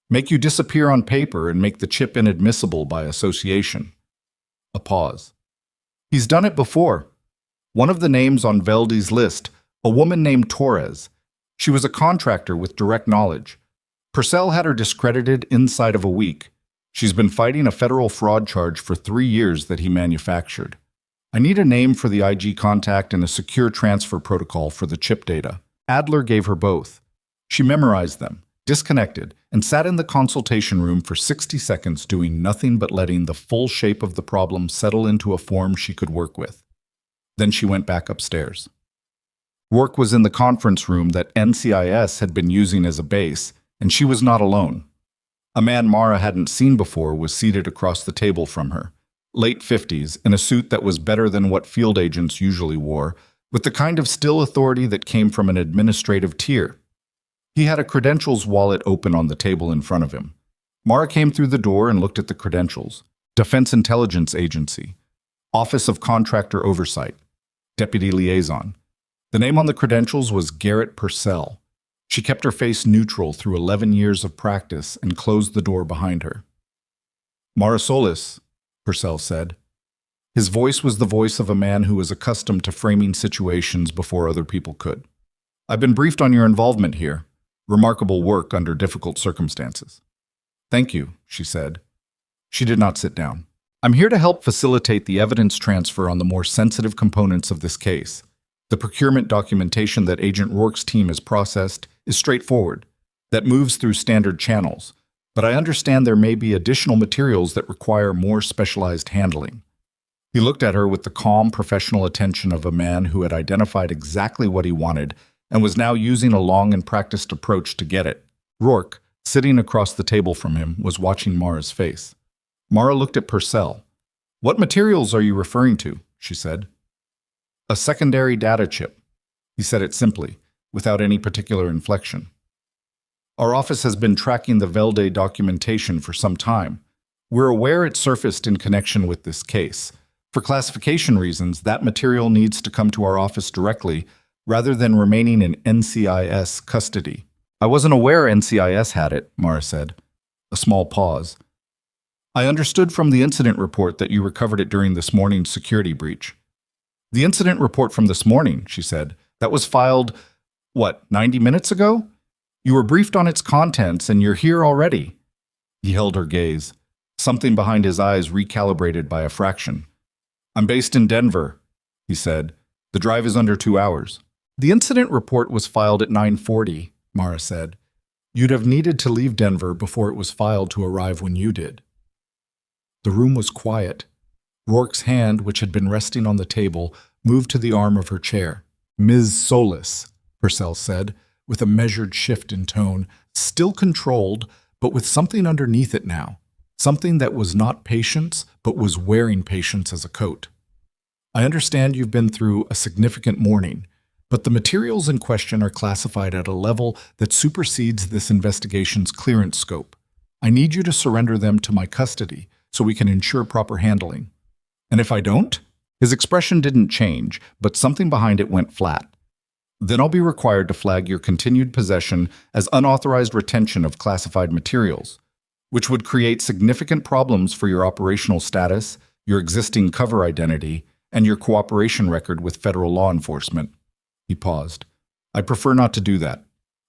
Make you disappear on paper and make the chip inadmissible by association. A pause. He's done it before. One of the names on Velde's list, a woman named Torres. She was a contractor with direct knowledge. Purcell had her discredited inside of a week. She's been fighting a federal fraud charge for 3 years that he manufactured. I need a name for the IG contact and a secure transfer protocol for the chip data. Adler gave her both. She memorized them, disconnected, and sat in the consultation room for 60 seconds doing nothing but letting the full shape of the problem settle into a form she could work with. Then she went back upstairs. Rourke was in the conference room that NCIS had been using as a base, and she was not alone. A man Mara hadn't seen before was seated across the table from her, late 50s, in a suit that was better than what field agents usually wore, with the kind of still authority that came from an administrative tier. He had a credentials wallet open on the table in front of him. Mara came through the door and looked at the credentials. Defense Intelligence Agency, Office of Contractor Oversight, Deputy Liaison. The name on the credentials was Garrett Purcell. She kept her face neutral through 11 years of practice and closed the door behind her. Mara Solis, Purcell said. His voice was the voice of a man who was accustomed to framing situations before other people could. I've been briefed on your involvement here. Remarkable work under difficult circumstances. Thank you, she said. She did not sit down. I'm here to help facilitate the evidence transfer on the more sensitive components of this case. The procurement documentation that Agent Rourke's team has processed is straightforward, that moves through standard channels, but I understand there may be additional materials that require more specialized handling. He looked at her with the calm, professional attention of a man who had identified exactly what he wanted and was now using a long and practiced approach to get it. Rourke, sitting across the table from him, was watching Mara's face. Mara looked at Purcell. What materials are you referring to? She said. A secondary data chip. He said it simply, without any particular inflection. Our office has been tracking the Velde documentation for some time. We're aware it surfaced in connection with this case. For classification reasons, that material needs to come to our office directly rather than remaining in NCIS custody. I wasn't aware NCIS had it, Mara said. A small pause. I understood from the incident report that you recovered it during this morning's security breach. The incident report from this morning, she said, that was filed, 90 minutes ago? You were briefed on its contents and you're here already. He held her gaze. Something behind his eyes recalibrated by a fraction. I'm based in Denver, he said. The drive is under 2 hours. The incident report was filed at 9:40, Mara said. You'd have needed to leave Denver before it was filed to arrive when you did. The room was quiet. Rourke's hand, which had been resting on the table, moved to the arm of her chair. Ms. Solis, Purcell said, with a measured shift in tone, still controlled, but with something underneath it now. Something that was not patience, but was wearing patience as a coat. I understand you've been through a significant morning, but the materials in question are classified at a level that supersedes this investigation's clearance scope. I need you to surrender them to my custody so we can ensure proper handling. And if I don't? His expression didn't change, but something behind it went flat. Then I'll be required to flag your continued possession as unauthorized retention of classified materials, which would create significant problems for your operational status, your existing cover identity, and your cooperation record with federal law enforcement. He paused. I prefer not to do that.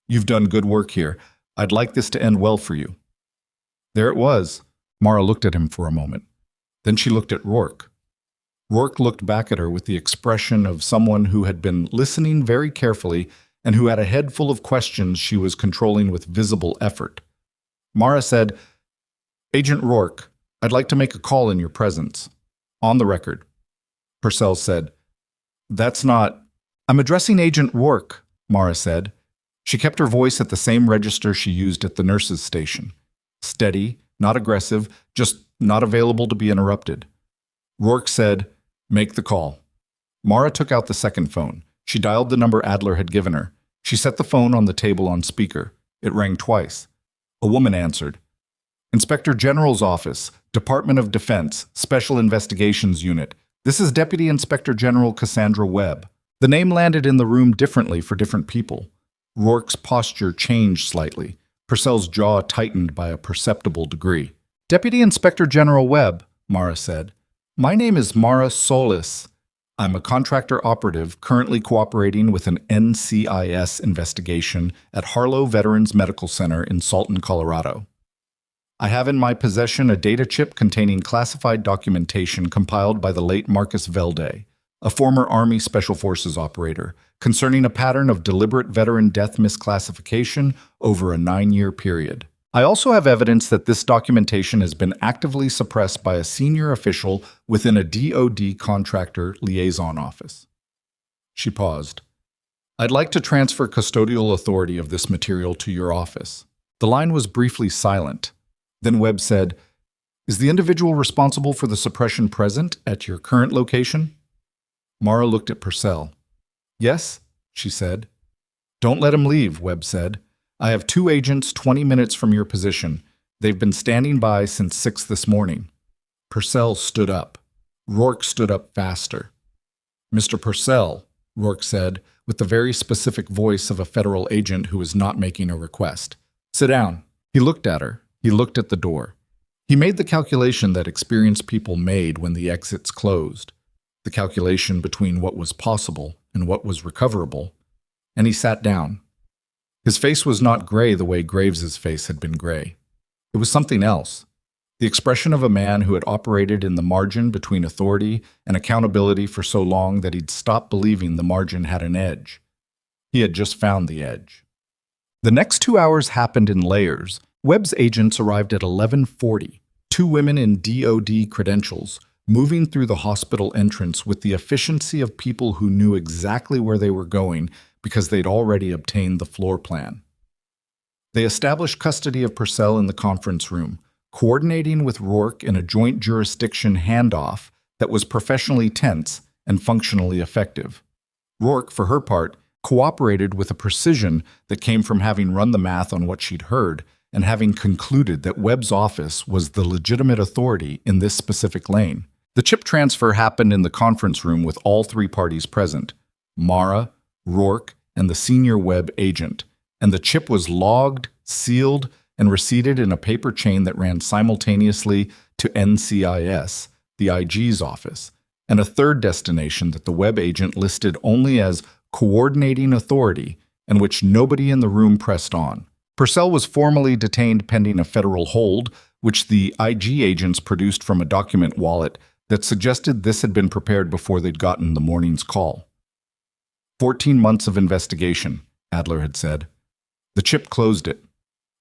You've done good work here. I'd like this to end well for you. There it was. Mara looked at him for a moment. Then she looked at Rourke. Rourke looked back at her with the expression of someone who had been listening very carefully and who had a head full of questions she was controlling with visible effort. Mara said, "Agent Rourke, I'd like to make a call in your presence. On the record." Purcell said, "That's not—" "I'm addressing Agent Rourke," Mara said. She kept her voice at the same register she used at the nurse's station. Steady, not aggressive, just not available to be interrupted. Rourke said, "Make the call." Mara took out the second phone. She dialed the number Adler had given her. She set the phone on the table on speaker. It rang twice. A woman answered. "Inspector General's Office, Department of Defense, Special Investigations Unit. This is Deputy Inspector General Cassandra Webb." The name landed in the room differently for different people. Rourke's posture changed slightly. Purcell's jaw tightened by a perceptible degree. "Deputy Inspector General Webb," Mara said. "My name is Mara Solis. I'm a contractor operative currently cooperating with an NCIS investigation at Harlow Veterans Medical Center in Salton, Colorado. I have in my possession a data chip containing classified documentation compiled by the late Marcus Velde, a former Army Special Forces operator, concerning a pattern of deliberate veteran death misclassification over a 9-year period. I also have evidence that this documentation has been actively suppressed by a senior official within a DoD contractor liaison office." She paused. "I'd like to transfer custodial authority of this material to your office." The line was briefly silent. Then Webb said, "Is the individual responsible for the suppression present at your current location?" Mara looked at Purcell. "Yes," she said. "Don't let him leave," Webb said. "I have 2 agents 20 minutes from your position. They've been standing by since 6 this morning." Purcell stood up. Rourke stood up faster. "Mr. Purcell," Rourke said, with the very specific voice of a federal agent who is not making a request. "Sit down." He looked at her. He looked at the door. He made the calculation that experienced people made when the exits closed, the calculation between what was possible and what was recoverable, and he sat down. His face was not gray the way Graves's face had been gray. It was something else, the expression of a man who had operated in the margin between authority and accountability for so long that he'd stopped believing the margin had an edge. He had just found the edge. The next 2 hours happened in layers. Webb's agents arrived at 11:40, 2 women in DoD credentials, moving through the hospital entrance with the efficiency of people who knew exactly where they were going because they'd already obtained the floor plan. They established custody of Purcell in the conference room, coordinating with Rourke in a joint jurisdiction handoff that was professionally tense and functionally effective. Rourke, for her part, cooperated with a precision that came from having run the math on what she'd heard and having concluded that Webb's office was the legitimate authority in this specific lane. The chip transfer happened in the conference room with all 3 parties present, Mara, Rourke, and the senior Webb agent, and the chip was logged, sealed, and receipted in a paper chain that ran simultaneously to NCIS, the IG's office, and a third destination that the Webb agent listed only as coordinating authority and which nobody in the room pressed on. Purcell was formally detained pending a federal hold, which the IG agents produced from a document wallet that suggested this had been prepared before they'd gotten the morning's call. 14 months of investigation, Adler had said. The chip closed it.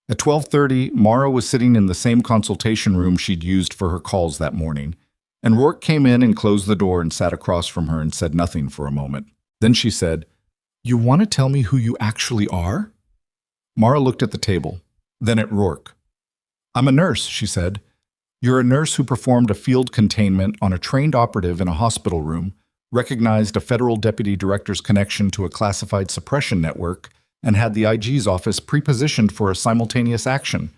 At 12:30, Mara was sitting in the same consultation room she'd used for her calls that morning, and Rourke came in and closed the door and sat across from her and said nothing for a moment. Then she said, "You want to tell me who you actually are?" Mara looked at the table, then at Rourke. "I'm a nurse," she said. "You're a nurse who performed a field containment on a trained operative in a hospital room, recognized a federal deputy director's connection to a classified suppression network, and had the IG's office pre-positioned for a simultaneous action."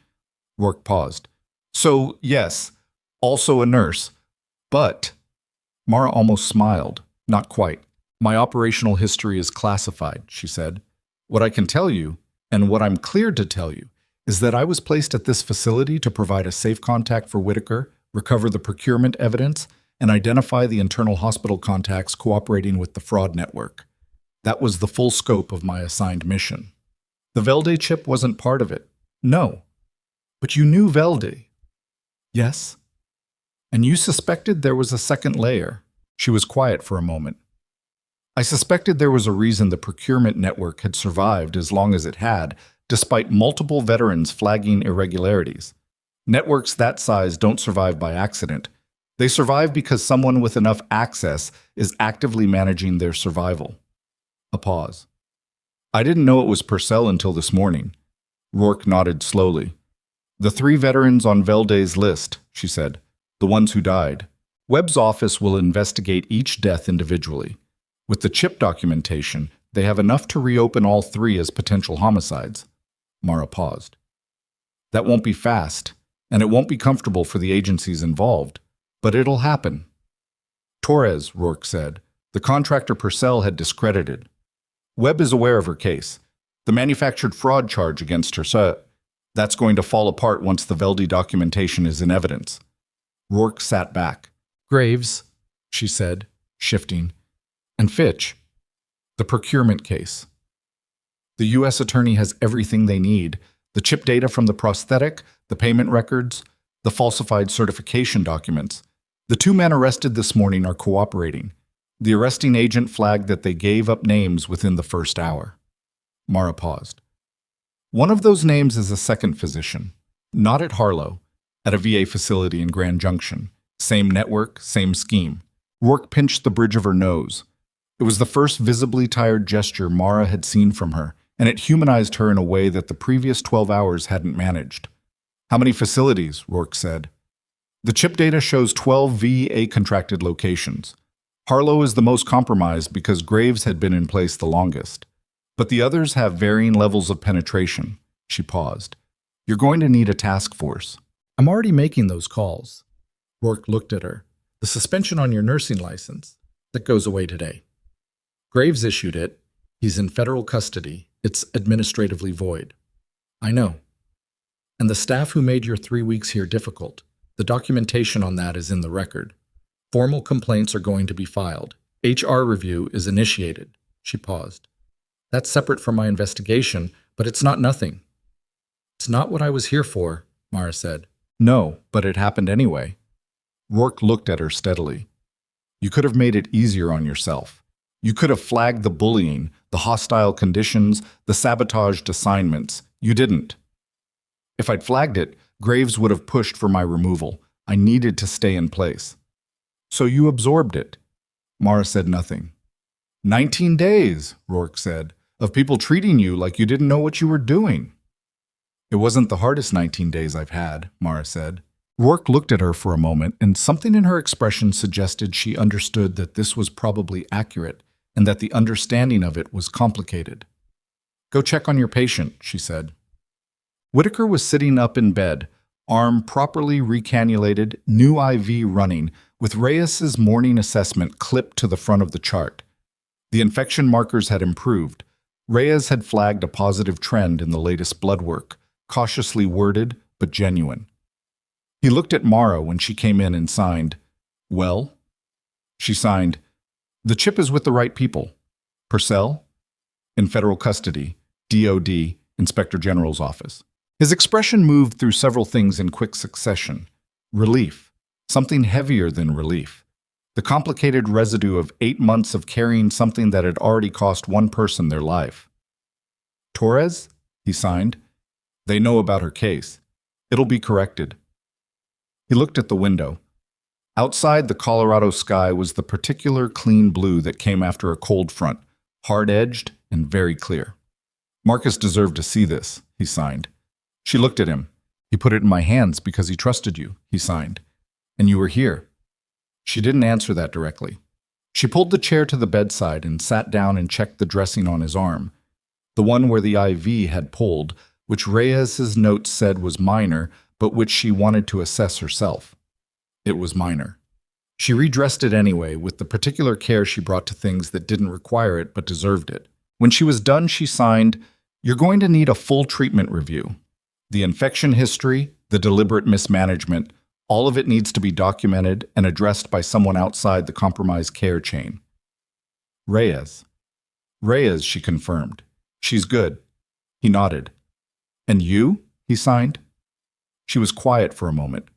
Rourke paused. "So, yes, also a nurse, but—" Mara almost smiled. "Not quite. My operational history is classified," she said. "What I can tell you, and what I'm cleared to tell you, is that I was placed at this facility to provide a safe contact for Whitaker, recover the procurement evidence, and identify the internal hospital contacts cooperating with the fraud network. That was the full scope of my assigned mission. The Velde chip wasn't part of it. No. But you knew Velde. Yes. And you suspected there was a second layer. She was quiet for a moment. I suspected there was a reason the procurement network had survived as long as it had, despite multiple veterans flagging irregularities. Networks that size don't survive by accident. They survive because someone with enough access is actively managing their survival. A pause. I didn't know it was Purcell until this morning. Rourke nodded slowly. The 3 veterans on Velday's list, she said. The ones who died. Webb's office will investigate each death individually. With the chip documentation, they have enough to reopen all 3 as potential homicides. Mara paused. That won't be fast, and it won't be comfortable for the agencies involved, but it'll happen. Torres, Rourke said, the contractor Purcell had discredited. Webb is aware of her case. The manufactured fraud charge against her, so that's going to fall apart once the Veldy documentation is in evidence. Rourke sat back. Graves, she said, shifting. And Fitch. The procurement case. The U.S. attorney has everything they need. The chip data from the prosthetic, the payment records, the falsified certification documents. The 2 men arrested this morning are cooperating. The arresting agent flagged that they gave up names within the first hour. Mara paused. One of those names is a second physician. Not at Harlow, at a VA facility in Grand Junction. Same network, same scheme. Rourke pinched the bridge of her nose. It was the first visibly tired gesture Mara had seen from her, and it humanized her in a way that the previous 12 hours hadn't managed. How many facilities? Rourke said. The chip data shows 12 VA contracted locations. Harlow is the most compromised because Graves had been in place the longest. But the others have varying levels of penetration. She paused. You're going to need a task force. I'm already making those calls. Rourke looked at her. The suspension on your nursing license. That goes away today. Graves issued it. He's in federal custody. It's administratively void. I know. And the staff who made your 3 weeks here difficult. The documentation on that is in the record. Formal complaints are going to be filed. HR review is initiated. She paused. That's separate from my investigation, but it's not nothing. It's not what I was here for, Mara said. No, but it happened anyway. Rourke looked at her steadily. You could have made it easier on yourself. You could have flagged the bullying, the hostile conditions, the sabotaged assignments. You didn't. If I'd flagged it, Graves would have pushed for my removal. I needed to stay in place. So you absorbed it. Mara said nothing. 19 days, Rourke said, of people treating you like you didn't know what you were doing. It wasn't the hardest 19 days I've had, Mara said. Rourke looked at her for a moment, and something in her expression suggested she understood that this was probably accurate and that the understanding of it was complicated. Go check on your patient, she said. Whitaker was sitting up in bed, arm properly recannulated, new IV running, with Reyes's morning assessment clipped to the front of the chart. The infection markers had improved. Reyes had flagged a positive trend in the latest blood work, cautiously worded but genuine. He looked at Mara when she came in and signed, Well? She signed, The chip is with the right people. Purcell? In federal custody. DOD, Inspector General's office. His expression moved through several things in quick succession. Relief. Something heavier than relief. The complicated residue of 8 months of carrying something that had already cost one person their life. Torres? He signed. They know about her case. It'll be corrected. He looked at the window. Outside, the Colorado sky was the particular clean blue that came after a cold front, hard-edged and very clear. Marcus deserved to see this, he signed. She looked at him. He put it in my hands because he trusted you, he signed. And you were here. She didn't answer that directly. She pulled the chair to the bedside and sat down and checked the dressing on his arm, the one where the IV had pulled, which Reyes's notes said was minor, but which she wanted to assess herself. It was minor. She redressed it anyway, with the particular care she brought to things that didn't require it but deserved it. When she was done, she signed, You're going to need a full treatment review. The infection history, the deliberate mismanagement, all of it needs to be documented and addressed by someone outside the compromised care chain. Reyes. Reyes, she confirmed. She's good. He nodded. And you? He signed. She was quiet for a moment.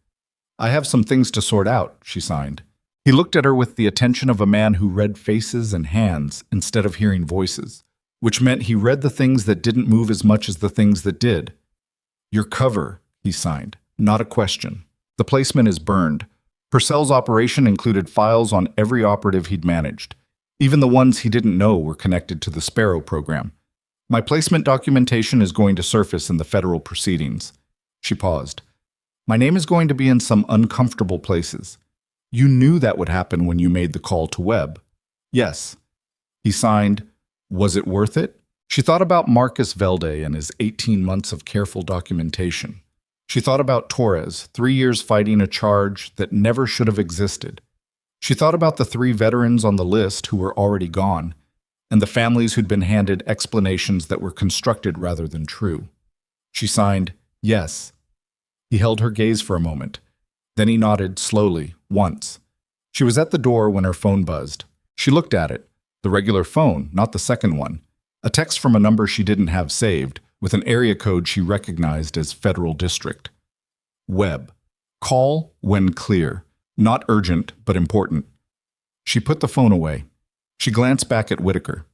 I have some things to sort out, she signed. He looked at her with the attention of a man who read faces and hands instead of hearing voices, which meant he read the things that didn't move as much as the things that did. Your cover, he signed, not a question. The placement is burned. Purcell's operation included files on every operative he'd managed. Even the ones he didn't know were connected to the Sparrow program. My placement documentation is going to surface in the federal proceedings. She paused. My name is going to be in some uncomfortable places. You knew that would happen when you made the call to Webb. Yes. He signed, was it worth it? She thought about Marcus Velde and his 18 months of careful documentation. She thought about Torres, 3 years fighting a charge that never should have existed. She thought about the 3 veterans on the list who were already gone, and the families who'd been handed explanations that were constructed rather than true. She signed, yes. He held her gaze for a moment. Then he nodded slowly, once. She was at the door when her phone buzzed. She looked at it, the regular phone, not the second one. A text from a number she didn't have saved, with an area code she recognized as Federal District. Webb. Call when clear. Not urgent, but important. She put the phone away. She glanced back at Whitaker.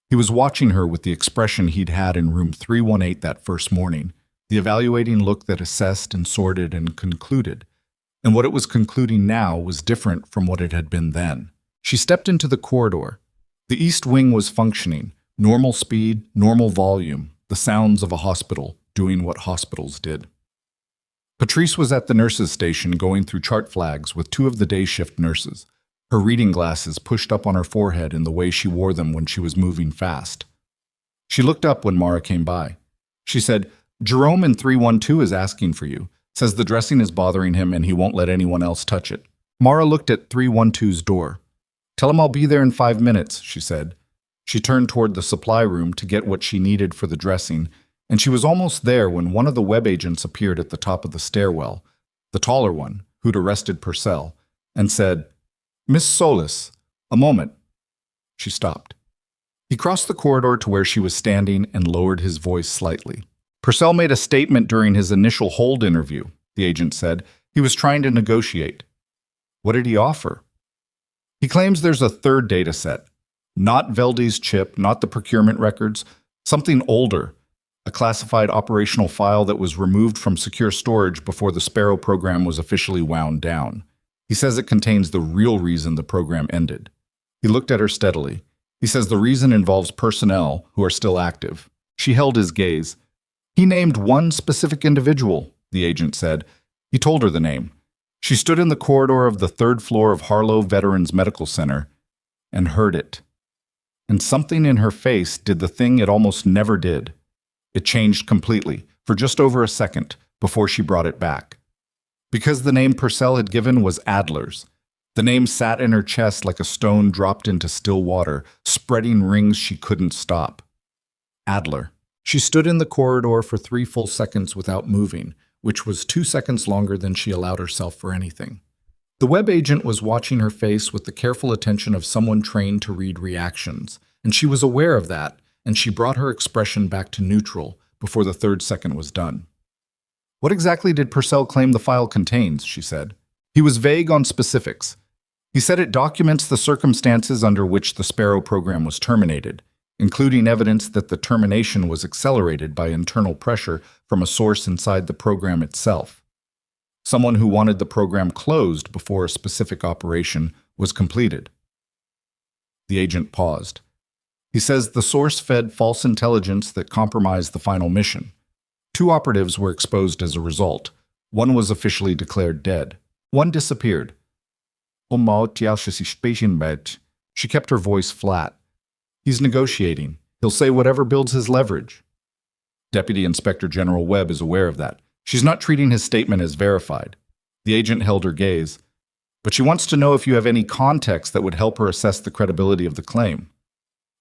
He was watching her with the expression he'd had in room 318 that first morning, the evaluating look that assessed and sorted and concluded. And what it was concluding now was different from what it had been then. She stepped into the corridor. The east wing was functioning, normal speed, normal volume, the sounds of a hospital doing what hospitals did. Patrice was at the nurses' station going through chart flags with 2 of the day shift nurses, her reading glasses pushed up on her forehead in the way she wore them when she was moving fast. She looked up when Mara came by. She said, Jerome in 312 is asking for you. Says the dressing is bothering him and he won't let anyone else touch it. Mara looked at 312's door. Tell him I'll be there in 5 minutes, she said. She turned toward the supply room to get what she needed for the dressing, and she was almost there when one of the Webb agents appeared at the top of the stairwell, the taller one, who'd arrested Purcell, and said, Miss Solis, a moment. She stopped. He crossed the corridor to where she was standing and lowered his voice slightly. Purcell made a statement during his initial hold interview, the agent said. He was trying to negotiate. What did he offer? He claims there's a 3rd data set. Not Velde's chip, not the procurement records, something older, a classified operational file that was removed from secure storage before the Sparrow program was officially wound down. He says it contains the real reason the program ended. He looked at her steadily. He says the reason involves personnel who are still active. She held his gaze. He named one specific individual, the agent said. He told her the name. She stood in the corridor of the 3rd floor of Harlow Veterans Medical Center and heard it. And something in her face did the thing it almost never did. It changed completely, for just over a second, before she brought it back. Because the name Purcell had given was Adler's. The name sat in her chest like a stone dropped into still water, spreading rings she couldn't stop. Adler. She stood in the corridor for 3 full seconds without moving, which was 2 seconds longer than she allowed herself for anything. The Webb agent was watching her face with the careful attention of someone trained to read reactions, and she was aware of that, and she brought her expression back to neutral before the 3rd second was done. What exactly did Purcell claim the file contains, she said. He was vague on specifics. He said it documents the circumstances under which the Sparrow program was terminated, including evidence that the termination was accelerated by internal pressure from a source inside the program itself. Someone who wanted the program closed before a specific operation was completed. The agent paused. He says the source fed false intelligence that compromised the final mission. 2 operatives were exposed as a result. One was officially declared dead. One disappeared. She kept her voice flat. He's negotiating. He'll say whatever builds his leverage. Deputy Inspector General Webb is aware of that. She's not treating his statement as verified. The agent held her gaze. But she wants to know if you have any context that would help her assess the credibility of the claim.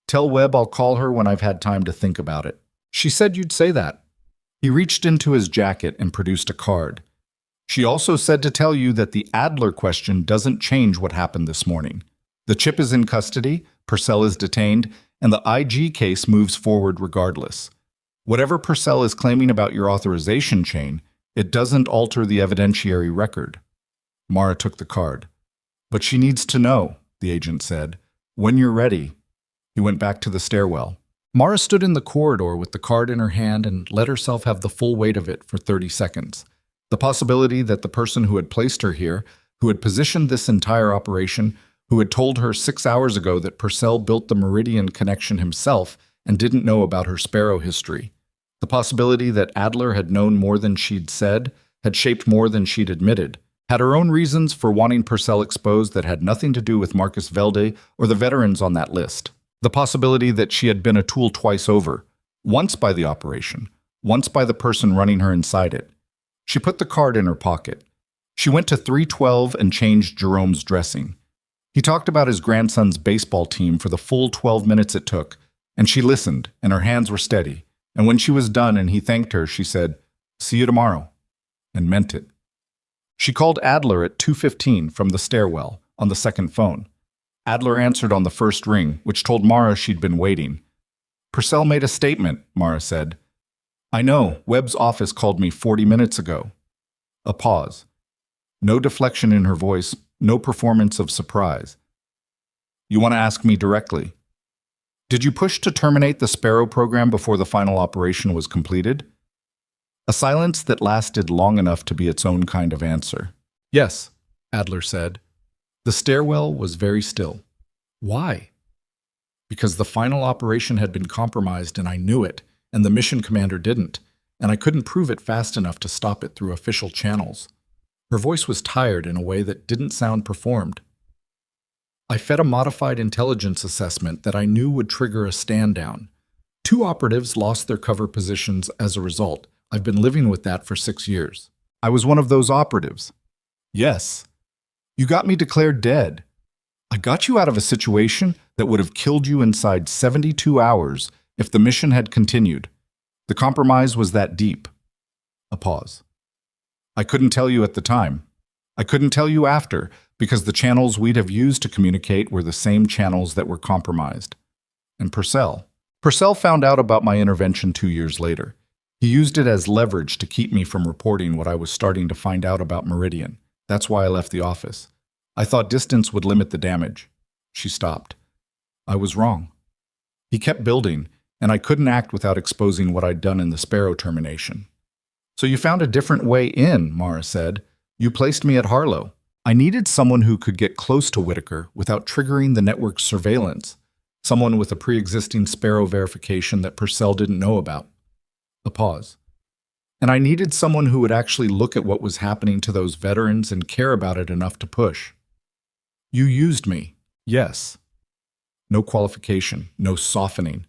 Tell Webb I'll call her when I've had time to think about it. She said you'd say that. He reached into his jacket and produced a card. She also said to tell you that the Adler question doesn't change what happened this morning. The chip is in custody, Purcell is detained, and the IG case moves forward regardless. Whatever Purcell is claiming about your authorization chain, it doesn't alter the evidentiary record. Mara took the card. But she needs to know, the agent said. When you're ready. He went back to the stairwell. Mara stood in the corridor with the card in her hand and let herself have the full weight of it for 30 seconds. The possibility that the person who had placed her here, who had positioned this entire operation, who had told her 6 hours ago that Purcell built the Meridian connection himself and didn't know about her Sparrow history. The possibility that Adler had known more than she'd said, had shaped more than she'd admitted, had her own reasons for wanting Purcell exposed that had nothing to do with Marcus Velde or the veterans on that list. The possibility that she had been a tool twice over, once by the operation, once by the person running her inside it. She put the card in her pocket. She went to 312 and changed Jerome's dressing. He talked about his grandson's baseball team for the full 12 minutes it took, and she listened, and her hands were steady. And when she was done and he thanked her, she said, "See you tomorrow," and meant it. She called Adler at 2:15 from the stairwell on the second phone. Adler answered on the first ring, which told Mara she'd been waiting. "Purcell made a statement," Mara said. "I know, Webb's office called me 40 minutes ago." A pause. No deflection in her voice, no performance of surprise. "You want to ask me directly? Did you push to terminate the Sparrow program before the final operation was completed?" A silence that lasted long enough to be its own kind of answer. "Yes," Adler said. The stairwell was very still. Why? Because the final operation had been compromised and I knew it, and the mission commander didn't, and I couldn't prove it fast enough to stop it through official channels. Her voice was tired in a way that didn't sound performed. I fed a modified intelligence assessment that I knew would trigger a stand-down. 2 operatives lost their cover positions as a result. I've been living with that for 6 years. I was one of those operatives. Yes. You got me declared dead. I got you out of a situation that would have killed you inside 72 hours if the mission had continued. The compromise was that deep. A pause. I couldn't tell you at the time. I couldn't tell you after, because the channels we'd have used to communicate were the same channels that were compromised. And Purcell found out about my intervention 2 years later. He used it as leverage to keep me from reporting what I was starting to find out about Meridian. That's why I left the office. I thought distance would limit the damage. She stopped. I was wrong. He kept building, and I couldn't act without exposing what I'd done in the Sparrow termination. So you found a different way in, Mara said. You placed me at Harlow. I needed someone who could get close to Whitaker without triggering the network's surveillance, someone with a pre-existing Sparrow verification that Purcell didn't know about. A pause. And I needed someone who would actually look at what was happening to those veterans and care about it enough to push. You used me, yes. No qualification, no softening.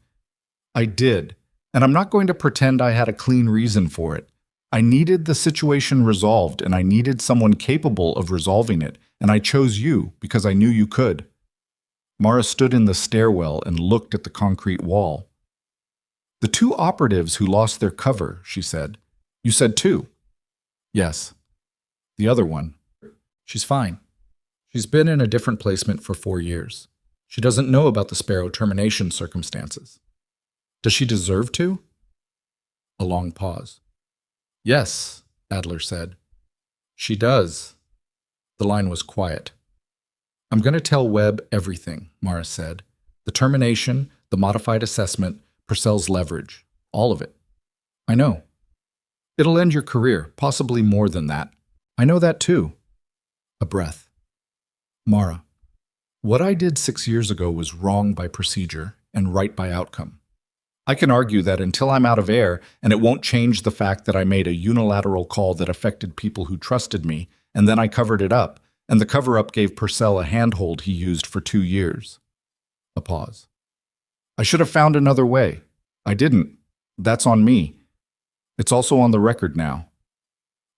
I did, and I'm not going to pretend I had a clean reason for it. I needed the situation resolved, and I needed someone capable of resolving it, and I chose you because I knew you could. Mara stood in the stairwell and looked at the concrete wall. The 2 operatives who lost their cover, she said. You said 2. Yes. The other one. She's fine. She's been in a different placement for 4 years. She doesn't know about the Sparrow termination circumstances. Does she deserve to? A long pause. Yes, Adler said. She does. The line was quiet. I'm going to tell Webb everything, Mara said. The termination, the modified assessment, Purcell's leverage, all of it. I know. It'll end your career, possibly more than that. I know that too. A breath. Mara, what I did 6 years ago was wrong by procedure and right by outcome. I can argue that until I'm out of air, and it won't change the fact that I made a unilateral call that affected people who trusted me, and then I covered it up, and the cover-up gave Purcell a handhold he used for 2 years. A pause. I should have found another way. I didn't. That's on me. It's also on the record now.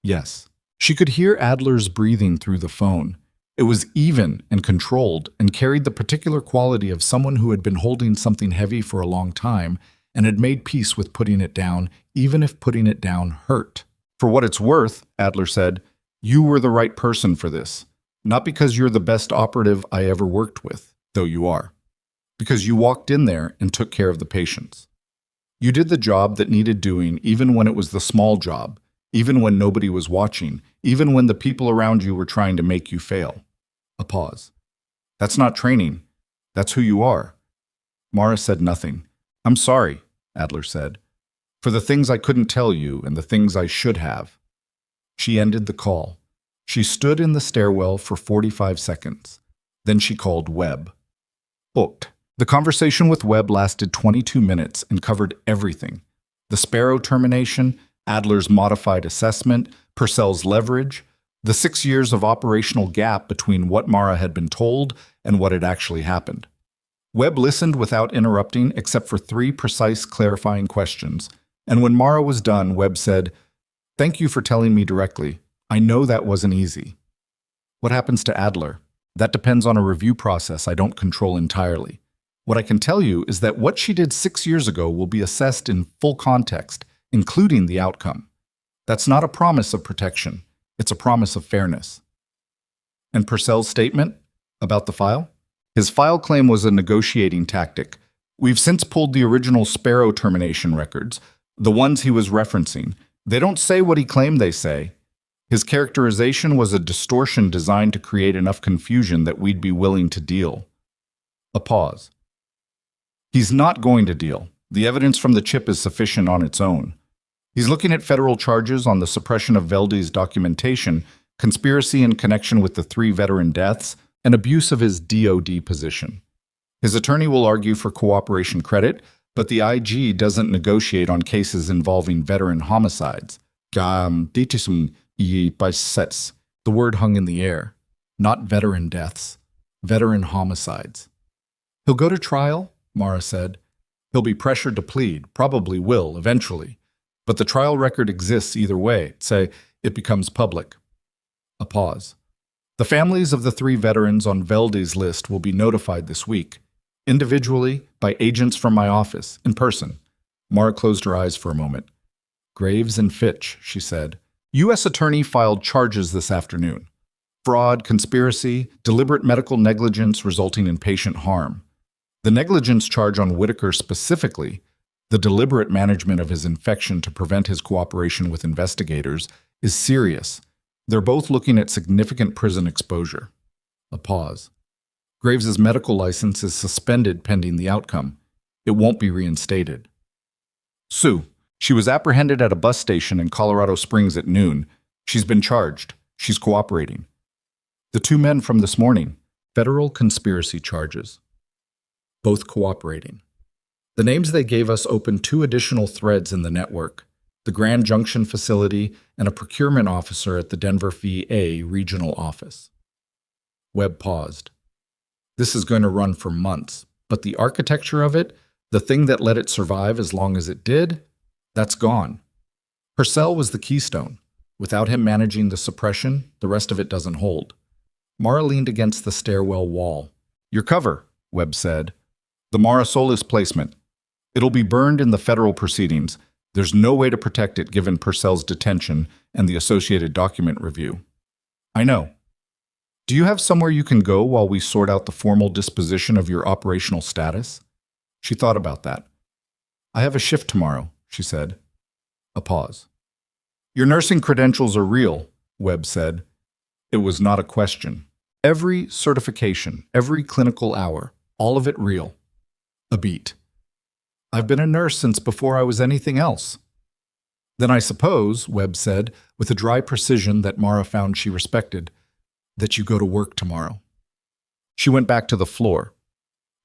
Yes. She could hear Adler's breathing through the phone. It was even and controlled and carried the particular quality of someone who had been holding something heavy for a long time and had made peace with putting it down, even if putting it down hurt. For what it's worth, Adler said, you were the right person for this. Not because you're the best operative I ever worked with, though you are. Because you walked in there and took care of the patients. You did the job that needed doing even when it was the small job, even when nobody was watching, even when the people around you were trying to make you fail. A pause. That's not training. That's who you are. Mara said nothing. I'm sorry, Adler said, for the things I couldn't tell you and the things I should have. She ended the call. She stood in the stairwell for 45 seconds. Then she called Webb. Booked. The conversation with Webb lasted 22 minutes and covered everything. The Sparrow termination, Adler's modified assessment, Purcell's leverage, the 6 years of operational gap between what Mara had been told and what had actually happened. Webb listened without interrupting except for 3 precise clarifying questions, and when Mara was done, Webb said, "Thank you for telling me directly. I know that wasn't easy." What happens to Adler? That depends on a review process I don't control entirely. What I can tell you is that what she did 6 years ago will be assessed in full context, including the outcome. That's not a promise of protection. It's a promise of fairness. And Purcell's statement about the file? His file claim was a negotiating tactic. We've since pulled the original Sparrow termination records, the ones he was referencing. They don't say what he claimed they say. His characterization was a distortion designed to create enough confusion that we'd be willing to deal. A pause. He's not going to deal. The evidence from the chip is sufficient on its own. He's looking at federal charges on the suppression of Velde's documentation, conspiracy in connection with the 3 veteran deaths, and abuse of his DOD position. His attorney will argue for cooperation credit, but the IG doesn't negotiate on cases involving veteran homicides. The word hung in the air. Not veteran deaths. Veteran homicides. He'll go to trial, Mara said. He'll be pressured to plead, probably will, eventually. But the trial record exists either way. Say, it becomes public. A pause. The families of the 3 veterans on Velde's list will be notified this week. Individually, by agents from my office, in person. Mara closed her eyes for a moment. Graves and Fitch, she said. U.S. Attorney filed charges this afternoon. Fraud, conspiracy, deliberate medical negligence resulting in patient harm. The negligence charge on Whitaker specifically, the deliberate management of his infection to prevent his cooperation with investigators, is serious. They're both looking at significant prison exposure. A pause. Graves's medical license is suspended pending the outcome. It won't be reinstated. Sue. She was apprehended at a bus station in Colorado Springs at noon. She's been charged. She's cooperating. The 2 men from this morning, federal conspiracy charges. Both cooperating. The names they gave us opened 2 additional threads in the network, the Grand Junction facility and a procurement officer at the Denver VA regional office. Webb paused. This is going to run for months, but the architecture of it, the thing that let it survive as long as it did, that's gone. Purcell was the keystone. Without him managing the suppression, the rest of it doesn't hold. Mara leaned against the stairwell wall. Your cover, Webb said. The Mara Solis placement. It'll be burned in the federal proceedings. There's no way to protect it given Purcell's detention and the associated document review. I know. Do you have somewhere you can go while we sort out the formal disposition of your operational status? She thought about that. I have a shift tomorrow, she said. A pause. Your nursing credentials are real, Webb said. It was not a question. Every certification, every clinical hour, all of it real. A beat. I've been a nurse since before I was anything else. Then I suppose, Webb said, with a dry precision that Mara found she respected, that you go to work tomorrow. She went back to the floor.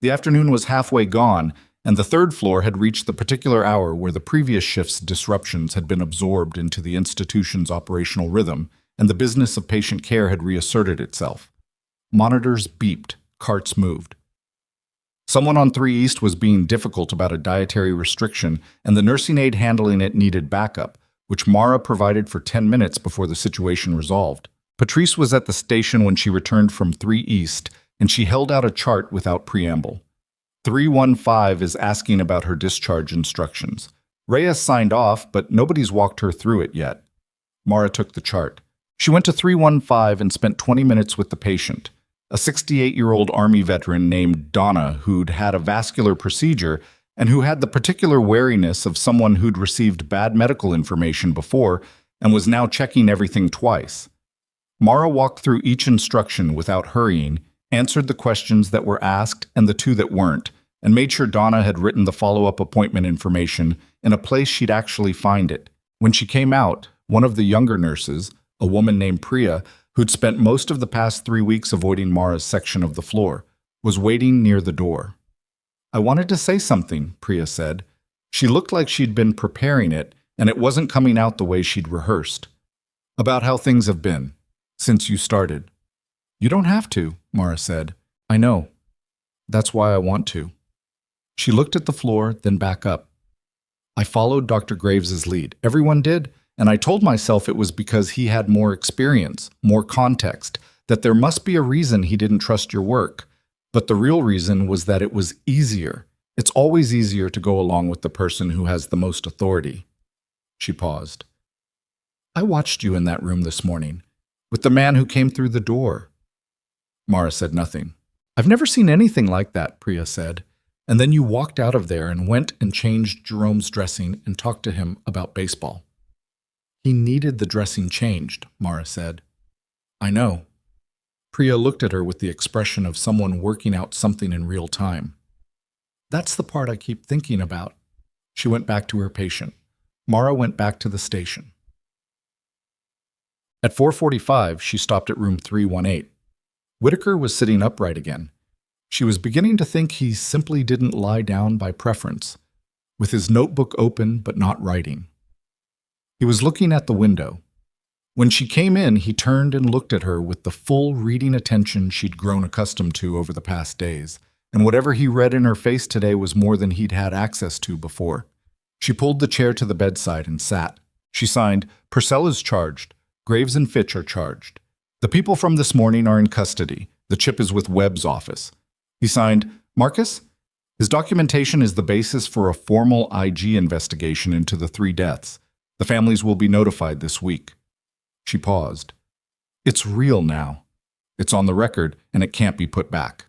The afternoon was halfway gone, and the 3rd floor had reached the particular hour where the previous shift's disruptions had been absorbed into the institution's operational rhythm, and the business of patient care had reasserted itself. Monitors beeped, carts moved. Someone on 3 East was being difficult about a dietary restriction, and the nursing aide handling it needed backup, which Mara provided for 10 minutes before the situation resolved. Patrice was at the station when she returned from 3 East, and she held out a chart without preamble. 315 is asking about her discharge instructions. Reyes signed off, but nobody's walked her through it yet. Mara took the chart. She went to 315 and spent 20 minutes with the patient, a 68-year-old Army veteran named Donna who'd had a vascular procedure and who had the particular wariness of someone who'd received bad medical information before and was now checking everything twice. Mara walked through each instruction without hurrying, answered the questions that were asked and the two that weren't, and made sure Donna had written the follow-up appointment information in a place she'd actually find it. When she came out, one of the younger nurses, a woman named Priya, who'd spent most of the past 3 weeks avoiding Mara's section of the floor, was waiting near the door. "I wanted to say something," Priya said. She looked like she'd been preparing it, and it wasn't coming out the way she'd rehearsed. "About how things have been, since you started." "You don't have to," Mara said. "I know. That's why I want to." She looked at the floor, then back up. "I followed Dr. Graves's lead. Everyone did, and I told myself it was because he had more experience, more context, that there must be a reason he didn't trust your work. But the real reason was that it was easier. It's always easier to go along with the person who has the most authority." She paused. "I watched you in that room this morning, with the man who came through the door." Mara said nothing. "I've never seen anything like that," Priya said. "And then you walked out of there and went and changed Jerome's dressing and talked to him about baseball." "He needed the dressing changed," Mara said. "I know." Priya looked at her with the expression of someone working out something in real time. "That's the part I keep thinking about." She went back to her patient. Mara went back to the station. At 4:45, she stopped at room 318. Whitaker was sitting upright again. She was beginning to think he simply didn't lie down by preference, with his notebook open but not writing. He was looking at the window. When she came in, he turned and looked at her with the full reading attention she'd grown accustomed to over the past days, and whatever he read in her face today was more than he'd had access to before. She pulled the chair to the bedside and sat. She signed, "Purcell is charged. Graves and Fitch are charged. The people from this morning are in custody. The chip is with Webb's office." He signed, "Marcus? His documentation is the basis for a formal IG investigation into the 3 deaths. The families will be notified this week." She paused. "It's real now. It's on the record, and it can't be put back."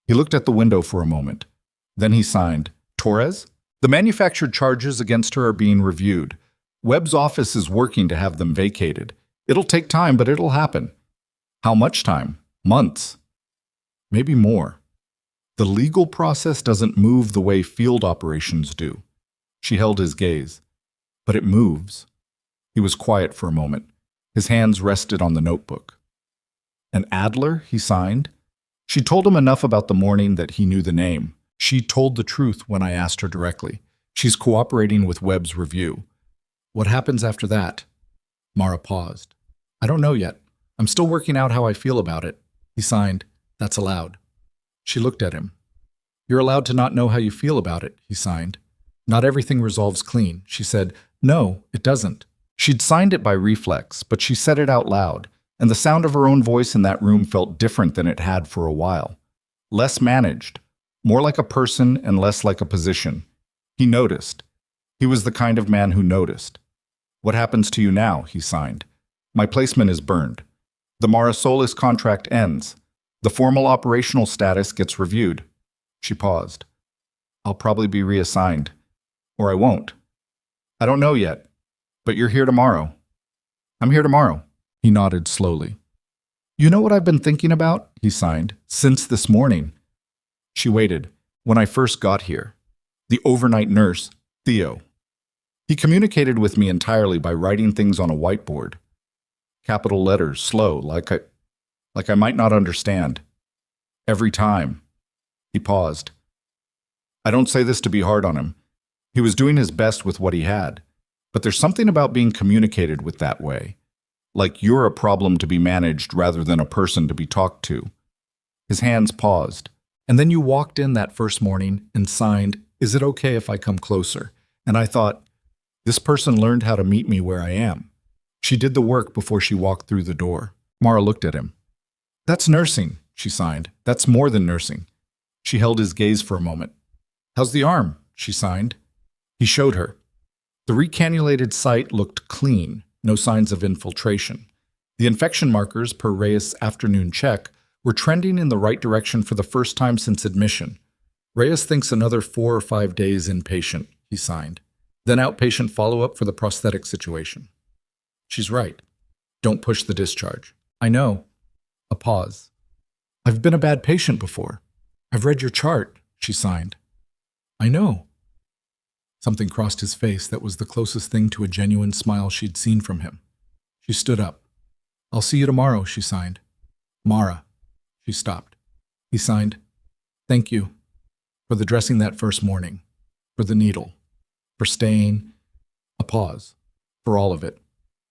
He looked at the window for a moment. Then he signed, "Torres? The manufactured charges against her are being reviewed. Webb's office is working to have them vacated. It'll take time, but it'll happen." "How much time? Months? Maybe more. The legal process doesn't move the way field operations do." She held his gaze. "But it moves." He was quiet for a moment. His hands rested on the notebook. "And Adler?" he signed. She told him enough about the morning that he knew the name. She told the truth when I asked her directly. "She's cooperating with Webb's review." "What happens after that?" Mara paused. "I don't know yet. I'm still working out how I feel about it." He signed, "That's allowed." She looked at him. "You're allowed to not know how you feel about it," he signed. "Not everything resolves clean." She said, "No, it doesn't." She'd signed it by reflex, but she said it out loud, and the sound of her own voice in that room felt different than it had for a while. Less managed, more like a person and less like a position. He noticed. He was the kind of man who noticed. "What happens to you now?" he signed. "My placement is burned. The Mara Solis contract ends. The formal operational status gets reviewed." She paused. "I'll probably be reassigned. Or I won't. I don't know yet. But you're here tomorrow." "I'm here tomorrow." He nodded slowly. "You know what I've been thinking about?" he signed. "Since this morning." She waited. "When I first got here. The overnight nurse, Theo. He communicated with me entirely by writing things on a whiteboard. Capital letters, slow, like I might not understand. Every time." He paused. "I don't say this to be hard on him. He was doing his best with what he had. But there's something about being communicated with that way. Like you're a problem to be managed rather than a person to be talked to." His hands paused. "And then you walked in that first morning and signed, 'Is it okay if I come closer?' And I thought, this person learned how to meet me where I am. She did the work before she walked through the door." Mara looked at him. "That's nursing," she signed. "That's more than nursing." She held his gaze for a moment. "How's the arm?" she signed. He showed her. The recannulated site looked clean, no signs of infiltration. The infection markers, per Reyes' afternoon check, were trending in the right direction for the first time since admission. "Reyes thinks another 4 or 5 days inpatient," he signed. "Then outpatient follow-up for the prosthetic situation." "She's right. Don't push the discharge." I know. A pause. I've been a bad patient before. I've read your chart, she signed. I know. Something crossed his face that was the closest thing to a genuine smile she'd seen from him. She stood up. I'll see you tomorrow, she signed. Mara. She stopped. He signed, thank you for the dressing that first morning, for the needle, for staying. A pause. For all of it.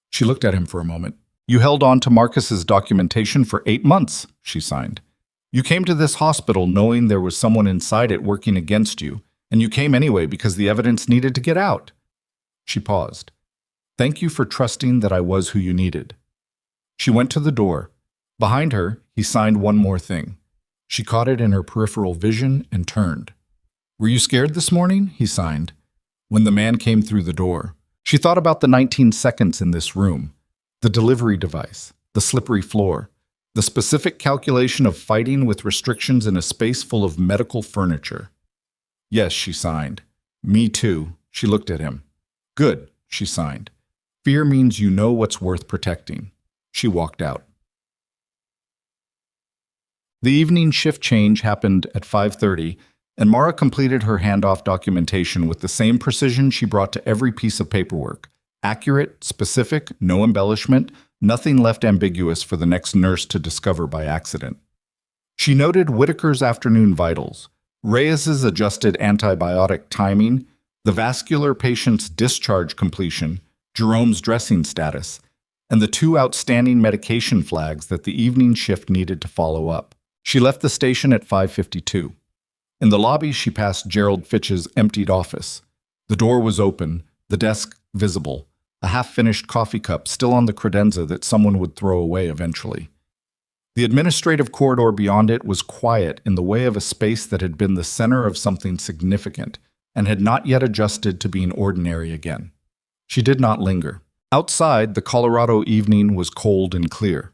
She looked at him for a moment. You held on to Marcus's documentation for 8 months, she signed. You came to this hospital knowing there was someone inside it working against you, and you came anyway because the evidence needed to get out. She paused. Thank you for trusting that I was who you needed. She went to the door. Behind her, he signed one more thing. She caught it in her peripheral vision and turned. Were you scared this morning? He signed. When the man came through the door, she thought about the 19 seconds in this room, the delivery device, the slippery floor, the specific calculation of fighting with restrictions in a space full of medical furniture. Yes, she signed. Me too. She looked at him. Good, she signed. Fear means you know what's worth protecting. She walked out. The evening shift change happened at 5:30, and Mara completed her handoff documentation with the same precision she brought to every piece of paperwork. Accurate, specific, no embellishment, nothing left ambiguous for the next nurse to discover by accident. She noted Whitaker's afternoon vitals, Reyes's adjusted antibiotic timing, the vascular patient's discharge completion, Jerome's dressing status, and the 2 outstanding medication flags that the evening shift needed to follow up. She left the station at 5:52. In the lobby, she passed Gerald Fitch's emptied office. The door was open, the desk visible, a half-finished coffee cup still on the credenza that someone would throw away eventually. The administrative corridor beyond it was quiet in the way of a space that had been the center of something significant and had not yet adjusted to being ordinary again. She did not linger. Outside, the Colorado evening was cold and clear.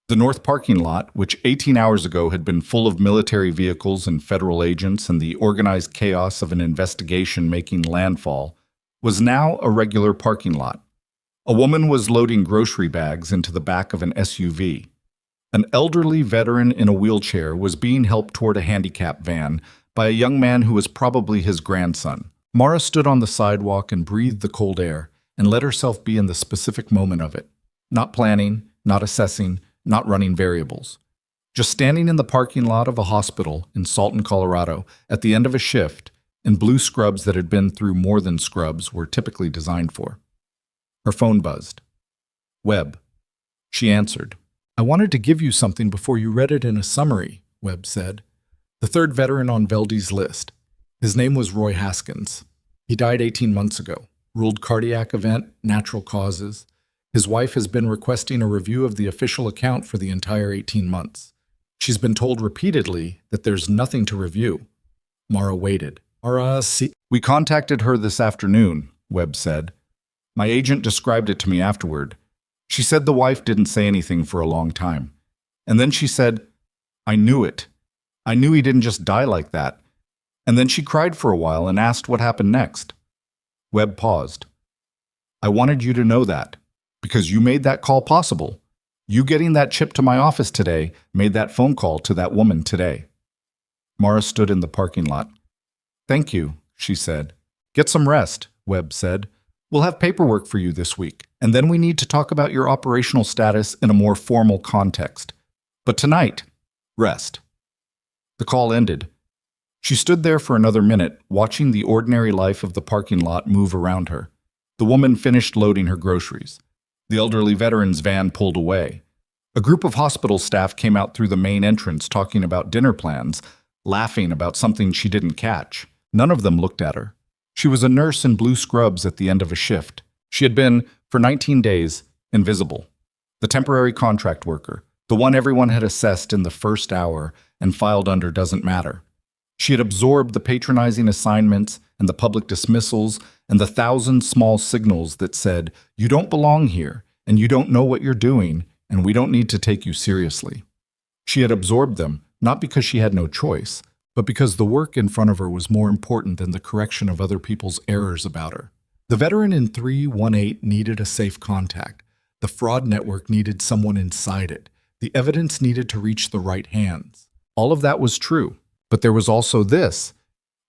The north parking lot, which 18 hours ago had been full of military vehicles and federal agents and the organized chaos of an investigation making landfall, was now a regular parking lot. A woman was loading grocery bags into the back of an SUV. An elderly veteran in a wheelchair was being helped toward a handicap van by a young man who was probably his grandson. Mara stood on the sidewalk and breathed the cold air and let herself be in the specific moment of it. Not planning, not assessing, not running variables. Just standing in the parking lot of a hospital in Salton, Colorado, at the end of a shift, in blue scrubs that had been through more than scrubs were typically designed for. Her phone buzzed. Webb. She answered. I wanted to give you something before you read it in a summary, Webb said. The third veteran on Veldy's list. His name was Roy Haskins. He died 18 months ago. Ruled cardiac event, natural causes. His wife has been requesting a review of the official account for the entire 18 months. She's been told repeatedly that there's nothing to review. Mara waited. We contacted her this afternoon, Webb said. My agent described it to me afterward. She said the wife didn't say anything for a long time. And then she said, I knew it. I knew he didn't just die like that. And then she cried for a while and asked what happened next. Webb paused. I wanted you to know that, because you made that call possible. You getting that chip to my office today made that phone call to that woman today. Mara stood in the parking lot. Thank you, she said. Get some rest, Webb said. We'll have paperwork for you this week, and then we need to talk about your operational status in a more formal context. But tonight, rest. The call ended. She stood there for another minute, watching the ordinary life of the parking lot move around her. The woman finished loading her groceries. The elderly veteran's van pulled away. A group of hospital staff came out through the main entrance talking about dinner plans, laughing about something she didn't catch. None of them looked at her. She was a nurse in blue scrubs at the end of a shift. She had been, for 19 days, invisible. The temporary contract worker, the one everyone had assessed in the first hour and filed under doesn't matter. She had absorbed the patronizing assignments and the public dismissals and the 1,000 small signals that said, you don't belong here, and you don't know what you're doing, and we don't need to take you seriously. She had absorbed them, not because she had no choice, but because the work in front of her was more important than the correction of other people's errors about her. The veteran in 318 needed a safe contact. The fraud network needed someone inside it. The evidence needed to reach the right hands. All of that was true, but there was also this.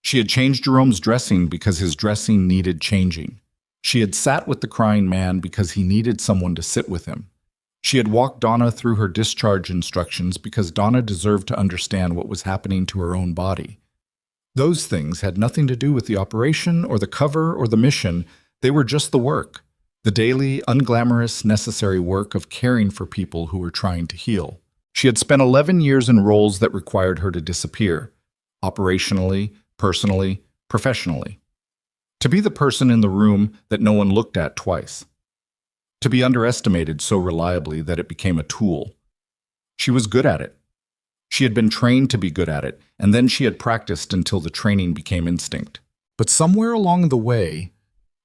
She had changed Jerome's dressing because his dressing needed changing. She had sat with the crying man because he needed someone to sit with him. She had walked Donna through her discharge instructions because Donna deserved to understand what was happening to her own body. Those things had nothing to do with the operation or the cover or the mission. They were just the work, the daily, unglamorous, necessary work of caring for people who were trying to heal. She had spent 11 years in roles that required her to disappear, operationally, personally, professionally. To be the person in the room that no one looked at twice. To be underestimated so reliably that it became a tool. She was good at it. She had been trained to be good at it, and then she had practiced until the training became instinct. But somewhere along the way,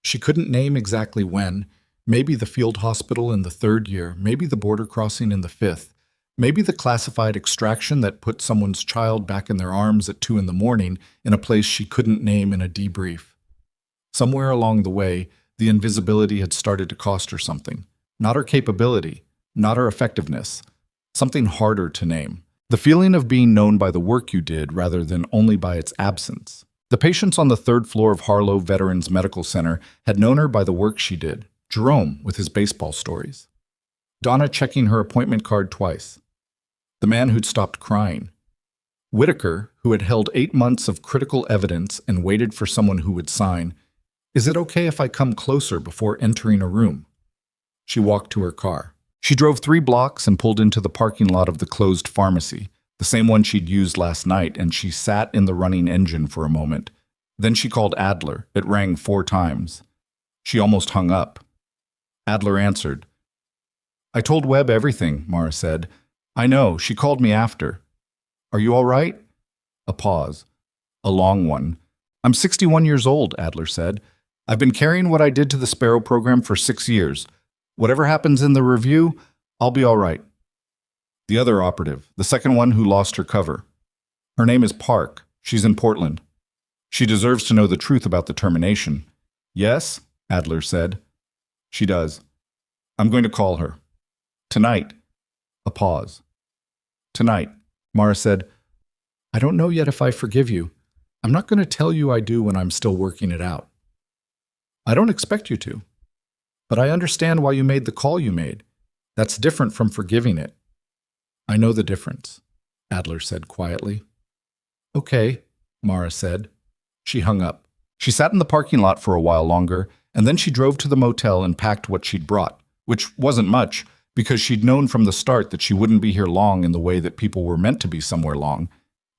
she couldn't name exactly when, maybe the field hospital in the 3rd year, maybe the border crossing in the 5th, maybe the classified extraction that put someone's child back in their arms at 2 a.m. in a place she couldn't name in a debrief. Somewhere along the way, the invisibility had started to cost her something. Not her capability, not her effectiveness, something harder to name. The feeling of being known by the work you did rather than only by its absence. The patients on the 3rd floor of Harlow Veterans Medical Center had known her by the work she did. Jerome with his baseball stories. Donna checking her appointment card twice. The man who'd stopped crying. Whitaker, who had held 8 months of critical evidence and waited for someone who would sign, "Is it okay if I come closer before entering a room?" She walked to her car. She drove 3 blocks and pulled into the parking lot of the closed pharmacy, the same one she'd used last night, and she sat in the running engine for a moment. Then she called Adler. It rang 4 times. She almost hung up. Adler answered. "I told Webb everything," Mara said. "I know. She called me after." "Are you all right?" A pause. A long one. "I'm 61 years old," Adler said. "I've been carrying what I did to the Sparrow program for 6 years. Whatever happens in the review, I'll be all right." The other operative, the second one who lost her cover. "Her name is Park. She's in Portland. She deserves to know the truth about the termination." "Yes," Adler said. "She does. I'm going to call her. Tonight." A pause. "Tonight," Mara said. "I don't know yet if I forgive you. I'm not going to tell you I do when I'm still working it out. I don't expect you to. But I understand why you made the call you made. That's different from forgiving it." "I know the difference," Adler said quietly. "Okay," Mara said. She hung up. She sat in the parking lot for a while longer, and then she drove to the motel and packed what she'd brought, which wasn't much, because she'd known from the start that she wouldn't be here long in the way that people were meant to be somewhere long.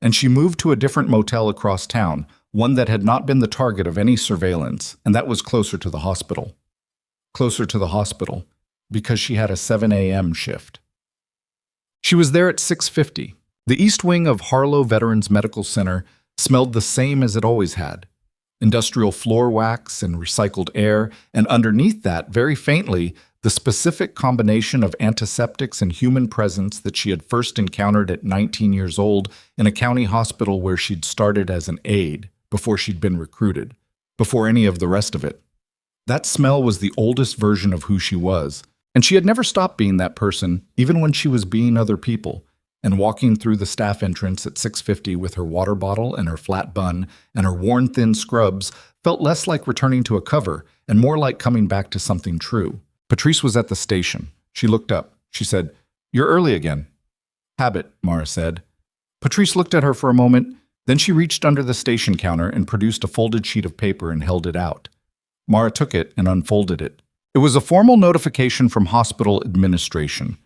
And she moved to a different motel across town, one that had not been the target of any surveillance, and that was closer to the hospital. Closer to the hospital, because she had a 7 a.m. shift. She was there at 6:50. The east wing of Harlow Veterans Medical Center smelled the same as it always had. Industrial floor wax and recycled air, and underneath that, very faintly, the specific combination of antiseptics and human presence that she had first encountered at 19 years old in a county hospital where she'd started as an aide before she'd been recruited, before any of the rest of it. That smell was the oldest version of who she was, and she had never stopped being that person, even when she was being other people, and walking through the staff entrance at 6:50 with her water bottle and her flat bun and her worn thin scrubs felt less like returning to a cover and more like coming back to something true. Patrice was at the station. She looked up. She said, "You're early again." "Habit," Mara said. Patrice looked at her for a moment, then she reached under the station counter and produced a folded sheet of paper and held it out. Mara took it and unfolded it. It was a formal notification from hospital administration,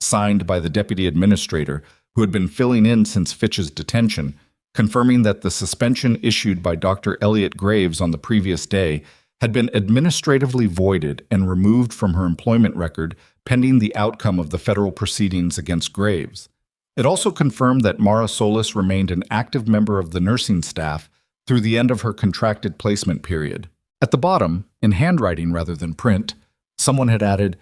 signed by the deputy administrator, who had been filling in since Fitch's detention, confirming that the suspension issued by Dr. Elliot Graves on the previous day had been administratively voided and removed from her employment record pending the outcome of the federal proceedings against Graves. It also confirmed that Mara Solis remained an active member of the nursing staff through the end of her contracted placement period. At the bottom, in handwriting rather than print, someone had added,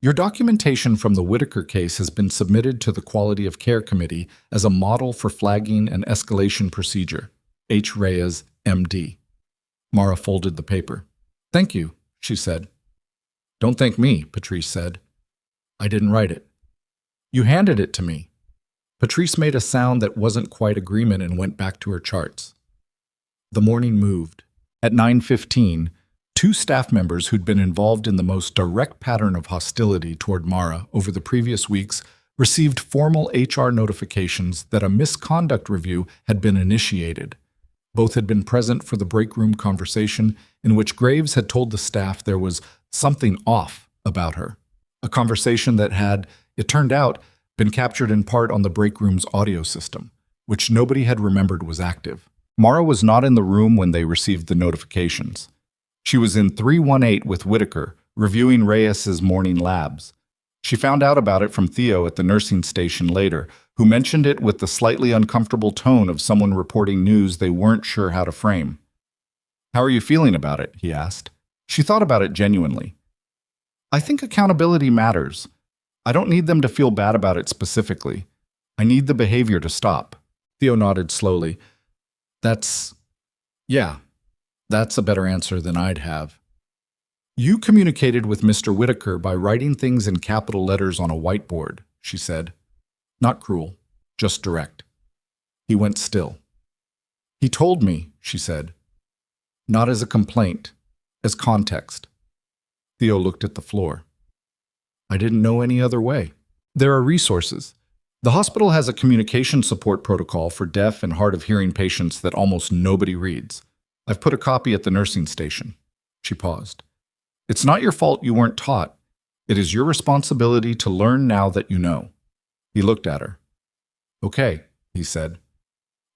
"Your documentation from the Whitaker case has been submitted to the Quality of Care Committee as a model for flagging and escalation procedure. H. Reyes, M.D." Mara folded the paper. "Thank you," she said. "Don't thank me," Patrice said. "I didn't write it." You handed it to me. Patrice made a sound that wasn't quite agreement and went back to her charts. The morning moved. At 9:15, two staff members who'd been involved in the most direct pattern of hostility toward Mara over the previous weeks received formal HR notifications that a misconduct review had been initiated. Both had been present for the break room conversation in which Graves had told the staff there was something off about her. A conversation that had, it turned out, been captured in part on the break room's audio system, which nobody had remembered was active. Mara was not in the room when they received the notifications. She was in 318 with Whitaker, reviewing Reyes's morning labs. She found out about it from Theo at the nursing station later, who mentioned it with the slightly uncomfortable tone of someone reporting news they weren't sure how to frame. "How are you feeling about it?" he asked. She thought about it genuinely. "I think accountability matters. I don't need them to feel bad about it specifically. I need the behavior to stop." Theo nodded slowly. That's a better answer than I'd have. "You communicated with Mr. Whitaker by writing things in capital letters on a whiteboard," she said. "Not cruel, just direct." He went still. "He told me," she said. "Not as a complaint, as context." Theo looked at the floor. "I didn't know any other way. There are resources. The hospital has a communication support protocol for deaf and hard of hearing patients that almost nobody reads. I've put a copy at the nursing station." She paused. "It's not your fault you weren't taught. It is your responsibility to learn now that you know." He looked at her. "Okay," he said.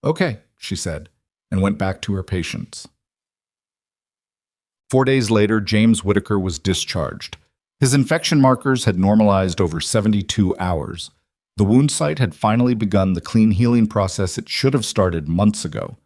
"Okay," she said, and went back to her patients. 4 days later, James Whitaker was discharged. His infection markers had normalized over 72 hours. The wound site had finally begun the clean healing process it should have started months ago.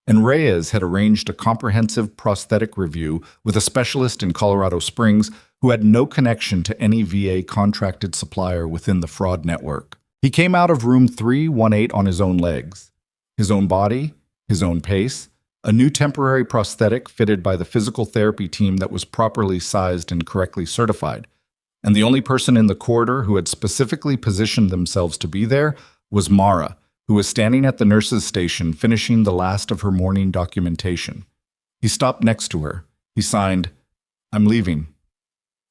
And Reyes had arranged a comprehensive prosthetic review with a specialist in Colorado Springs who had no connection to any VA contracted supplier within the fraud network. He came out of room 318 on his own legs, his own body, his own pace, a new temporary prosthetic fitted by the physical therapy team that was properly sized and correctly certified. And the only person in the corridor who had specifically positioned themselves to be there was Mara, who was standing at the nurse's station finishing the last of her morning documentation. He stopped next to her. He signed, "I'm leaving."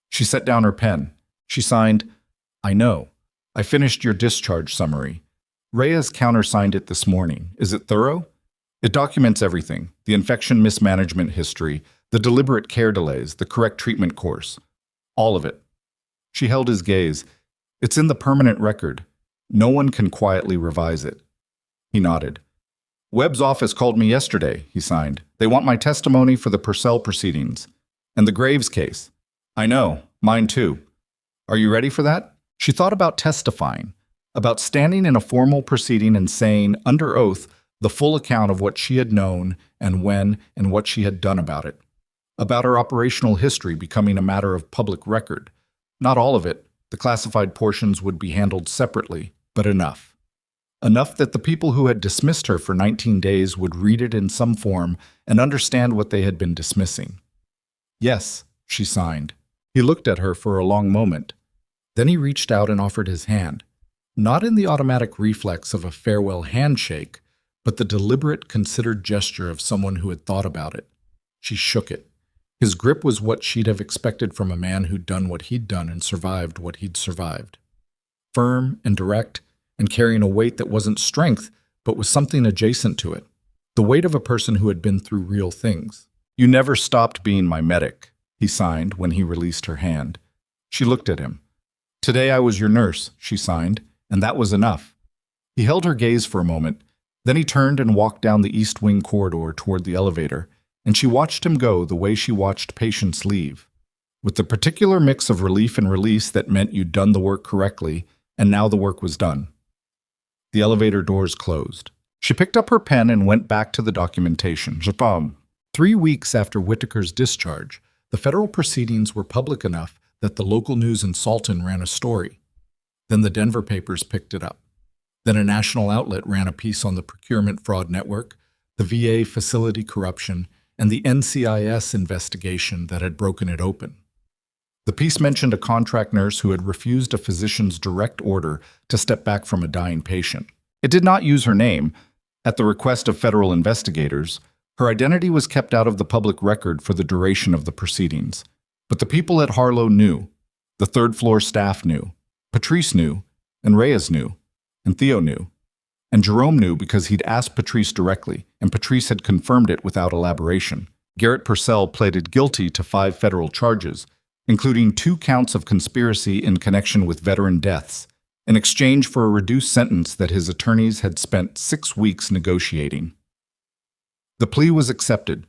She set down her pen. She signed, "I know. I finished your discharge summary. Reyes countersigned it this morning. Is it thorough? It documents everything, the infection mismanagement history, the deliberate care delays, the correct treatment course. All of it." She held his gaze. "It's in the permanent record. No one can quietly revise it." He nodded. "Webb's office called me yesterday," he signed. "They want my testimony for the Purcell proceedings. And the Graves case. I know, mine too. Are you ready for that?" She thought about testifying, about standing in a formal proceeding and saying, under oath, the full account of what she had known and when and what she had done about it. About her operational history becoming a matter of public record. Not all of it. The classified portions would be handled separately, but enough. Enough that the people who had dismissed her for 19 days would read it in some form and understand what they had been dismissing. "Yes," she signed. He looked at her for a long moment. Then he reached out and offered his hand, not in the automatic reflex of a farewell handshake, but the deliberate, considered gesture of someone who had thought about it. She shook it. His grip was what she'd have expected from a man who'd done what he'd done and survived what he'd survived. Firm and direct, and carrying a weight that wasn't strength, but was something adjacent to it. The weight of a person who had been through real things. "You never stopped being my medic," he signed when he released her hand. She looked at him. "Today I was your nurse," she signed, and that was enough. He held her gaze for a moment. Then he turned and walked down the East Wing corridor toward the elevator, and she watched him go the way she watched patients leave, with the particular mix of relief and release that meant you'd done the work correctly, and now the work was done. The elevator doors closed. She picked up her pen and went back to the documentation. 3 weeks after Whitaker's discharge, the federal proceedings were public enough that the local news in Salton ran a story. Then the Denver papers picked it up. Then a national outlet ran a piece on the procurement fraud network, the VA facility corruption, and the NCIS investigation that had broken it open. The piece mentioned a contract nurse who had refused a physician's direct order to step back from a dying patient. It did not use her name. At the request of federal investigators, her identity was kept out of the public record for the duration of the proceedings. But the people at Harlow knew. The third-floor staff knew. Patrice knew. And Reyes knew. And Theo knew. And Jerome knew because he'd asked Patrice directly, and Patrice had confirmed it without elaboration. Garrett Purcell pleaded guilty to 5 federal charges, including 2 counts of conspiracy in connection with veteran deaths, in exchange for a reduced sentence that his attorneys had spent 6 weeks negotiating. The plea was accepted.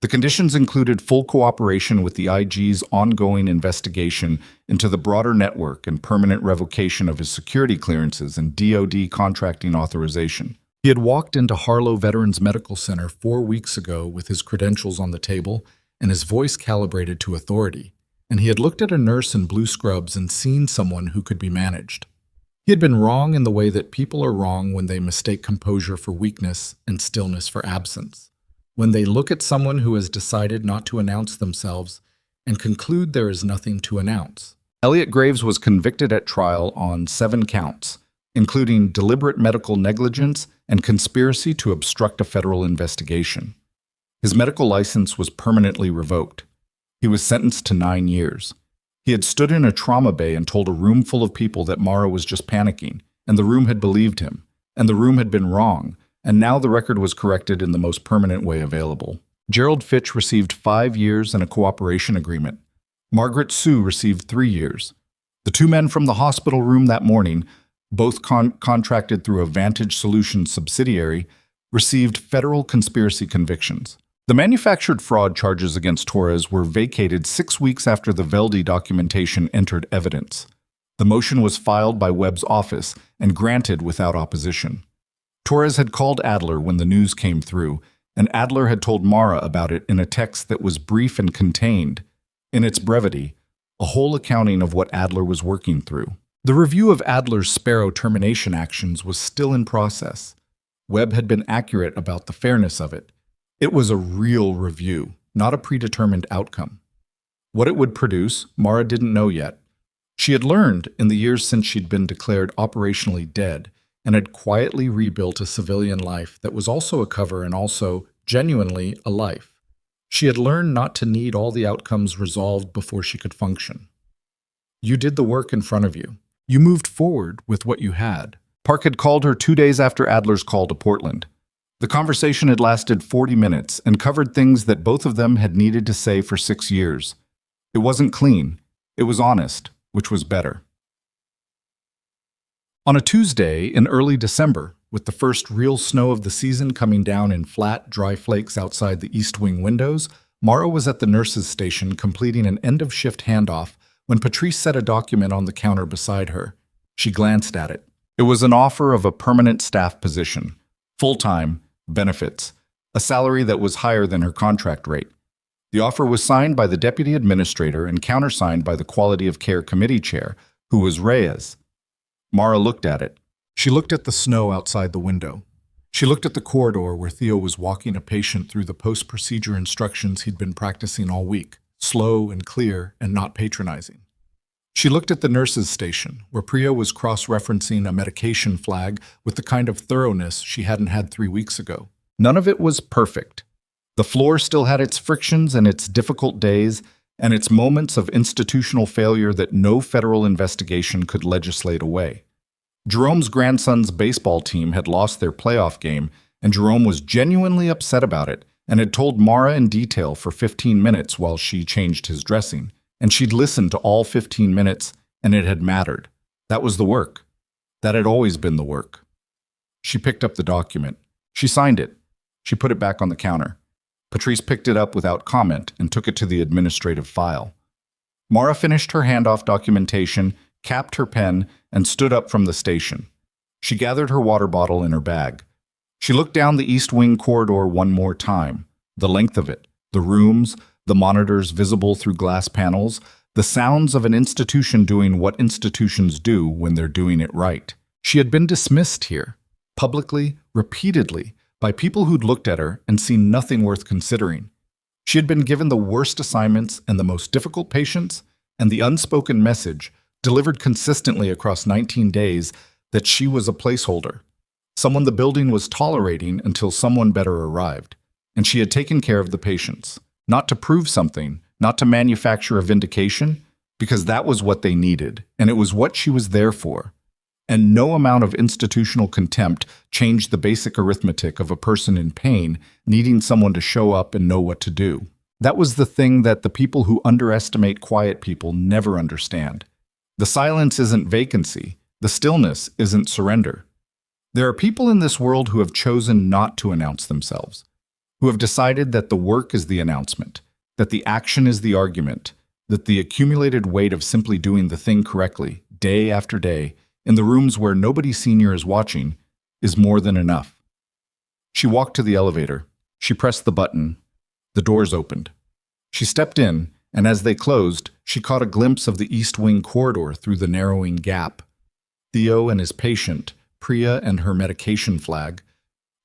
The conditions included full cooperation with the IG's ongoing investigation into the broader network and permanent revocation of his security clearances and DoD contracting authorization. He had walked into Harlow Veterans Medical Center 4 weeks ago with his credentials on the table and his voice calibrated to authority, and he had looked at a nurse in blue scrubs and seen someone who could be managed. He had been wrong in the way that people are wrong when they mistake composure for weakness and stillness for absence. When they look at someone who has decided not to announce themselves and conclude there is nothing to announce. Elliot Graves was convicted at trial on 7 counts, including deliberate medical negligence and conspiracy to obstruct a federal investigation. His medical license was permanently revoked. He was sentenced to 9 years. He had stood in a trauma bay and told a room full of people that Mara was just panicking, and the room had believed him, and the room had been wrong, and now the record was corrected in the most permanent way available. Gerald Fitch received 5 years and a cooperation agreement. Margaret Sue received 3 years. The 2 men from the hospital room that morning, both contracted through a Vantage Solutions subsidiary, received federal conspiracy convictions. The manufactured fraud charges against Torres were vacated 6 weeks after the Velde documentation entered evidence. The motion was filed by Webb's office and granted without opposition. Torres had called Adler when the news came through, and Adler had told Mara about it in a text that was brief and contained, in its brevity, a whole accounting of what Adler was working through. The review of Adler's Sparrow termination actions was still in process. Webb had been accurate about the fairness of it. It was a real review, not a predetermined outcome. What it would produce, Mara didn't know yet. She had learned in the years since she'd been declared operationally dead and had quietly rebuilt a civilian life that was also a cover and also, genuinely, a life. She had learned not to need all the outcomes resolved before she could function. You did the work in front of you. You moved forward with what you had. Park had called her 2 days after Adler's call to Portland. The conversation had lasted 40 minutes and covered things that both of them had needed to say for 6 years. It wasn't clean. It was honest, which was better. On a Tuesday in early December, with the first real snow of the season coming down in flat, dry flakes outside the East Wing windows, Mara was at the nurse's station completing an end-of-shift handoff when Patrice set a document on the counter beside her. She glanced at it. It was an offer of a permanent staff position, full-time, benefits, a salary that was higher than her contract rate. The offer was signed by the deputy administrator and countersigned by the Quality of Care Committee chair, who was Reyes. Mara looked at it. She looked at the snow outside the window. She looked at the corridor where Theo was walking a patient through the post-procedure instructions he'd been practicing all week, slow and clear and not patronizing. She looked at the nurse's station, where Priya was cross-referencing a medication flag with the kind of thoroughness she hadn't had 3 weeks ago. None of it was perfect. The floor still had its frictions and its difficult days, and its moments of institutional failure that no federal investigation could legislate away. Jerome's grandson's baseball team had lost their playoff game, and Jerome was genuinely upset about it and had told Mara in detail for 15 minutes while she changed his dressing. And she'd listened to all 15 minutes, and it had mattered. That was the work. That had always been the work. She picked up the document. She signed it. She put it back on the counter. Patrice picked it up without comment and took it to the administrative file. Mara finished her handoff documentation, capped her pen, and stood up from the station. She gathered her water bottle in her bag. She looked down the East Wing corridor one more time, the length of it, the rooms, the monitors visible through glass panels, the sounds of an institution doing what institutions do when they're doing it right. She had been dismissed here, publicly, repeatedly, by people who'd looked at her and seen nothing worth considering. She had been given the worst assignments and the most difficult patients, And the unspoken message, delivered consistently across 19 days, that she was a placeholder, someone the building was tolerating until someone better arrived. And she had taken care of the patients, not to prove something, not to manufacture a vindication, because that was what they needed, and it was what she was there for. And no amount of institutional contempt changed the basic arithmetic of a person in pain needing someone to show up and know what to do. That was the thing that the people who underestimate quiet people never understand. The silence isn't vacancy. The stillness isn't surrender. There are people in this world who have chosen not to announce themselves, who have decided that the work is the announcement, that the action is the argument, that the accumulated weight of simply doing the thing correctly, day after day, in the rooms where nobody senior is watching, is more than enough. She walked to the elevator. She pressed the button. The doors opened. She stepped in, and as they closed, she caught a glimpse of the East Wing corridor through the narrowing gap. Theo and his patient, Priya and her medication flag,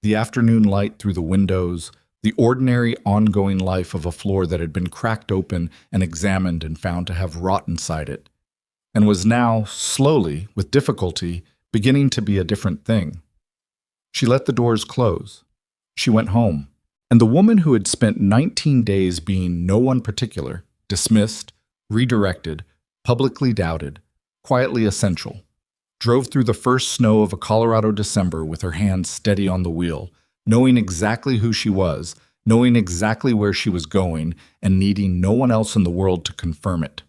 the afternoon light through the windows, the ordinary, ongoing life of a floor that had been cracked open and examined and found to have rot inside it, and was now, slowly, with difficulty, beginning to be a different thing. She let the doors close. She went home, and the woman who had spent 19 days being no one particular, dismissed, redirected, publicly doubted, quietly essential, drove through the first snow of a Colorado December with her hands steady on the wheel, knowing exactly who she was, knowing exactly where she was going, and needing no one else in the world to confirm it.